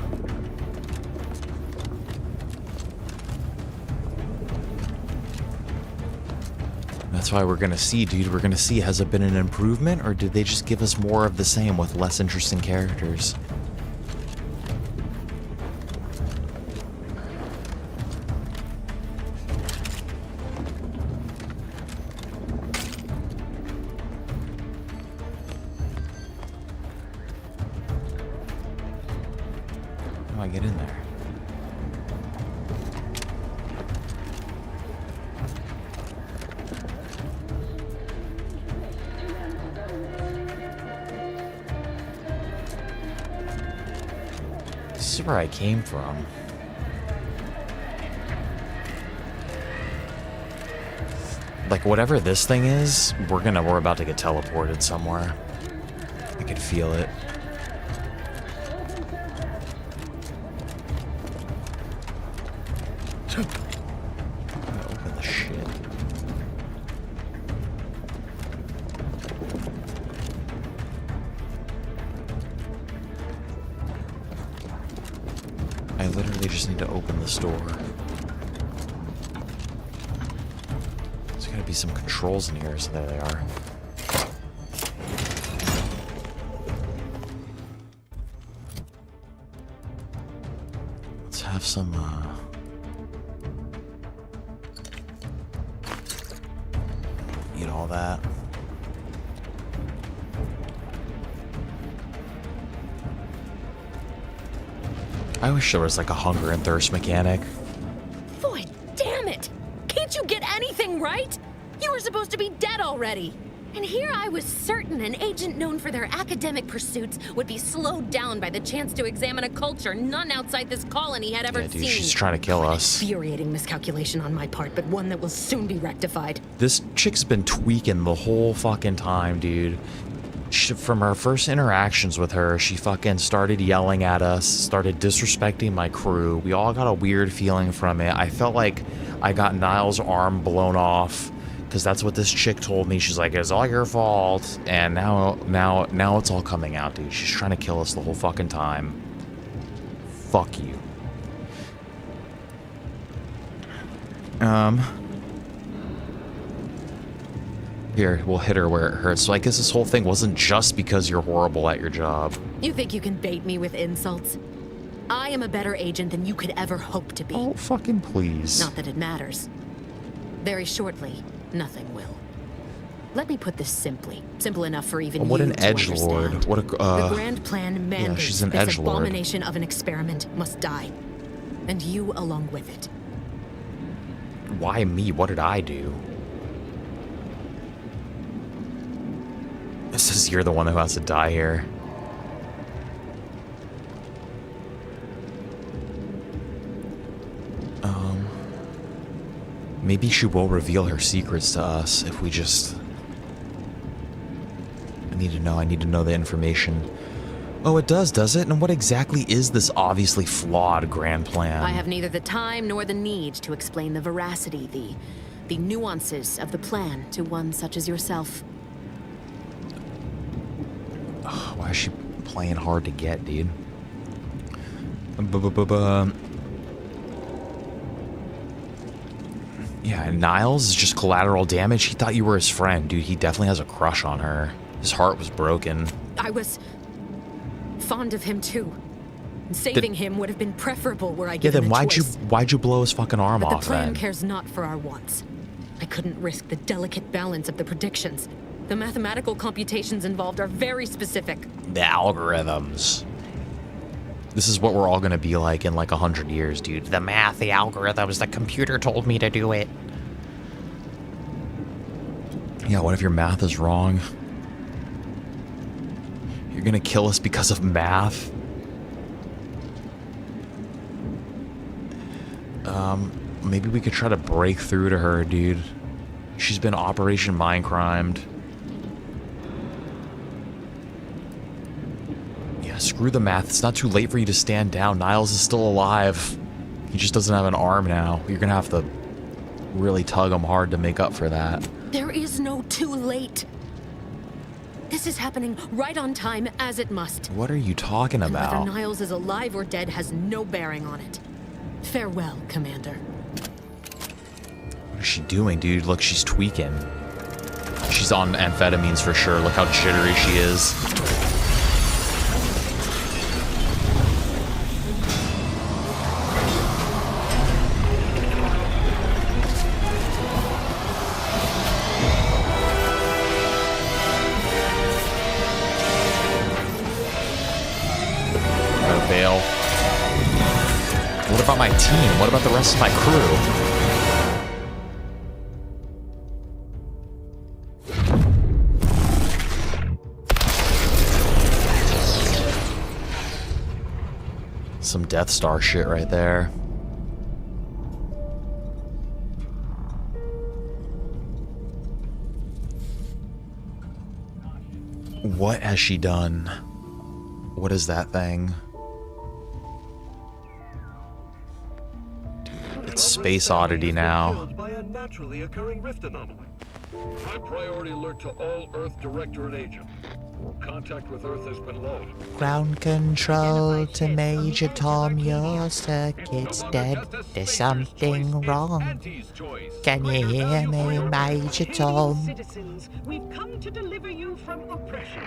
That's why we're gonna see, dude. We're gonna see, has it been an improvement, or did they just give us more of the same with less interesting characters? How do I get in there? This is where I came from. Like, whatever this thing is, we're about to get teleported somewhere. I could feel it. Open the shit. I literally just need to open this door. There's gotta be some controls in here, so there they are. Let's have some, eat all that. I wish there was like a hunger and thirst mechanic. Boy, damn it! Can't you get anything right? You were supposed to be dead already. And here I was certain an agent known for their academic pursuits would be slowed down by the chance to examine a culture none outside this colony had ever seen. She's trying to kill us. Infuriating miscalculation on my part, but one that will soon be rectified. This chick's been tweaking the whole fucking time, dude. From our first interactions with her, she fucking started yelling at us, started disrespecting my crew. We all got a weird feeling from it. I felt like I got Niall's arm blown off, because that's what this chick told me. She's like, it's all your fault. And now it's all coming out, dude. She's trying to kill us the whole fucking time. Fuck you. Here, we'll hit her where it hurts. So I guess this whole thing wasn't just because you're horrible at your job. You think you can bait me with insults? I am a better agent than you could ever hope to be. Oh, fucking please. Not that it matters. Very shortly, nothing will. Let me put this simply. Simple enough for even What you an to edgelord. understand. What a The Grand Plan mandates she's an this edgelord. abomination of an experiment must die. And you along with it. Why me? What did I do? It says you're the one who has to die here. Maybe she will reveal her secrets to us if we just... I need to know the information. Oh, it does it? And what exactly is this obviously flawed grand plan? I have neither the time nor the need to explain the veracity, the nuances of the plan to one such as yourself. Why is she playing hard to get, dude? Yeah, Niles is just collateral damage. He thought you were his friend, dude. He definitely has a crush on her. His heart was broken. I was fond of him too. Saving him would have been preferable were I given then a choice. why'd you blow his fucking arm But off the plan then? cares not for our wants. I couldn't risk the delicate balance of the predictions. The mathematical computations involved are very specific. The algorithms. This is what we're all gonna be like in like 100 years, dude. The math, the algorithms, the computer told me to do it. Yeah, what if your math is wrong? You're gonna kill us because of math? Maybe we could try to break through to her, dude. She's been Operation Mindcrimed. Yeah, screw the math. It's not too late for you to stand down. Niles is still alive. He just doesn't have an arm now. You're gonna have to really tug him hard to make up for that. There is no too late. This is happening right on time, as it must. What are you talking And about? whether Niles is alive or dead has no bearing on it. Farewell, Commander. What is she doing, dude? Look, she's tweaking. She's on amphetamines for sure. Look how jittery she is. Gotta bail. What about my team? What about the rest of my crew? Some Death Star shit right there. What has she done? What is that thing? Dude, it's Space Oddity now. By a naturally occurring rift anomaly. High priority alert to all Earth Directorate agents. Contact with Earth has been low. Ground control to Major Tom, your circuit's dead. There's something wrong. Can you hear me, Major Tom? Citizens, we've come to deliver you from oppression.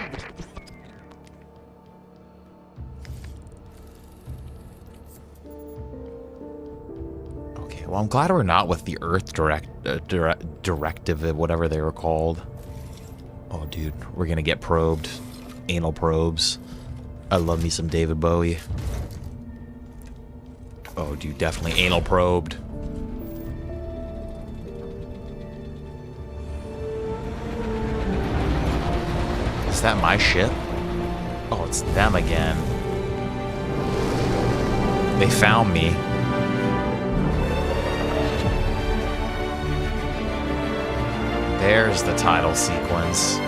Okay, well, I'm glad we're not with the Earth Directive, whatever they were called. Oh, dude, we're gonna get probed. Anal probes. I love me some David Bowie. Oh, dude, definitely anal probed. Is that my ship? Oh, it's them again. They found me. There's the title sequence.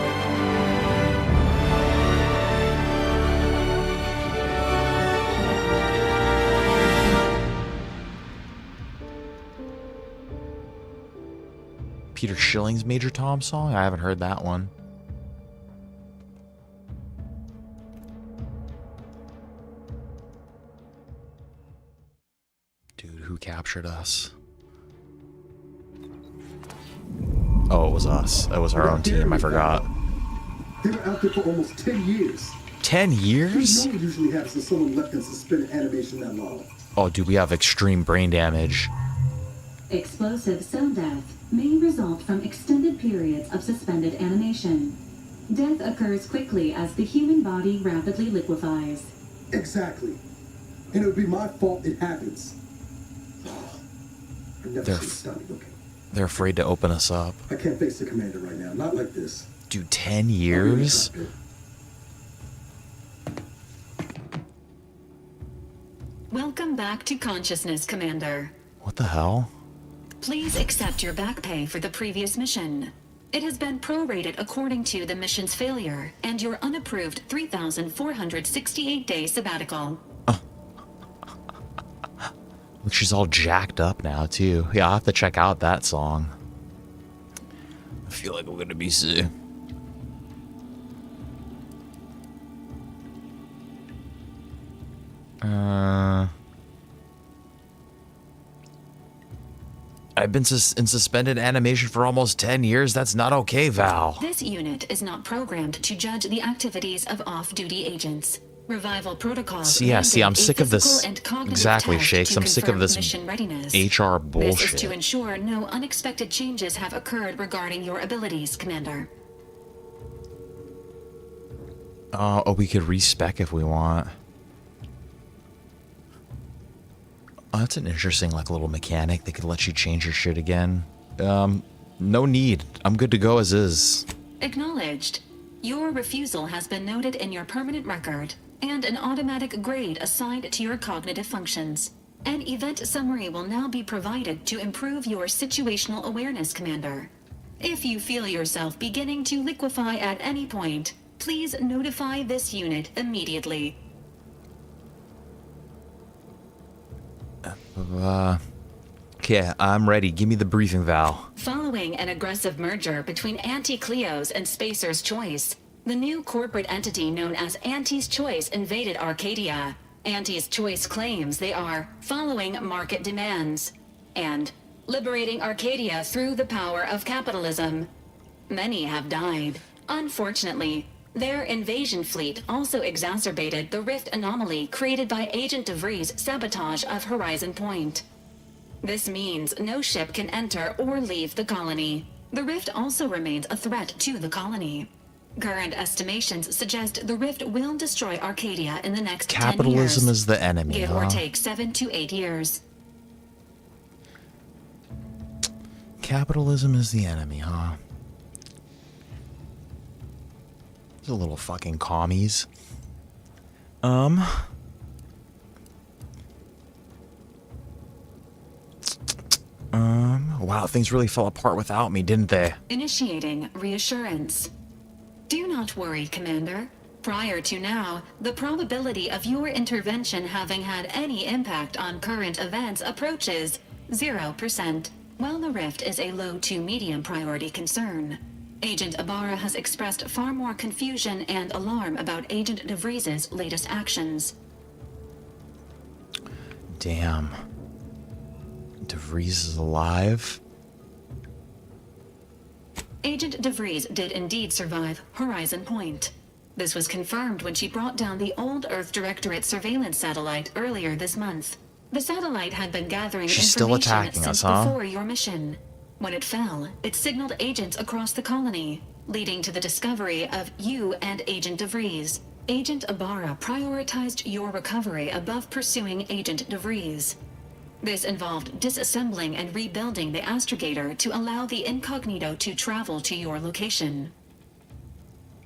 Peter Schilling's Major Tom song? I haven't heard that one. Dude, who captured us? Oh, it was us. It was our own team. I forgot. They were out there for almost 10 years. 10 years? No one usually has someone left in suspended animation that long. Oh, dude, we have extreme brain damage. Explosive cell death may result from extended periods of suspended animation. Death occurs quickly as the human body rapidly liquefies. Exactly. And it would be my fault it happens. I never should have started looking. They're afraid to open us up. I can't face the commander right now. Not like this. Dude, 10 years? Welcome back to consciousness, Commander. What the hell? Please accept your back pay for the previous mission. It has been prorated according to the mission's failure and your unapproved 3,468-day sabbatical. Look, she's all jacked up now, too. Yeah, I'll have to check out that song. I feel like I'm gonna be sick. I've been in suspended animation for almost 10 years. That's not okay, Val. This unit is not programmed to judge the activities of off-duty agents. Revival protocols. See, I'm sick of this. Exactly, Shakes. I'm sick of this HR bullshit. This is to ensure no unexpected changes have occurred regarding your abilities, Commander. Oh, we could respec if we want. Oh, that's an interesting, like, little mechanic. They could let you change your shit again. No need. I'm good to go as is. Acknowledged. Your refusal has been noted in your permanent record, and an automatic grade assigned to your cognitive functions. An event summary will now be provided to improve your situational awareness, Commander. If you feel yourself beginning to liquefy at any point, please notify this unit immediately. Okay, I'm ready. Give me the briefing, Val. Following an aggressive merger between Anti-Cleo's and Spacer's Choice, the new corporate entity known as Anti's Choice invaded Arcadia. Anti's Choice claims they are following market demands and liberating Arcadia through the power of capitalism. Many have died. Unfortunately, their invasion fleet also exacerbated the rift anomaly created by Agent DeVries' sabotage of Horizon Point. This means no ship can enter or leave the colony. The rift also remains a threat to the colony. Current estimations suggest the rift will destroy Arcadia in the next 10 years. Capitalism is the enemy, Give or take 7 to 8 years. Capitalism is the enemy, huh? These are little fucking commies. Wow, things really fell apart without me, didn't they? Initiating reassurance. Do not worry, Commander. Prior to now, the probability of your intervention having had any impact on current events approaches 0%, while the rift is a low to medium priority concern. Agent Ibarra has expressed far more confusion and alarm about Agent DeVries' latest actions. Damn. DeVries is alive? Agent DeVries did indeed survive Horizon Point. This was confirmed when she brought down the old Earth Directorate surveillance satellite earlier this month. The satellite had been gathering She's still attacking since us, huh? before your mission. When it fell, it signaled agents across the colony, leading to the discovery of you and Agent DeVries. Agent Ibarra prioritized your recovery above pursuing Agent DeVries. This involved disassembling and rebuilding the astrogator to allow the incognito to travel to your location.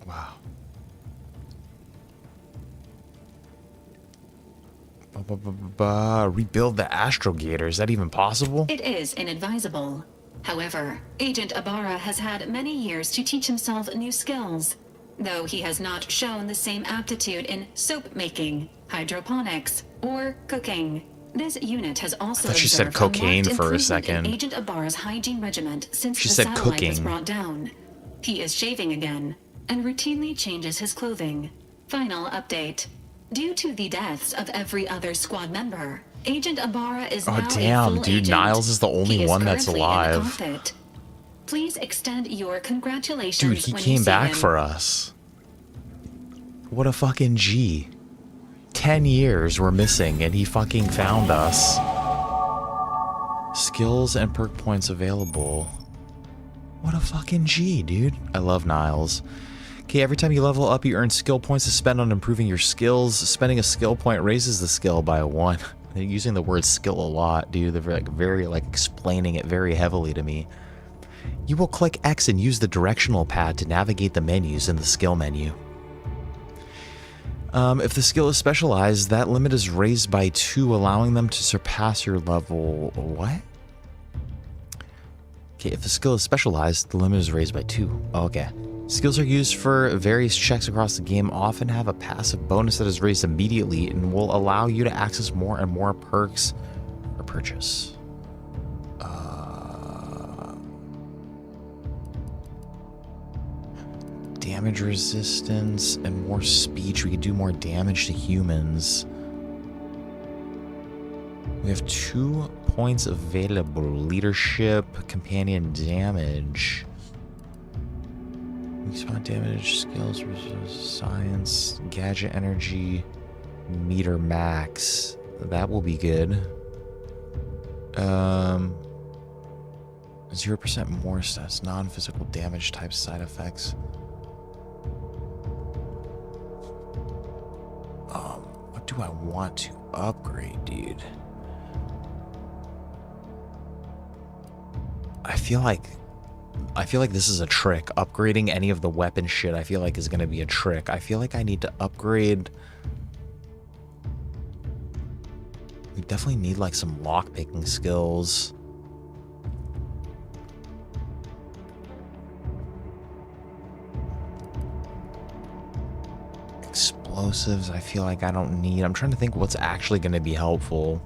Wow. Rebuild the astrogator. Is that even possible? It is inadvisable. However, Agent Ibarra has had many years to teach himself new skills, though he has not shown the same aptitude in soap making, hydroponics, or cooking. This unit has also I thought she said observed cocaine marked for a improvement second. in Agent Ibarra's hygiene regiment since She the said satellite was cooking. brought down. He is shaving again and routinely changes his clothing. Final update. Due to the deaths of every other squad member, Agent Ibarra is now a damn, full dude. agent. Niles is the only He is one that's currently in the alive. cockpit. Please extend your congratulations. Dude, he when you came see back him. for us. What a fucking G. 10 years we're missing and he fucking found us. Skills and perk points available. What a fucking G, dude. I love Niles. Okay, every time you level up, you earn skill points to spend on improving your skills. Spending a skill point raises the skill by 1. They're using the word skill a lot, dude. They're very explaining it very heavily to me. You will click X and use the directional pad to navigate the menus in the skill menu. If the skill is specialized, that limit is raised by 2, allowing them to surpass your level... What? Okay, if the skill is specialized, the limit is raised by 2. Oh, okay. Skills are used for various checks across the game, often have a passive bonus that is raised immediately and will allow you to access more and more perks for purchase. Damage resistance and more speech. We could do more damage to humans. We have 2 points available. Leadership, companion damage. Weak spot damage, skills, science, gadget energy, meter max. That will be good. 0% more stats, non-physical damage type side effects. What do I want to upgrade, dude? I feel like this is a trick. Upgrading any of the weapon shit, I feel like is going to be a trick. I feel like I need to upgrade. We definitely need like some lockpicking skills. Explosives, I feel like I don't need. I'm trying to think what's actually going to be helpful.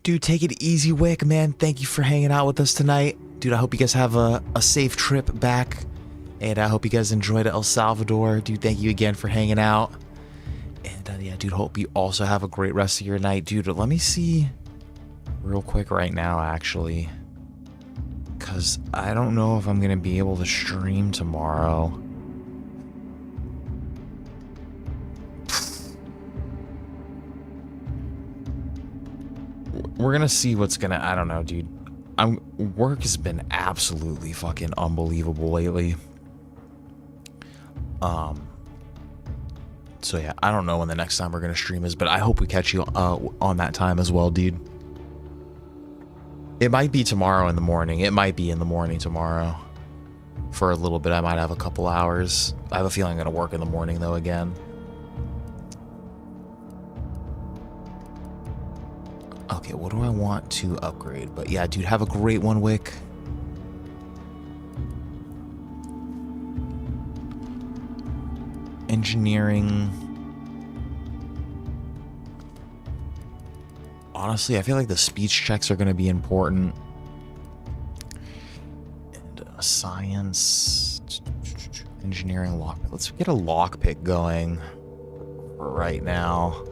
Dude, take it easy, Wick, man. Thank you for hanging out with us tonight. Dude, I hope you guys have a safe trip back. And I hope you guys enjoyed El Salvador. Dude, thank you again for hanging out. And yeah, dude, hope you also have a great rest of your night. Dude, let me see real quick right now, actually. Because I don't know if I'm going to be able to stream tomorrow. We're gonna see what's gonna, I don't know, dude. Work has been absolutely fucking unbelievable lately. So yeah, I don't know when the next time we're gonna stream is, but I hope we catch you on that time as well, dude. It might be tomorrow in the morning. It might be in the morning tomorrow. For a little bit, I might have a couple hours. I have a feeling I'm gonna work in the morning though again. Okay, what do I want to upgrade? But yeah, dude, have a great one, Wick. Engineering. Honestly, I feel like the speech checks are going to be important. And science. Engineering lockpick. Let's get a lockpick going for right now.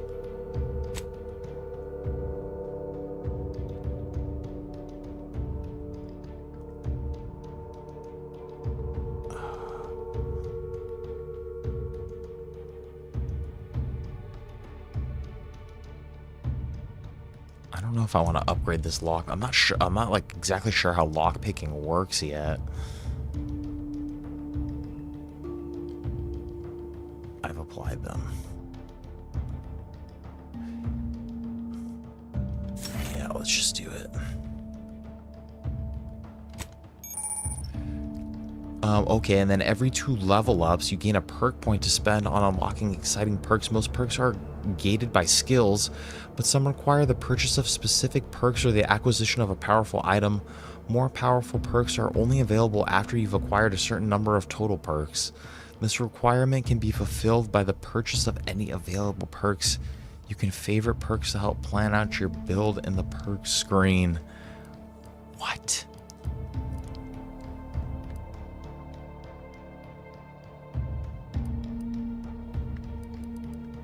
I don't know if I want to upgrade this lock. I'm not sure. I'm not like exactly sure how lock picking works yet. I've applied them. Yeah, let's just do it. Okay, and then every 2 level ups, you gain a perk point to spend on unlocking exciting perks. Most perks are gated by skills, but some require the purchase of specific perks or the acquisition of a powerful item. More powerful perks are only available after you've acquired a certain number of total perks. This requirement can be fulfilled by the purchase of any available perks. You can favorite perks to help plan out your build in the perks screen. What?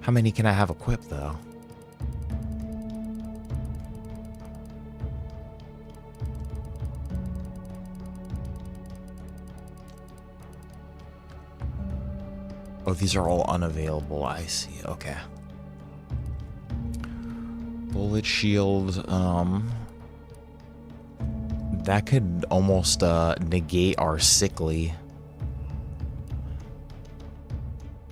How many can I have equipped, though? Oh, these are all unavailable. I see. Okay. Bullet shield. That could almost negate our sickly.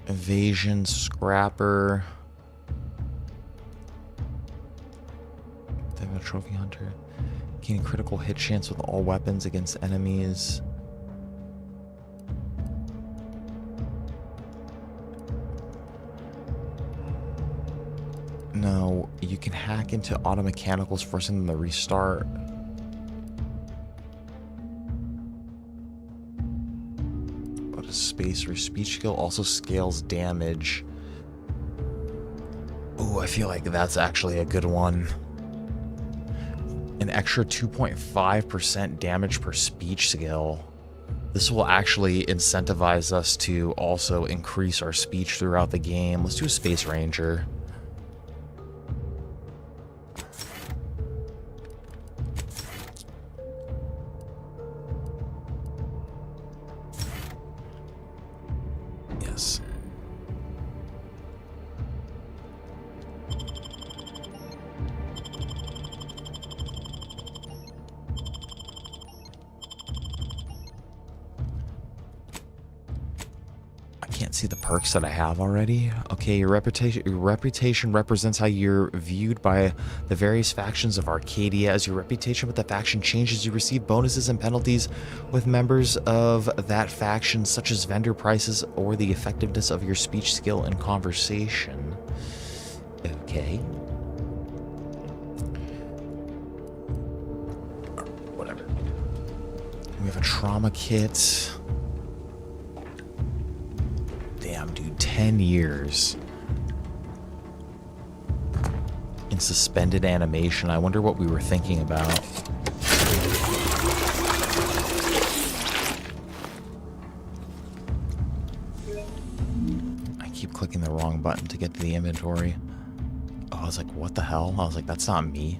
Evasion, scrapper. They have a trophy hunter. Gain critical hit chance with all weapons against enemies. No, you can hack into auto mechanicals, forcing them to restart. But a spacer speech skill also scales damage. Ooh, I feel like that's actually a good one. An extra 2.5% damage per speech skill. This will actually incentivize us to also increase our speech throughout the game. Let's do a Space Ranger. Yes. See the perks that I have already. Okay, your reputation represents how you're viewed by the various factions of Arcadia. As your reputation with the faction changes, you receive bonuses and penalties with members of that faction, such as vendor prices or the effectiveness of your speech skill and conversation. Okay. Whatever. We have a trauma kit. Damn, dude, 10 years in suspended animation. I wonder what we were thinking about. I keep clicking the wrong button to get to the inventory. Oh, I was like, what the hell? I was like, that's not me.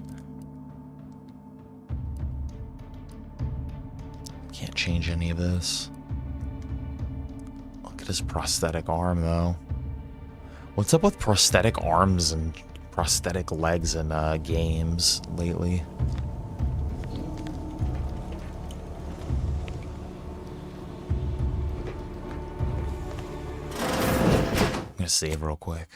Can't change any of this. His prosthetic arm, though. What's up with prosthetic arms and prosthetic legs in games lately? I'm gonna save real quick.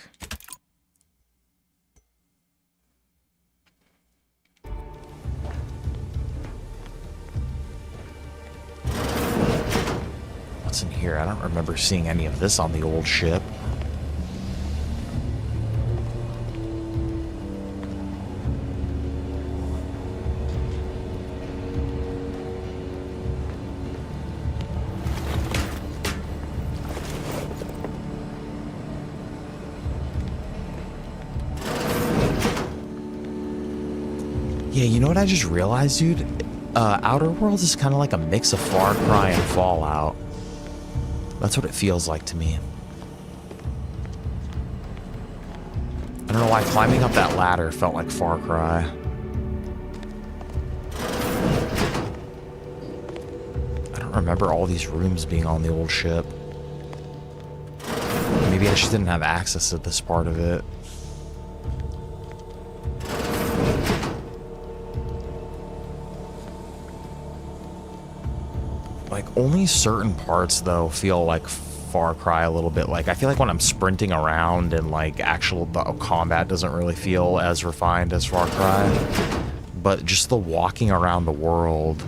What's in here? I don't remember seeing any of this on the old ship. Yeah, you know what I just realized, dude? Outer Worlds is kind of like a mix of Far Cry and Fallout. That's what it feels like to me. I don't know why climbing up that ladder felt like Far Cry. I don't remember all these rooms being on the old ship. Maybe I just didn't have access to this part of it. Like, only certain parts, though, feel like Far Cry a little bit. Like, I feel like when I'm sprinting around and, like, the combat doesn't really feel as refined as Far Cry. But just the walking around the world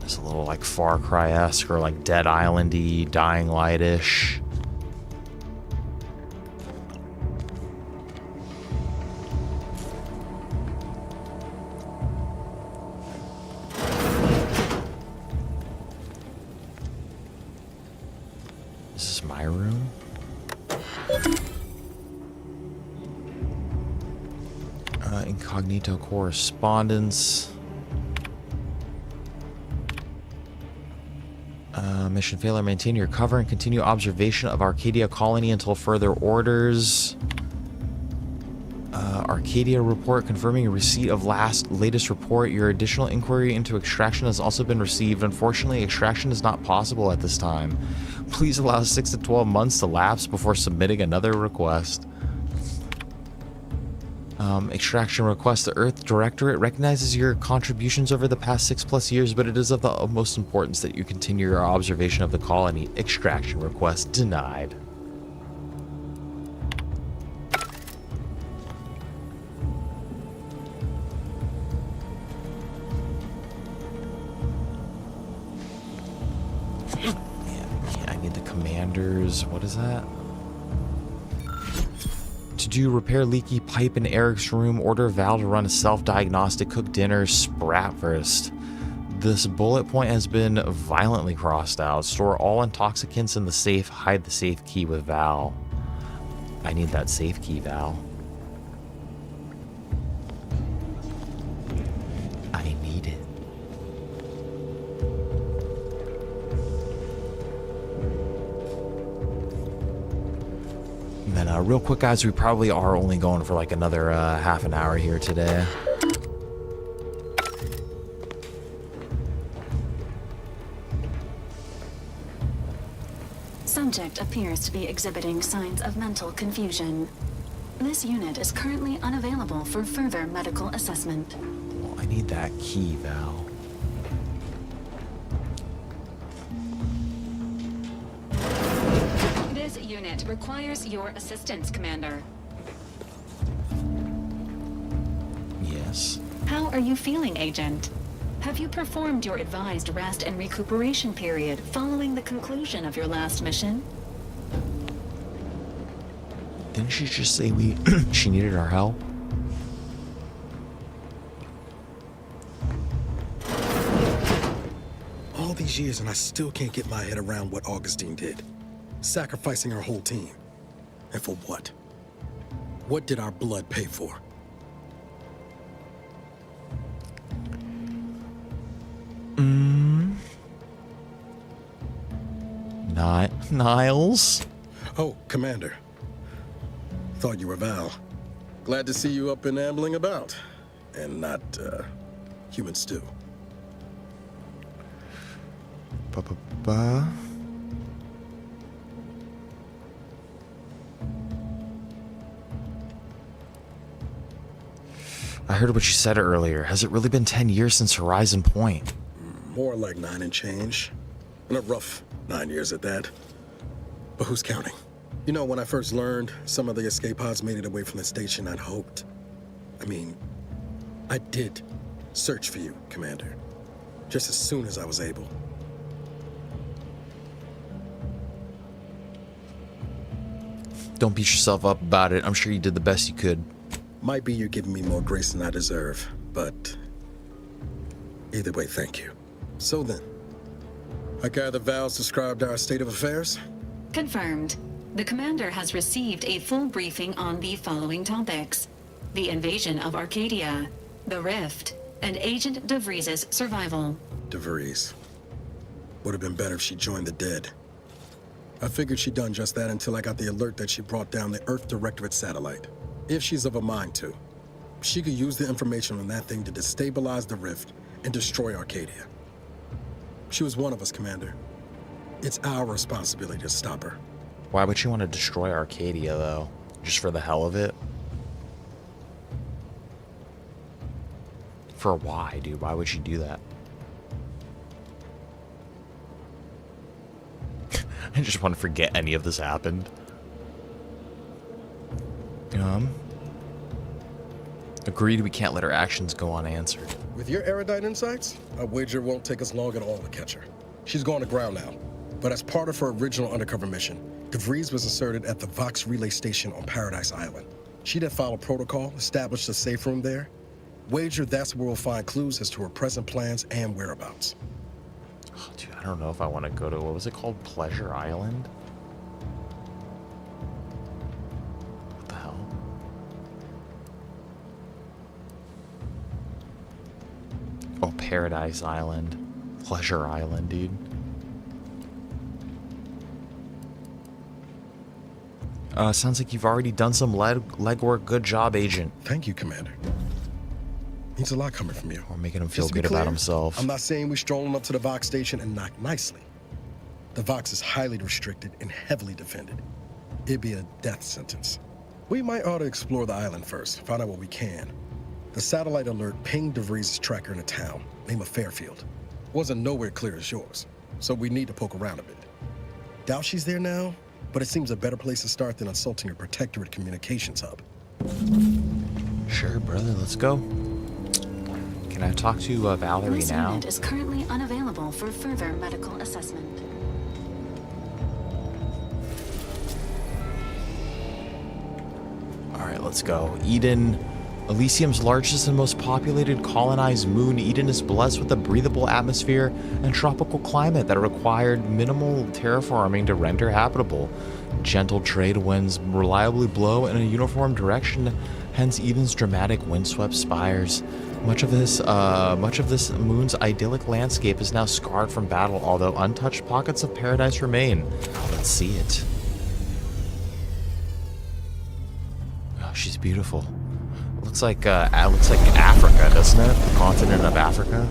is a little, like, Far Cry-esque or, like, Dead Island-y, Dying Light-ish. Incognito correspondence. Mission failure. Maintain your cover and continue observation of Arcadia colony until further orders. Arcadia report confirming receipt of latest report. Your additional inquiry into extraction has also been received. Unfortunately, extraction is not possible at this time. Please allow 6 to 12 months to lapse before submitting another request. Extraction request. The Earth Directorate recognizes your contributions over the past 6+ years, but it is of the utmost importance that you continue your observation of the colony. Extraction request denied. Yeah, I need the commanders. What is that? To do repair leaky pipe in Eric's room, order Val to run a self-diagnostic, cook dinner, Spratwurst. This bullet point has been violently crossed out. Store all intoxicants in the safe, hide the safe key with Val. I need that safe key, Val. I need it. And then real quick, guys, we probably are only going for like another half an hour here today. Subject appears to be exhibiting signs of mental confusion. This unit is currently unavailable for further medical assessment. Well, I need that key, Val. This unit requires your assistance, Commander. Yes. How are you feeling, Agent? Have you performed your advised rest and recuperation period following the conclusion of your last mission? Didn't she just say she needed our help? All these years and I still can't get my head around what Augustine did. Sacrificing her whole team. And for what? What did our blood pay for? Niles? Oh, Commander. Thought you were Val. Glad to see you up and ambling about. And not, human stew. Ba-ba-ba. I heard what you said earlier. Has it really been 10 years since Horizon Point? More like 9 and change. And a rough 9 years at that. But who's counting? You know, when I first learned some of the escape pods made it away from the station, I'd hoped. I did search for you, Commander. Just as soon as I was able. Don't beat yourself up about it. I'm sure you did the best you could. Might be you're giving me more grace than I deserve, but either way, thank you. So then, I gather Val's described our state of affairs? Confirmed. The Commander has received a full briefing on the following topics: the invasion of Arcadia, the Rift, and Agent DeVries' survival. DeVries. Would have been better if she joined the dead. I figured she'd done just that until I got the alert that she brought down the Earth Directorate satellite. If she's of a mind to, she could use the information on that thing to destabilize the Rift and destroy Arcadia. She was one of us, Commander. It's our responsibility to stop her. Why would you want to destroy Arcadia, though? Just for the hell of it? For why, dude? Why would she do that? I just want to forget any of this happened. Agreed, we can't let her actions go unanswered. With your erudite insights, I wager it won't take us long at all to catch her. She's going to ground now. But as part of her original undercover mission, DeVries was inserted at the Vox relay station on Paradise Island. She'd have followed protocol, established a safe room there. Wager that's where we'll find clues as to her present plans and whereabouts. Oh, dude, I don't know if I want to go to, what was it called? Pleasure Island? What the hell? Oh, Paradise Island. Pleasure Island, dude. Sounds like you've already done some legwork. Good job, Agent. Thank you, Commander. Means a lot coming from you. We're making him feel good about himself. I'm not saying we stroll up to the Vox station and knock nicely. The Vox is highly restricted and heavily defended. It'd be a death sentence. We might ought to explore the island first, find out what we can. The satellite alert pinged DeVries' tracker in a town, name of Fairfield. Wasn't nowhere clear as yours, so we need to poke around a bit. Doubt she's there now, but it seems a better place to start than assaulting her protectorate communications hub. Sure, brother, let's go. Can I talk to Valerie This now? unit is currently unavailable for further medical assessment. Alright, let's go. Eden. Elysium's largest and most populated colonized moon, Eden is blessed with a breathable atmosphere and tropical climate that required minimal terraforming to render habitable. Gentle trade winds reliably blow in a uniform direction, hence Eden's dramatic windswept spires. Much of this moon's idyllic landscape is now scarred from battle, although untouched pockets of paradise remain. Let's see it. Oh, she's beautiful. Looks like Africa, doesn't it? The continent of Africa.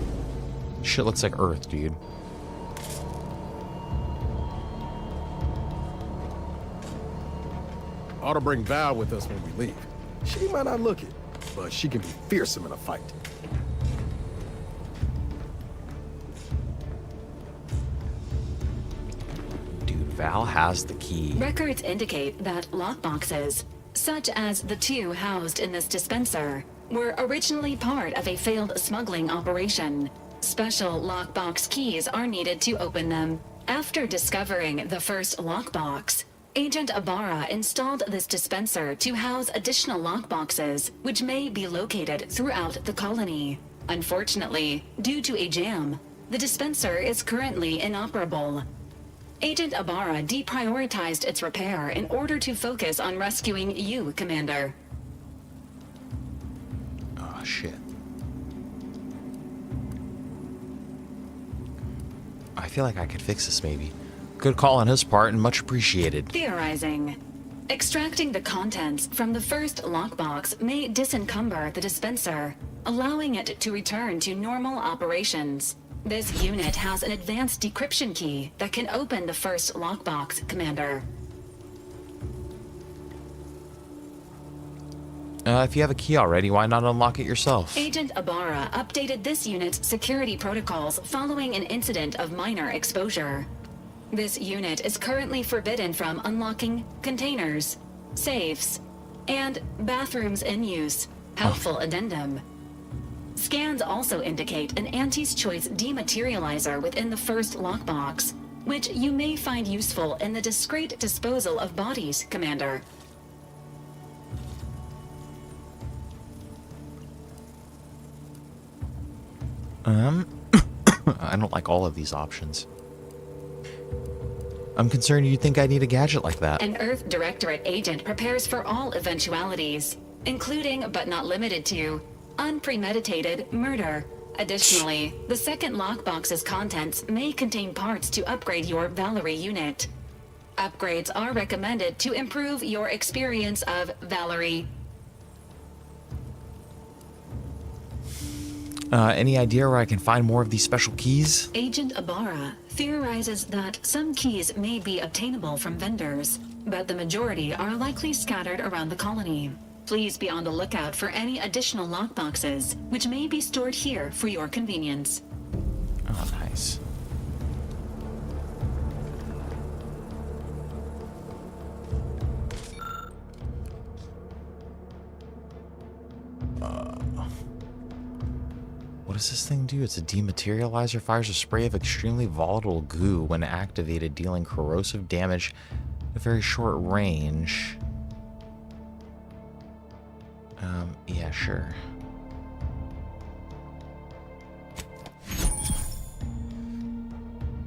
Shit looks like Earth, dude. Ought to bring Val with us when we leave. She might not look it, but she can be fearsome in a fight. Dude, Val has the key. Records indicate that lockboxes, such as the two housed in this dispenser, were originally part of a failed smuggling operation. Special lockbox keys are needed to open them. After discovering the first lockbox, Agent Ibarra installed this dispenser to house additional lockboxes, which may be located throughout the colony. Unfortunately, due to a jam, the dispenser is currently inoperable. Agent Ibarra deprioritized its repair in order to focus on rescuing you, Commander. Oh, shit. I feel like I could fix this, maybe. Good call on his part, and much appreciated. Theorizing. Extracting the contents from the first lockbox may disencumber the dispenser, allowing it to return to normal operations. This unit has an advanced decryption key that can open the first lockbox, Commander. If you have a key already, why not unlock it yourself? Agent Ibarra updated this unit's security protocols following an incident of minor exposure. This unit is currently forbidden from unlocking containers, safes, and bathrooms in use. Helpful addendum. Scans also indicate an Auntie's Choice dematerializer within the first lockbox, which you may find useful in the discreet disposal of bodies, Commander. I don't like all of these options. I'm concerned you think I need a gadget like that. An Earth Directorate agent prepares for all eventualities, including but not limited to unpremeditated murder. Additionally, the second lockbox's contents may contain parts to upgrade your Valerie unit. Upgrades are recommended to improve your experience of Valerie. Any idea where I can find more of these special keys? Agent Ibarra theorizes that some keys may be obtainable from vendors, but the majority are likely scattered around the colony. Please be on the lookout for any additional lockboxes, which may be stored here for your convenience. Oh, nice. What does this thing do? It's a dematerializer. Fires a spray of extremely volatile goo when activated, dealing corrosive damage at a very short range. Yeah, sure.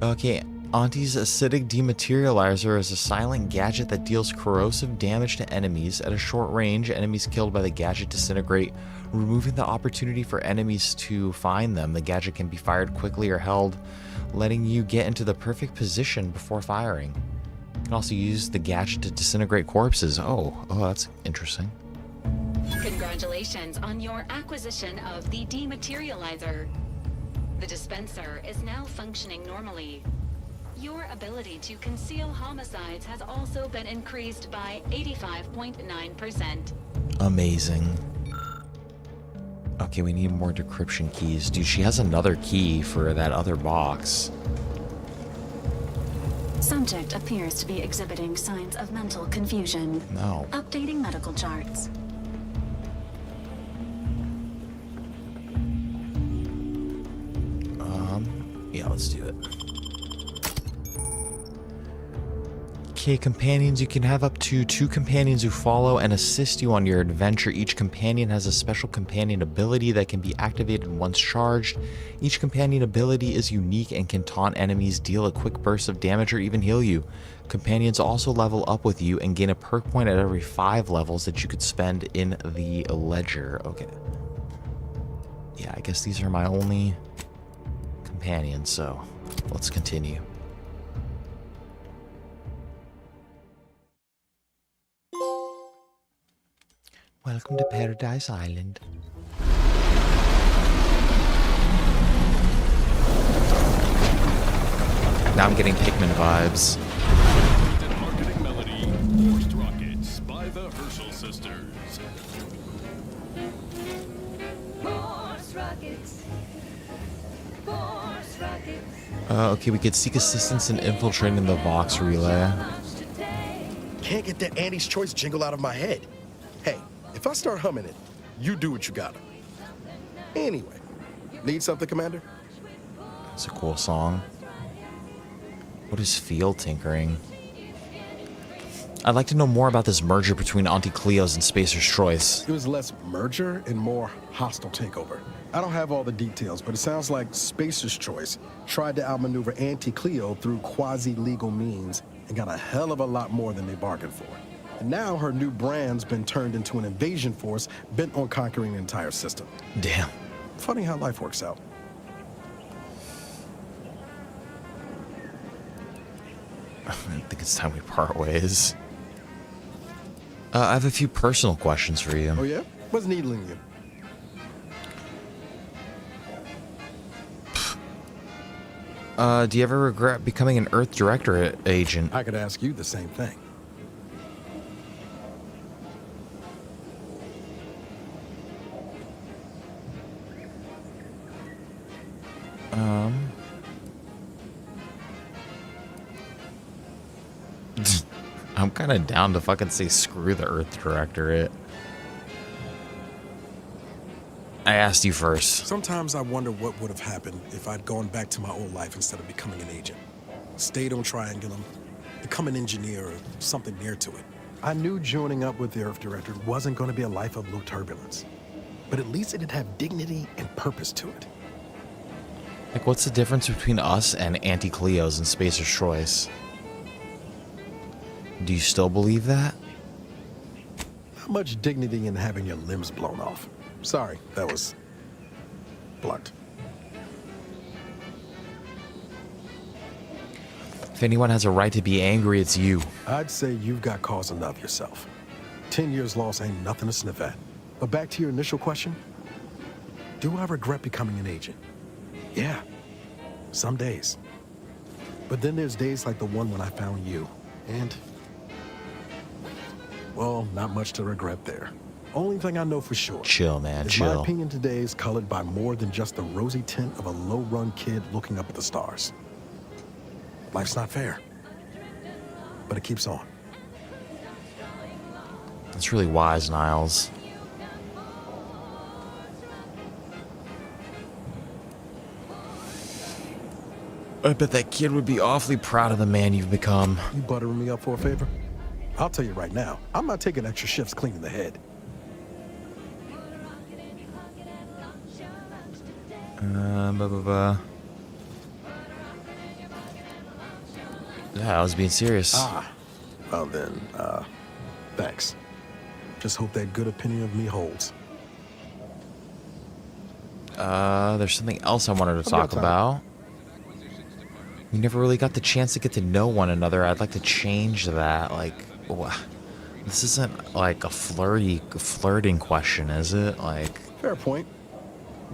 Okay, Auntie's acidic dematerializer is a silent gadget that deals corrosive damage to enemies. At a short range, enemies killed by the gadget disintegrate, removing the opportunity for enemies to find them. The gadget can be fired quickly or held, letting you get into the perfect position before firing. You can also use the gadget to disintegrate corpses. Oh, that's interesting. Congratulations on your acquisition of the dematerializer. The dispenser is now functioning normally. Your ability to conceal homicides has also been increased by 85.9%. Amazing. Okay, we need more decryption keys. Dude, she has another key for that other box. Subject appears to be exhibiting signs of mental confusion. No. Updating medical charts. Yeah, let's do it. Okay, companions. You can have up to 2 companions who follow and assist you on your adventure. Each companion has a special companion ability that can be activated once charged. Each companion ability is unique and can taunt enemies, deal a quick burst of damage, or even heal you. Companions also level up with you and gain a perk point at every 5 levels that you could spend in the ledger. Okay. Yeah, I guess these are my only companions, so let's continue. Welcome to Paradise Island. Now I'm getting Pikmin vibes. Marketing melody, Forced Rockets by the Herschel Sisters. Force rockets. Force rockets. Okay, we could seek assistance in infiltrating the Vox relay. Can't get that Andy's Choice jingle out of my head. Hey, if I start humming it, you do what you gotta. Anyway, need something, Commander? It's a cool song. What is field tinkering? I'd like to know more about this merger between Auntie Cleo's and Spacer's Choice. It was less merger and more hostile takeover. I don't have all the details, but it sounds like Spacer's Choice tried to outmaneuver Auntie Cleo through quasi-legal means and got a hell of a lot more than they bargained for. And now her new brand's been turned into an invasion force bent on conquering the entire system. Damn. Funny how life works out. I think it's time we part ways. I have a few personal questions for you. Oh yeah? What's needling you? Do you ever regret becoming an Earth Directorate agent? I could ask you the same thing. I'm kind of down to fucking say screw the Earth Directorate. I asked you first. Sometimes I wonder what would have happened if I'd gone back to my old life instead of becoming an agent. Stayed on Triangulum, become an engineer or something near to it. I knew joining up with the Earth Directorate wasn't going to be a life of low turbulence. But at least it'd have dignity and purpose to it. Like, what's the difference between us and Auntie Cleo's and Spacer's Choice? Do you still believe that? Not much dignity in having your limbs blown off. Sorry, that was blunt. If anyone has a right to be angry, it's you. I'd say you've got cause enough yourself. 10 years lost ain't nothing to sniff at. But back to your initial question. Do I regret becoming an agent? Yeah, some days. But then there's days like the one when I found you. And, well, not much to regret there. Only thing I know for sure. Chill, man, is chill. My opinion today is colored by more than just the rosy tint of a low-run kid looking up at the stars. Life's not fair, but it keeps on. That's really wise, Niles. I bet that kid would be awfully proud of the man you've become. You buttering me up for a favor? I'll tell you right now, I'm not taking extra shifts cleaning the head. Yeah, I was being serious. Well then, thanks. Just hope that good opinion of me holds. There's something else I wanted to talk about. We never really got the chance to get to know one another. I'd like to change that. Like, this isn't like a flirting question, is it? Like, fair point.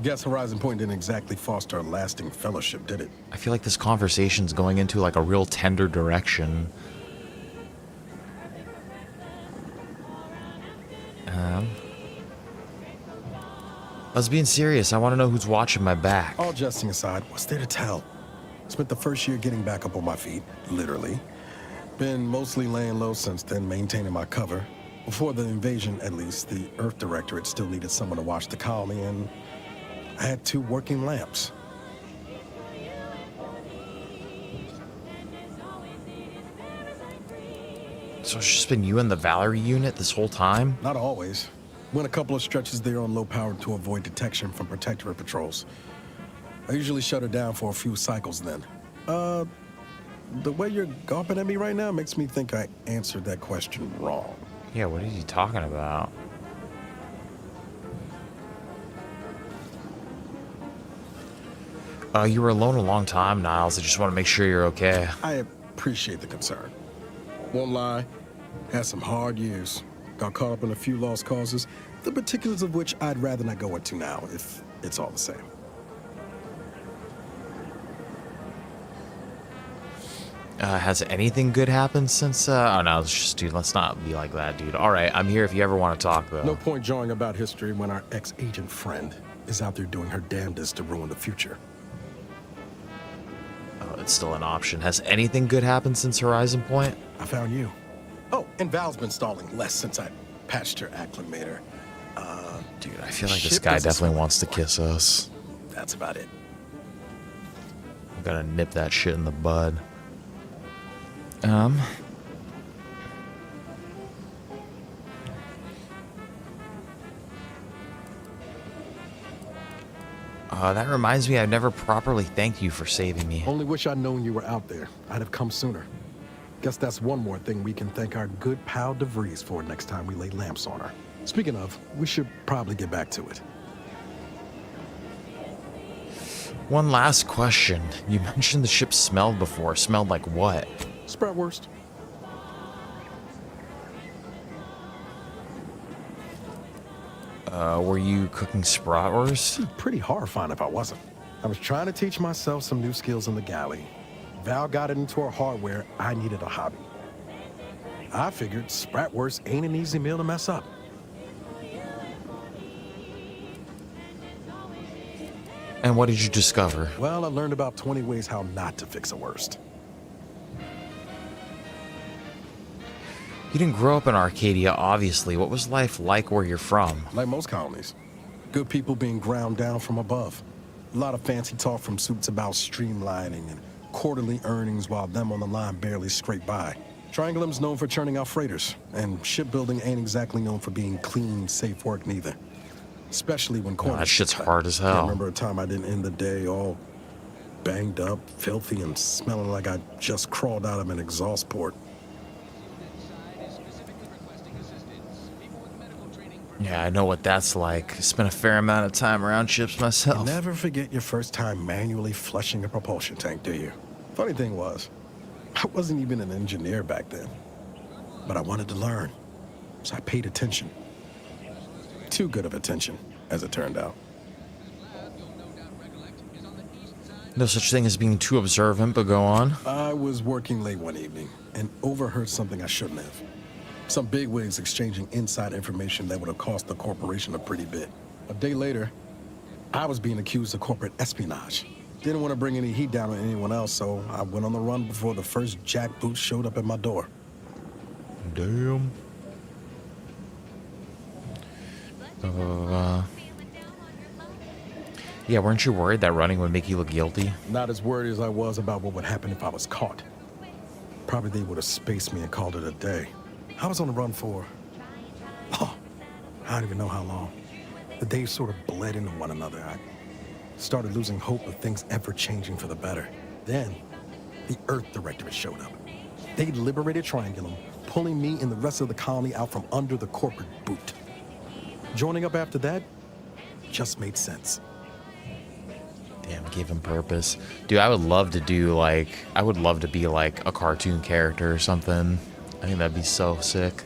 Guess Horizon Point didn't exactly foster a lasting fellowship, did it? I feel like this conversation's going into like a real tender direction. I was being serious. I want to know who's watching my back. All jesting aside, what's there to tell? Spent the first year getting back up on my feet, literally. Been mostly laying low since then, maintaining my cover. Before the invasion, at least, the Earth Directorate still needed someone to watch the colony, and I had 2 working lamps. So it's just been you and the Valerie unit this whole time? Not always. Went a couple of stretches there on low power to avoid detection from Protectorate patrols. I usually shut her down for a few cycles then. The way you're gawping at me right now makes me think I answered that question wrong. Yeah, what are you talking about? You were alone a long time, Niles. I just want to make sure you're okay. I appreciate the concern. Won't lie, had some hard years. Got caught up in a few lost causes, the particulars of which I'd rather not go into now, if it's all the same. Has anything good happened since, oh no, it's just, dude, let's not be like that, dude. All right, I'm here if you ever want to talk, though. No point jawing about history when our ex-agent friend is out there doing her damnedest to ruin the future. Oh, it's still an option. Has anything good happened since Horizon Point? I found you. Oh, and Val's been stalling less since I patched her acclimator. Dude, I feel like this guy definitely wants to kiss us. That's about it. I'm gonna nip that shit in the bud. That reminds me, I've never properly thanked you for saving me. Only wish I'd known you were out there. I'd have come sooner. Guess that's one more thing we can thank our good pal DeVries for next time we lay lamps on her. Speaking of, we should probably get back to it. One last question. You mentioned the ship smelled before. Smelled like what? Spratwurst. Were you cooking spratwurst? Pretty horrifying if I wasn't. I was trying to teach myself some new skills in the galley. Val got it into her hardware. I needed a hobby. I figured spratwurst ain't an easy meal to mess up. And what did you discover? Well, I learned about 20 ways how not to fix a wurst. You didn't grow up in Arcadia, obviously. What was life like where you're from? Like most colonies. Good people being ground down from above. A lot of fancy talk from suits about streamlining and quarterly earnings while them on the line barely scrape by. Triangulum's known for churning out freighters, and shipbuilding ain't exactly known for being clean, safe work neither. Especially when corners. That shit's hard as hell. I remember a time I didn't end the day all banged up, filthy, and smelling like I just crawled out of an exhaust port. Yeah, I know what that's like. Spent a fair amount of time around ships myself. You never forget your first time manually flushing a propulsion tank, do you? Funny thing was, I wasn't even an engineer back then. But I wanted to learn, so I paid attention. Too good of attention, as it turned out. No such thing as being too observant, but go on. I was working late one evening and overheard something I shouldn't have. Some bigwigs exchanging inside information that would have cost the corporation a pretty bit. A day later, I was being accused of corporate espionage. Didn't want to bring any heat down on anyone else, so I went on the run before the first jackboot showed up at my door. Damn. Yeah, weren't you worried that running would make you look guilty? Not as worried as I was about what would happen if I was caught. Probably they would have spaced me and called it a day. I was on the run for, I don't even know how long. The days sort of bled into one another. I started losing hope of things ever changing for the better. Then, the Earth Directorate showed up. They liberated Triangulum, pulling me and the rest of the colony out from under the corporate boot. Joining up after that just made sense. Damn, gave him purpose. Dude, I would love to do like, I would love to be like a cartoon character or something. I think that'd be so sick.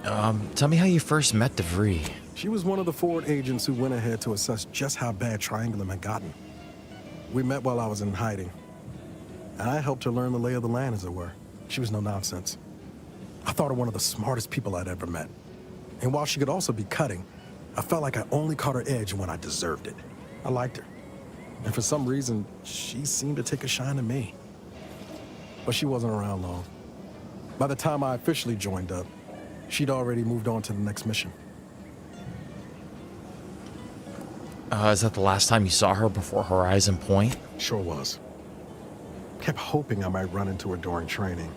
Tell me how you first met DeVries. She was one of the forward agents who went ahead to assess just how bad Triangulum had gotten. We met while I was in hiding, and I helped her learn the lay of the land, as it were. She was no nonsense. I thought her one of the smartest people I'd ever met. And while she could also be cutting, I felt like I only caught her edge when I deserved it. I liked her. And for some reason, she seemed to take a shine to me. But she wasn't around long. By the time I officially joined up, she'd already moved on to the next mission. Is that the last time you saw her before Horizon Point? Sure was. Kept hoping I might run into her during training.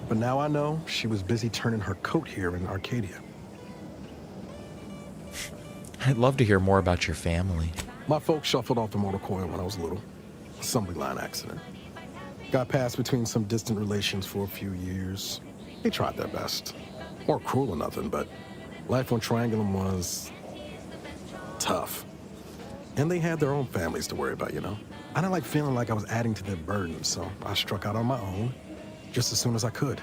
But now I know she was busy turning her coat here in Arcadia. I'd love to hear more about your family. My folks shuffled off the motor coil when I was little. Assembly line accident. Got passed between some distant relations for a few years. They tried their best. Weren't cruel or nothing, but life on Triangulum was tough. And they had their own families to worry about, you know? I didn't like feeling like I was adding to their burden, so I struck out on my own just as soon as I could.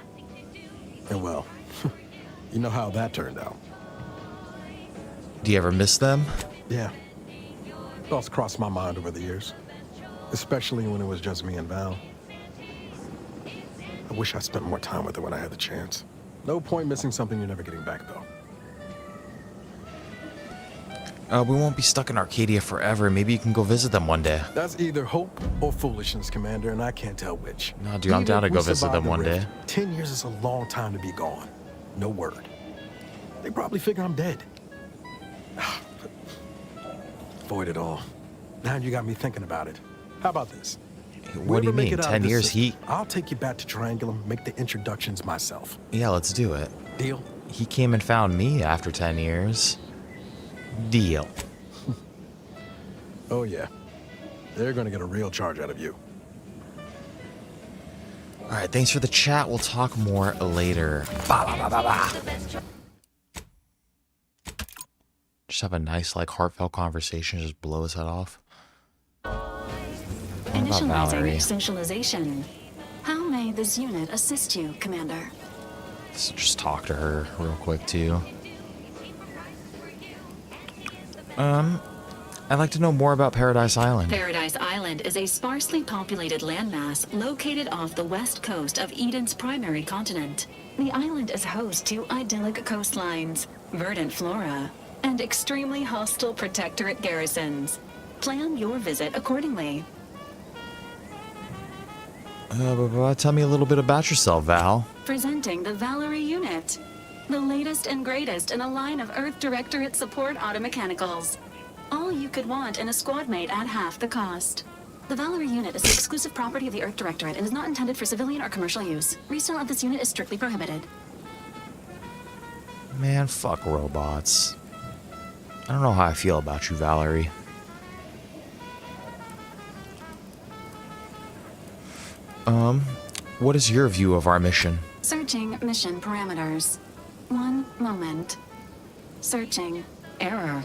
And well, you know how that turned out. Do you ever miss them? Yeah. Thoughts crossed my mind over the years, especially when it was just me and Val. I wish I spent more time with her when I had the chance. No point missing something you're never getting back, though. We won't be stuck in Arcadia forever. Maybe you can go visit them one day. That's either hope or foolishness, Commander, and I can't tell which. No, dude, I'm down to go visit them one day. 10 years is a long time to be gone. No word. They probably figure I'm dead. Avoid it all. Now you got me thinking about it. How about this? What do you mean? 10 years? I'll take you back to Triangulum, make the introductions myself. Yeah, let's do it. Deal? He came and found me after 10 years. Deal. Oh, yeah. They're gonna get a real charge out of you. Alright, thanks for the chat. We'll talk more later. Ba, ba, ba, ba, ba. Just have a nice, like, heartfelt conversation. Just blow his head off. Initializing socialization. How may this unit assist you, Commander? So just talk to her real quick, too. I'd like to know more about Paradise Island. Paradise Island is a sparsely populated landmass located off the west coast of Eden's primary continent. The island is host to idyllic coastlines, verdant flora, and extremely hostile protectorate garrisons. Plan your visit accordingly. Tell me a little bit about yourself, Val. Presenting the Valerie unit. The latest and greatest in a line of Earth Directorate support automechanicals. All you could want in a squad mate at half the cost. The Valerie unit is the exclusive property of the Earth Directorate and is not intended for civilian or commercial use. Resale of this unit is strictly prohibited. Man, fuck robots. I don't know how I feel about you, Valerie. What is your view of our mission? Searching mission parameters. 1 moment. Searching. Error.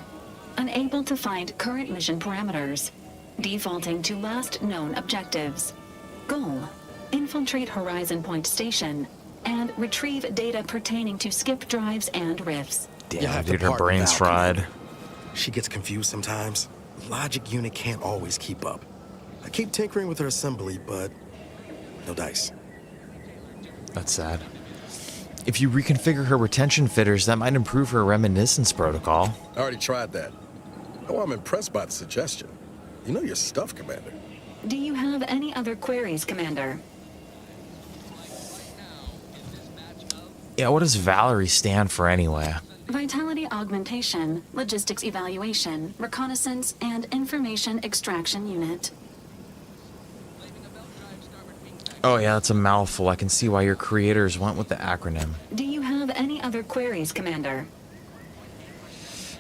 Unable to find current mission parameters. Defaulting to last known objectives. Goal. Infiltrate Horizon Point Station and retrieve data pertaining to skip drives and rifts. Damn, dude, her brain's fried. She gets confused sometimes. Logic unit can't always keep up. I keep tinkering with her assembly, but no dice. That's sad. If you reconfigure her retention fitters, that might improve her reminiscence protocol. I already tried that. Oh, I'm impressed by the suggestion. You know your stuff, Commander. Do you have any other queries, Commander? Yeah, what does Valerie stand for anyway? Vitality augmentation, logistics evaluation, reconnaissance, and information extraction unit. Oh yeah, that's a mouthful. I can see why your creators went with the acronym. Do you have any other queries, Commander?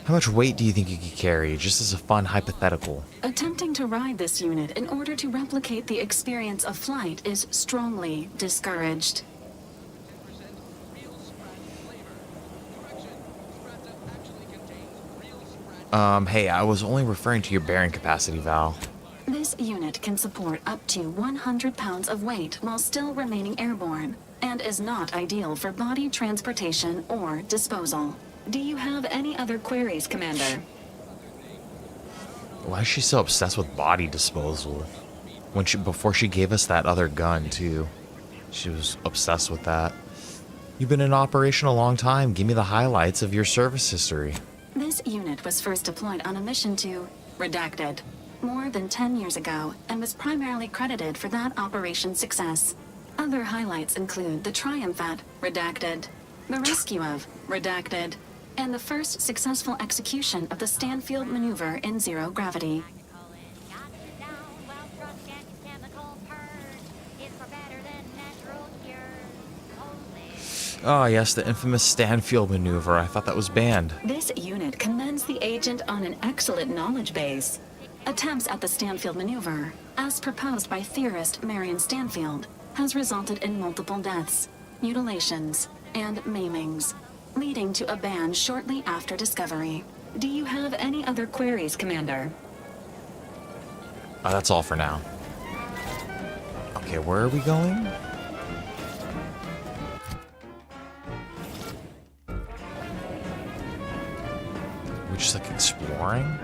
How much weight do you think you could carry, just as a fun hypothetical? Attempting to ride this unit in order to replicate the experience of flight is strongly discouraged. Hey, I was only referring to your bearing capacity, Val. This unit can support up to 100 pounds of weight while still remaining airborne, and is not ideal for body transportation or disposal. Do you have any other queries, Commander? Why is she so obsessed with body disposal? Before she gave us that other gun, too. She was obsessed with that. You've been in operation a long time. Give me the highlights of your service history. This unit was first deployed on a mission to Redacted more than 10 years ago and was primarily credited for that operation's success. Other highlights include the triumph at Redacted, the rescue of Redacted, and the first successful execution of the Stanfield maneuver in zero gravity. Oh, yes, the infamous Stanfield maneuver. I thought that was banned. This unit commends the agent on an excellent knowledge base. Attempts at the Stanfield maneuver, as proposed by theorist Marion Stanfield, has resulted in multiple deaths, mutilations, and maimings, leading to a ban shortly after discovery. Do you have any other queries, Commander? That's all for now. Okay, where are we going? We're just like exploring?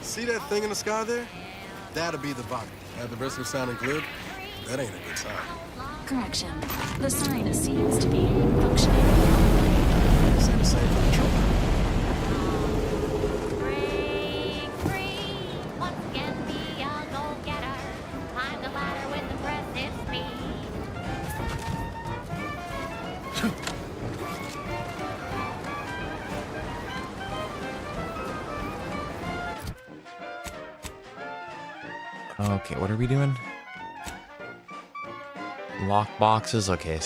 See that thing in the sky there? That'll be the body. At the risk of sounding glib, that ain't a good sign. Correction. The sign seems to be functioning. Say the same for the children. Okay, what are we doing? Lock boxes, okay.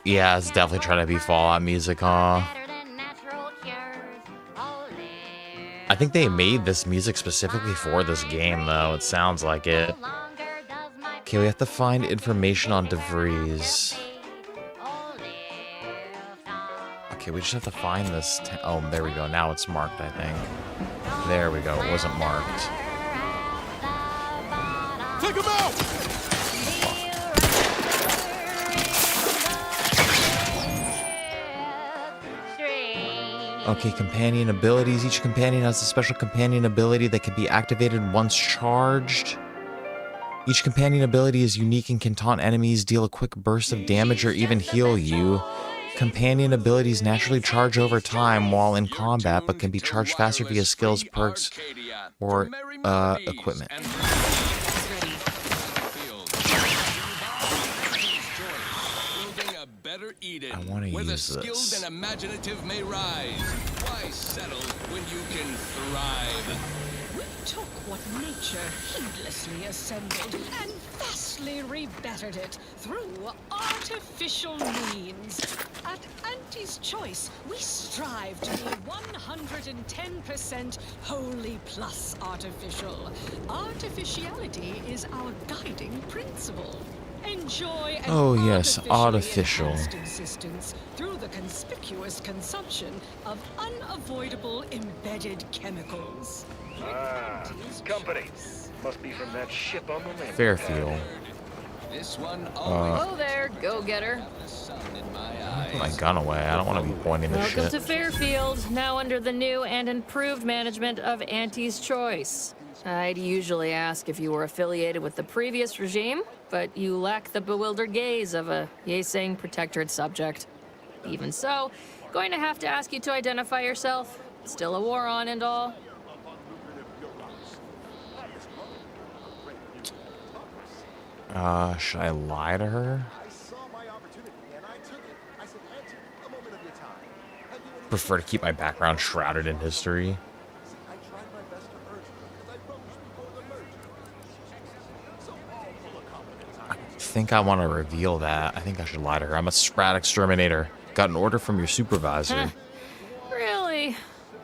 Yeah, it's definitely trying to be Fallout music, huh? I think they made this music specifically for this game, though. It sounds like it. Okay, we have to find information on DeVries. Okay, we just have to find this. Oh, there we go. Now it's marked, I think. There we go. It wasn't marked. Take him out! Okay, companion abilities. Each companion has a special companion ability that can be activated once charged. Each companion ability is unique and can taunt enemies, deal a quick burst of damage, or even heal you. Companion abilities naturally charge over time while in combat, but can be charged faster via skills, perks, or equipment. I want to use this. And imaginative may rise. Why settle when you can thrive? We took what nature heedlessly assembled and vastly rebettered it through artificial means. At Auntie's Choice, we strive to be 110% wholly plus artificial. Artificiality is our guiding principle. Enjoy an artificial existence through the conspicuous consumption of unavoidable embedded chemicals. Company. Must be from that ship on the land. Fairfield. This one Hello there, go-getter. Put my gun away. I don't want to be pointing this Welcome shit. to Fairfield, now under the new and improved management of Auntie's Choice. I'd usually ask if you were affiliated with the previous regime, but you lack the bewildered gaze of a yay-saying protectorate subject. Even so, going to have to ask you to identify yourself. Still a war on and all. Should I lie to her? Prefer to keep my background shrouded in history. I think I want to reveal that. I think I should lie to her. I'm a Sprat exterminator. Got an order from your supervisor. Really?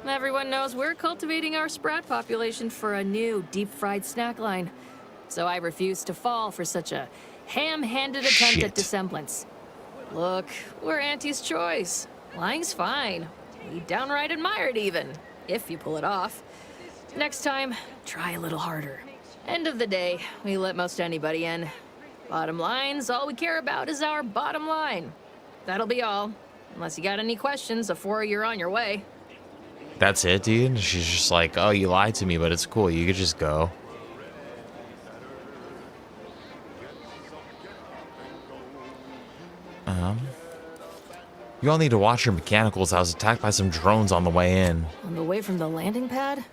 Everyone knows we're cultivating our sprat population for a new deep-fried snack line. So I refuse to fall for such a ham-handed attempt at dissemblance. Look, we're Auntie's choice. Lying's fine. We downright admire it even, if you pull it off. Next time, try a little harder. End of the day, we let most anybody in. Bottom line's all we care about is our bottom line. That'll be all. Unless you got any questions before you're on your way. That's it, dude? She's just like, oh, you lied to me, but it's cool. You could just go. You all need to watch your mechanicals. I was attacked by some drones on the way in. On the way from the landing pad?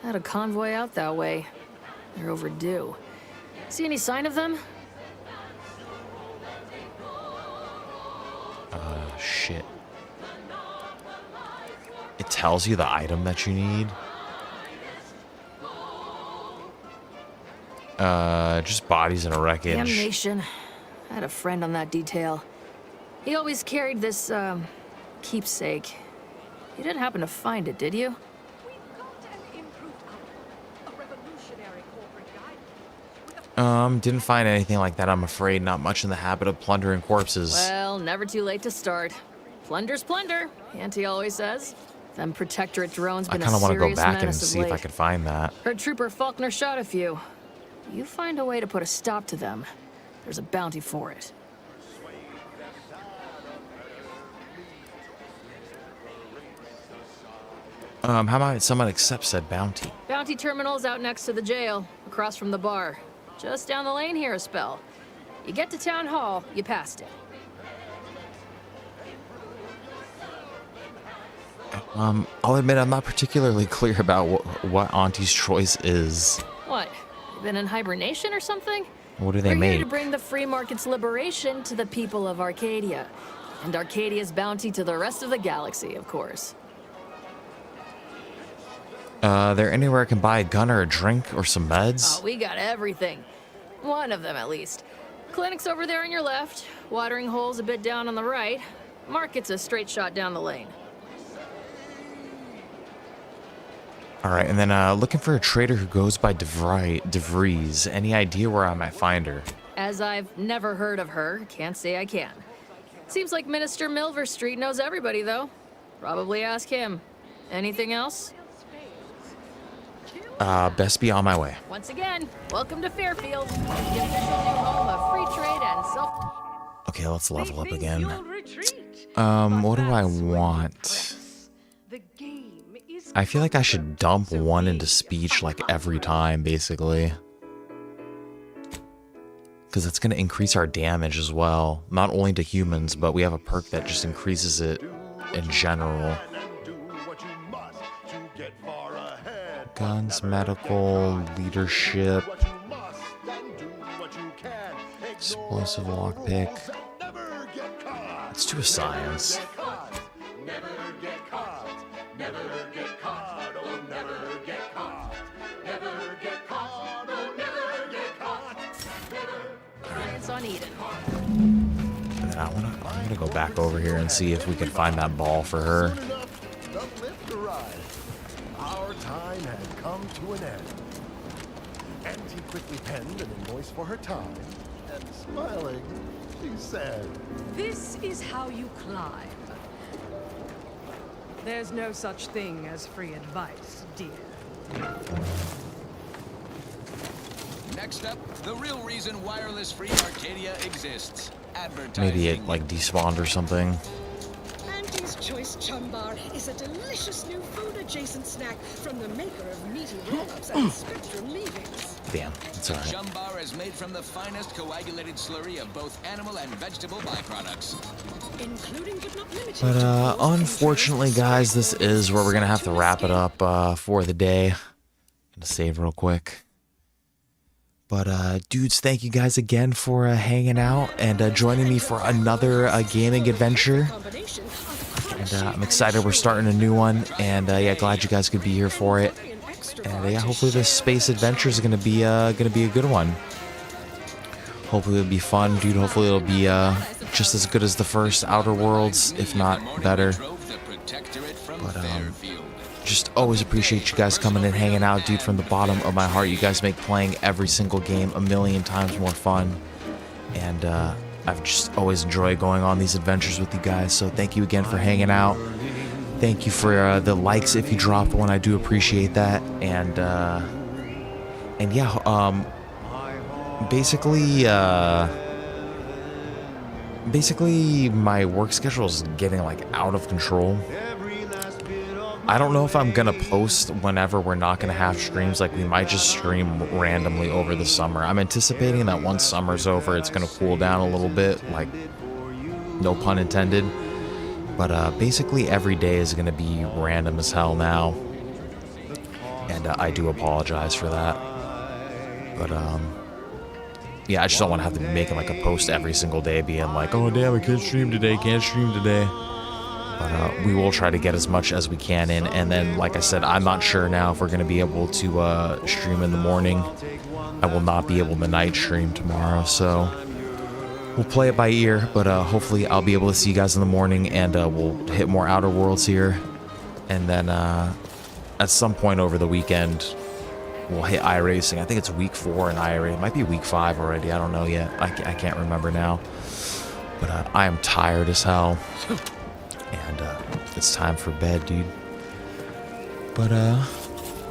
Had a convoy out that way. They're overdue. See any sign of them? Shit. It tells you the item that you need. Just bodies in a wreckage. Damnation. I had a friend on that detail. He always carried this, keepsake. You didn't happen to find it, did you? Didn't find anything like that, I'm afraid. Not much in the habit of plundering corpses. Well, never too late to start. Plunder's plunder, Auntie always says. Them Protectorate drones I been kind a of want to go serious back and menace of see if I late. could find that. Heard Trooper Faulkner shot a few. You find a way to put a stop to them. There's a bounty for it. How about someone accept said bounty? Bounty terminal's out next to the jail, across from the bar. Just down the lane here a spell. You get to Town Hall, you passed it. I'll admit I'm not particularly clear about what Auntie's choice is. What? You been in hibernation or something? What do they We're make? here to bring the free market's liberation to the people of Arcadia. And Arcadia's bounty to the rest of the galaxy, of course. There anywhere I can buy a gun or a drink or some meds? Oh, we got everything. One of them, at least. Clinic's over there on your left. Watering hole's a bit down on the right. Market's a straight shot down the lane. Alright, and then looking for a trader who goes by DeVries. Any idea where I might find her? As I've never heard of her, can't say I can. Seems like Minister Milver Street knows everybody, though. Probably ask him. Anything else? Best be on my way. Once again, welcome to Fairfield, the official new home of free trade and self... Okay, let's level up again. What do I want? I feel like I should dump one into speech like every time, basically. Because it's going to increase our damage as well. Not only to humans, but we have a perk that just increases it in general. Guns, medical, leadership, explosive lockpick. Let's do a science. It's on Eden. And then I'm gonna go back over here and see if we can find that ball for her. Our time had come to an end. Auntie quickly penned an invoice for her time, and smiling, she said, This is how you climb. There's no such thing as free advice, dear. Next up, the real reason wireless free Arcadia exists. Advertising. Maybe it like despawned or something. Auntie's Choice Chum Bar is a delicious new food-adjacent snack from the maker of meaty roll-ups and Spectrum leavings. Damn, it's alright. Chum Bar is made from the finest coagulated slurry of both animal and vegetable byproducts. Including but not limited But unfortunately, guys, this is where we're gonna have to wrap it up for the day. Gonna save real quick. But dudes, thank you guys again for hanging out and joining me for another gaming adventure. And I'm excited we're starting a new one. And yeah, glad you guys could be here for it. And yeah, hopefully this space adventure is gonna be a good one. Hopefully it'll be fun, dude. Hopefully it'll be just as good as the first Outer Worlds, if not better. But just always appreciate you guys coming and hanging out, dude, from the bottom of my heart. You guys make playing every single game a million times more fun. And I've just always enjoyed going on these adventures with you guys. So thank you again for hanging out. Thank you for the likes if you dropped one. I do appreciate that. And yeah, basically my work schedule is getting like out of control. I don't know if I'm gonna post whenever we're not gonna have streams. Like, we might just stream randomly over the summer. I'm anticipating that once summer's over, it's gonna cool down a little bit, like, no pun intended. But basically every day is gonna be random as hell now, and I do apologize for that. But yeah, I just don't want to have to be making like a post every single day being like, oh damn, I can't stream today, But we will try to get as much as we can in. And then, like I said, I'm not sure now if we're going to be able to stream in the morning. I will not be able to night stream tomorrow, so we'll play it by ear. But hopefully I'll be able to see you guys in the morning, and we'll hit more Outer Worlds here. And then at some point over the weekend, we'll hit iRacing. I think it's week 4 in iRacing. It might be week 5 already. I don't know yet. I can't remember now. But I am tired as hell. And it's time for bed, dude. But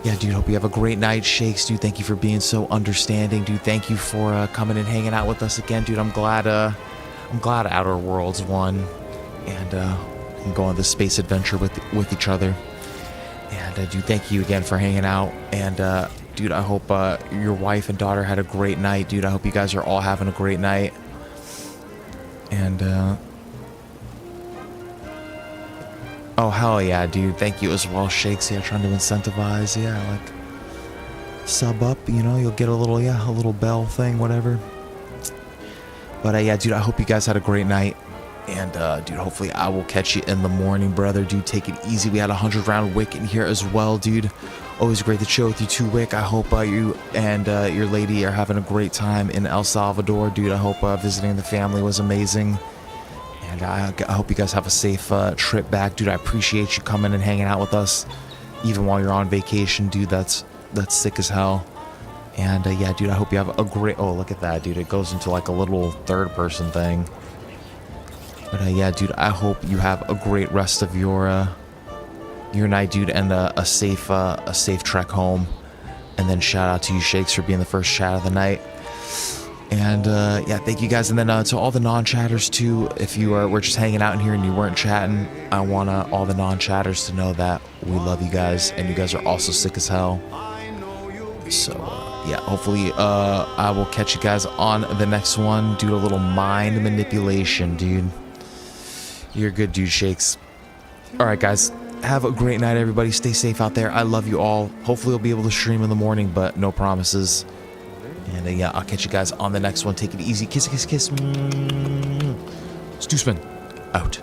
yeah, dude, hope you have a great night. Shakes, dude, thank you for being so understanding, dude. Thank you for coming and hanging out with us again, dude. I'm glad Outer Worlds won, and we can go on this space adventure with each other. And dude, thank you again for hanging out. And dude, I hope your wife and daughter had a great night, dude. I hope you guys are all having a great night. And oh, hell yeah, dude. Thank you as well, Shakes. Yeah, trying to incentivize. Yeah, like, sub up, you know, you'll get a little bell thing, whatever. But yeah, dude, I hope you guys had a great night. And dude, hopefully I will catch you in the morning, brother. Dude, take it easy. We had a 100-round Wick in here as well, dude. Always great to chill with you too, Wick. I hope you and your lady are having a great time in El Salvador, dude. I hope visiting the family was amazing. And I hope you guys have a safe trip back, dude. I appreciate you coming and hanging out with us, even while you're on vacation, dude. That's sick as hell. And yeah, dude, I hope you have a great. Oh, look at that, dude. It goes into like a little third-person thing. But yeah, dude, I hope you have a great rest of your night, dude, and a safe trek home. And then shout out to you, Shakes, for being the first chat of the night. And yeah, thank you guys. And then to all the non-chatters too, if you were just hanging out in here and you weren't chatting, I want all the non-chatters to know that we love you guys, and you guys are also sick as hell. So yeah, hopefully I will catch you guys on the next one. Do a little mind manipulation, dude. You're good, dude, Shakes. All right, guys. Have a great night, everybody. Stay safe out there. I love you all. Hopefully we'll be able to stream in the morning, but no promises. And yeah, I'll catch you guys on the next one. Take it easy. Kiss, kiss, kiss. Spaceman out.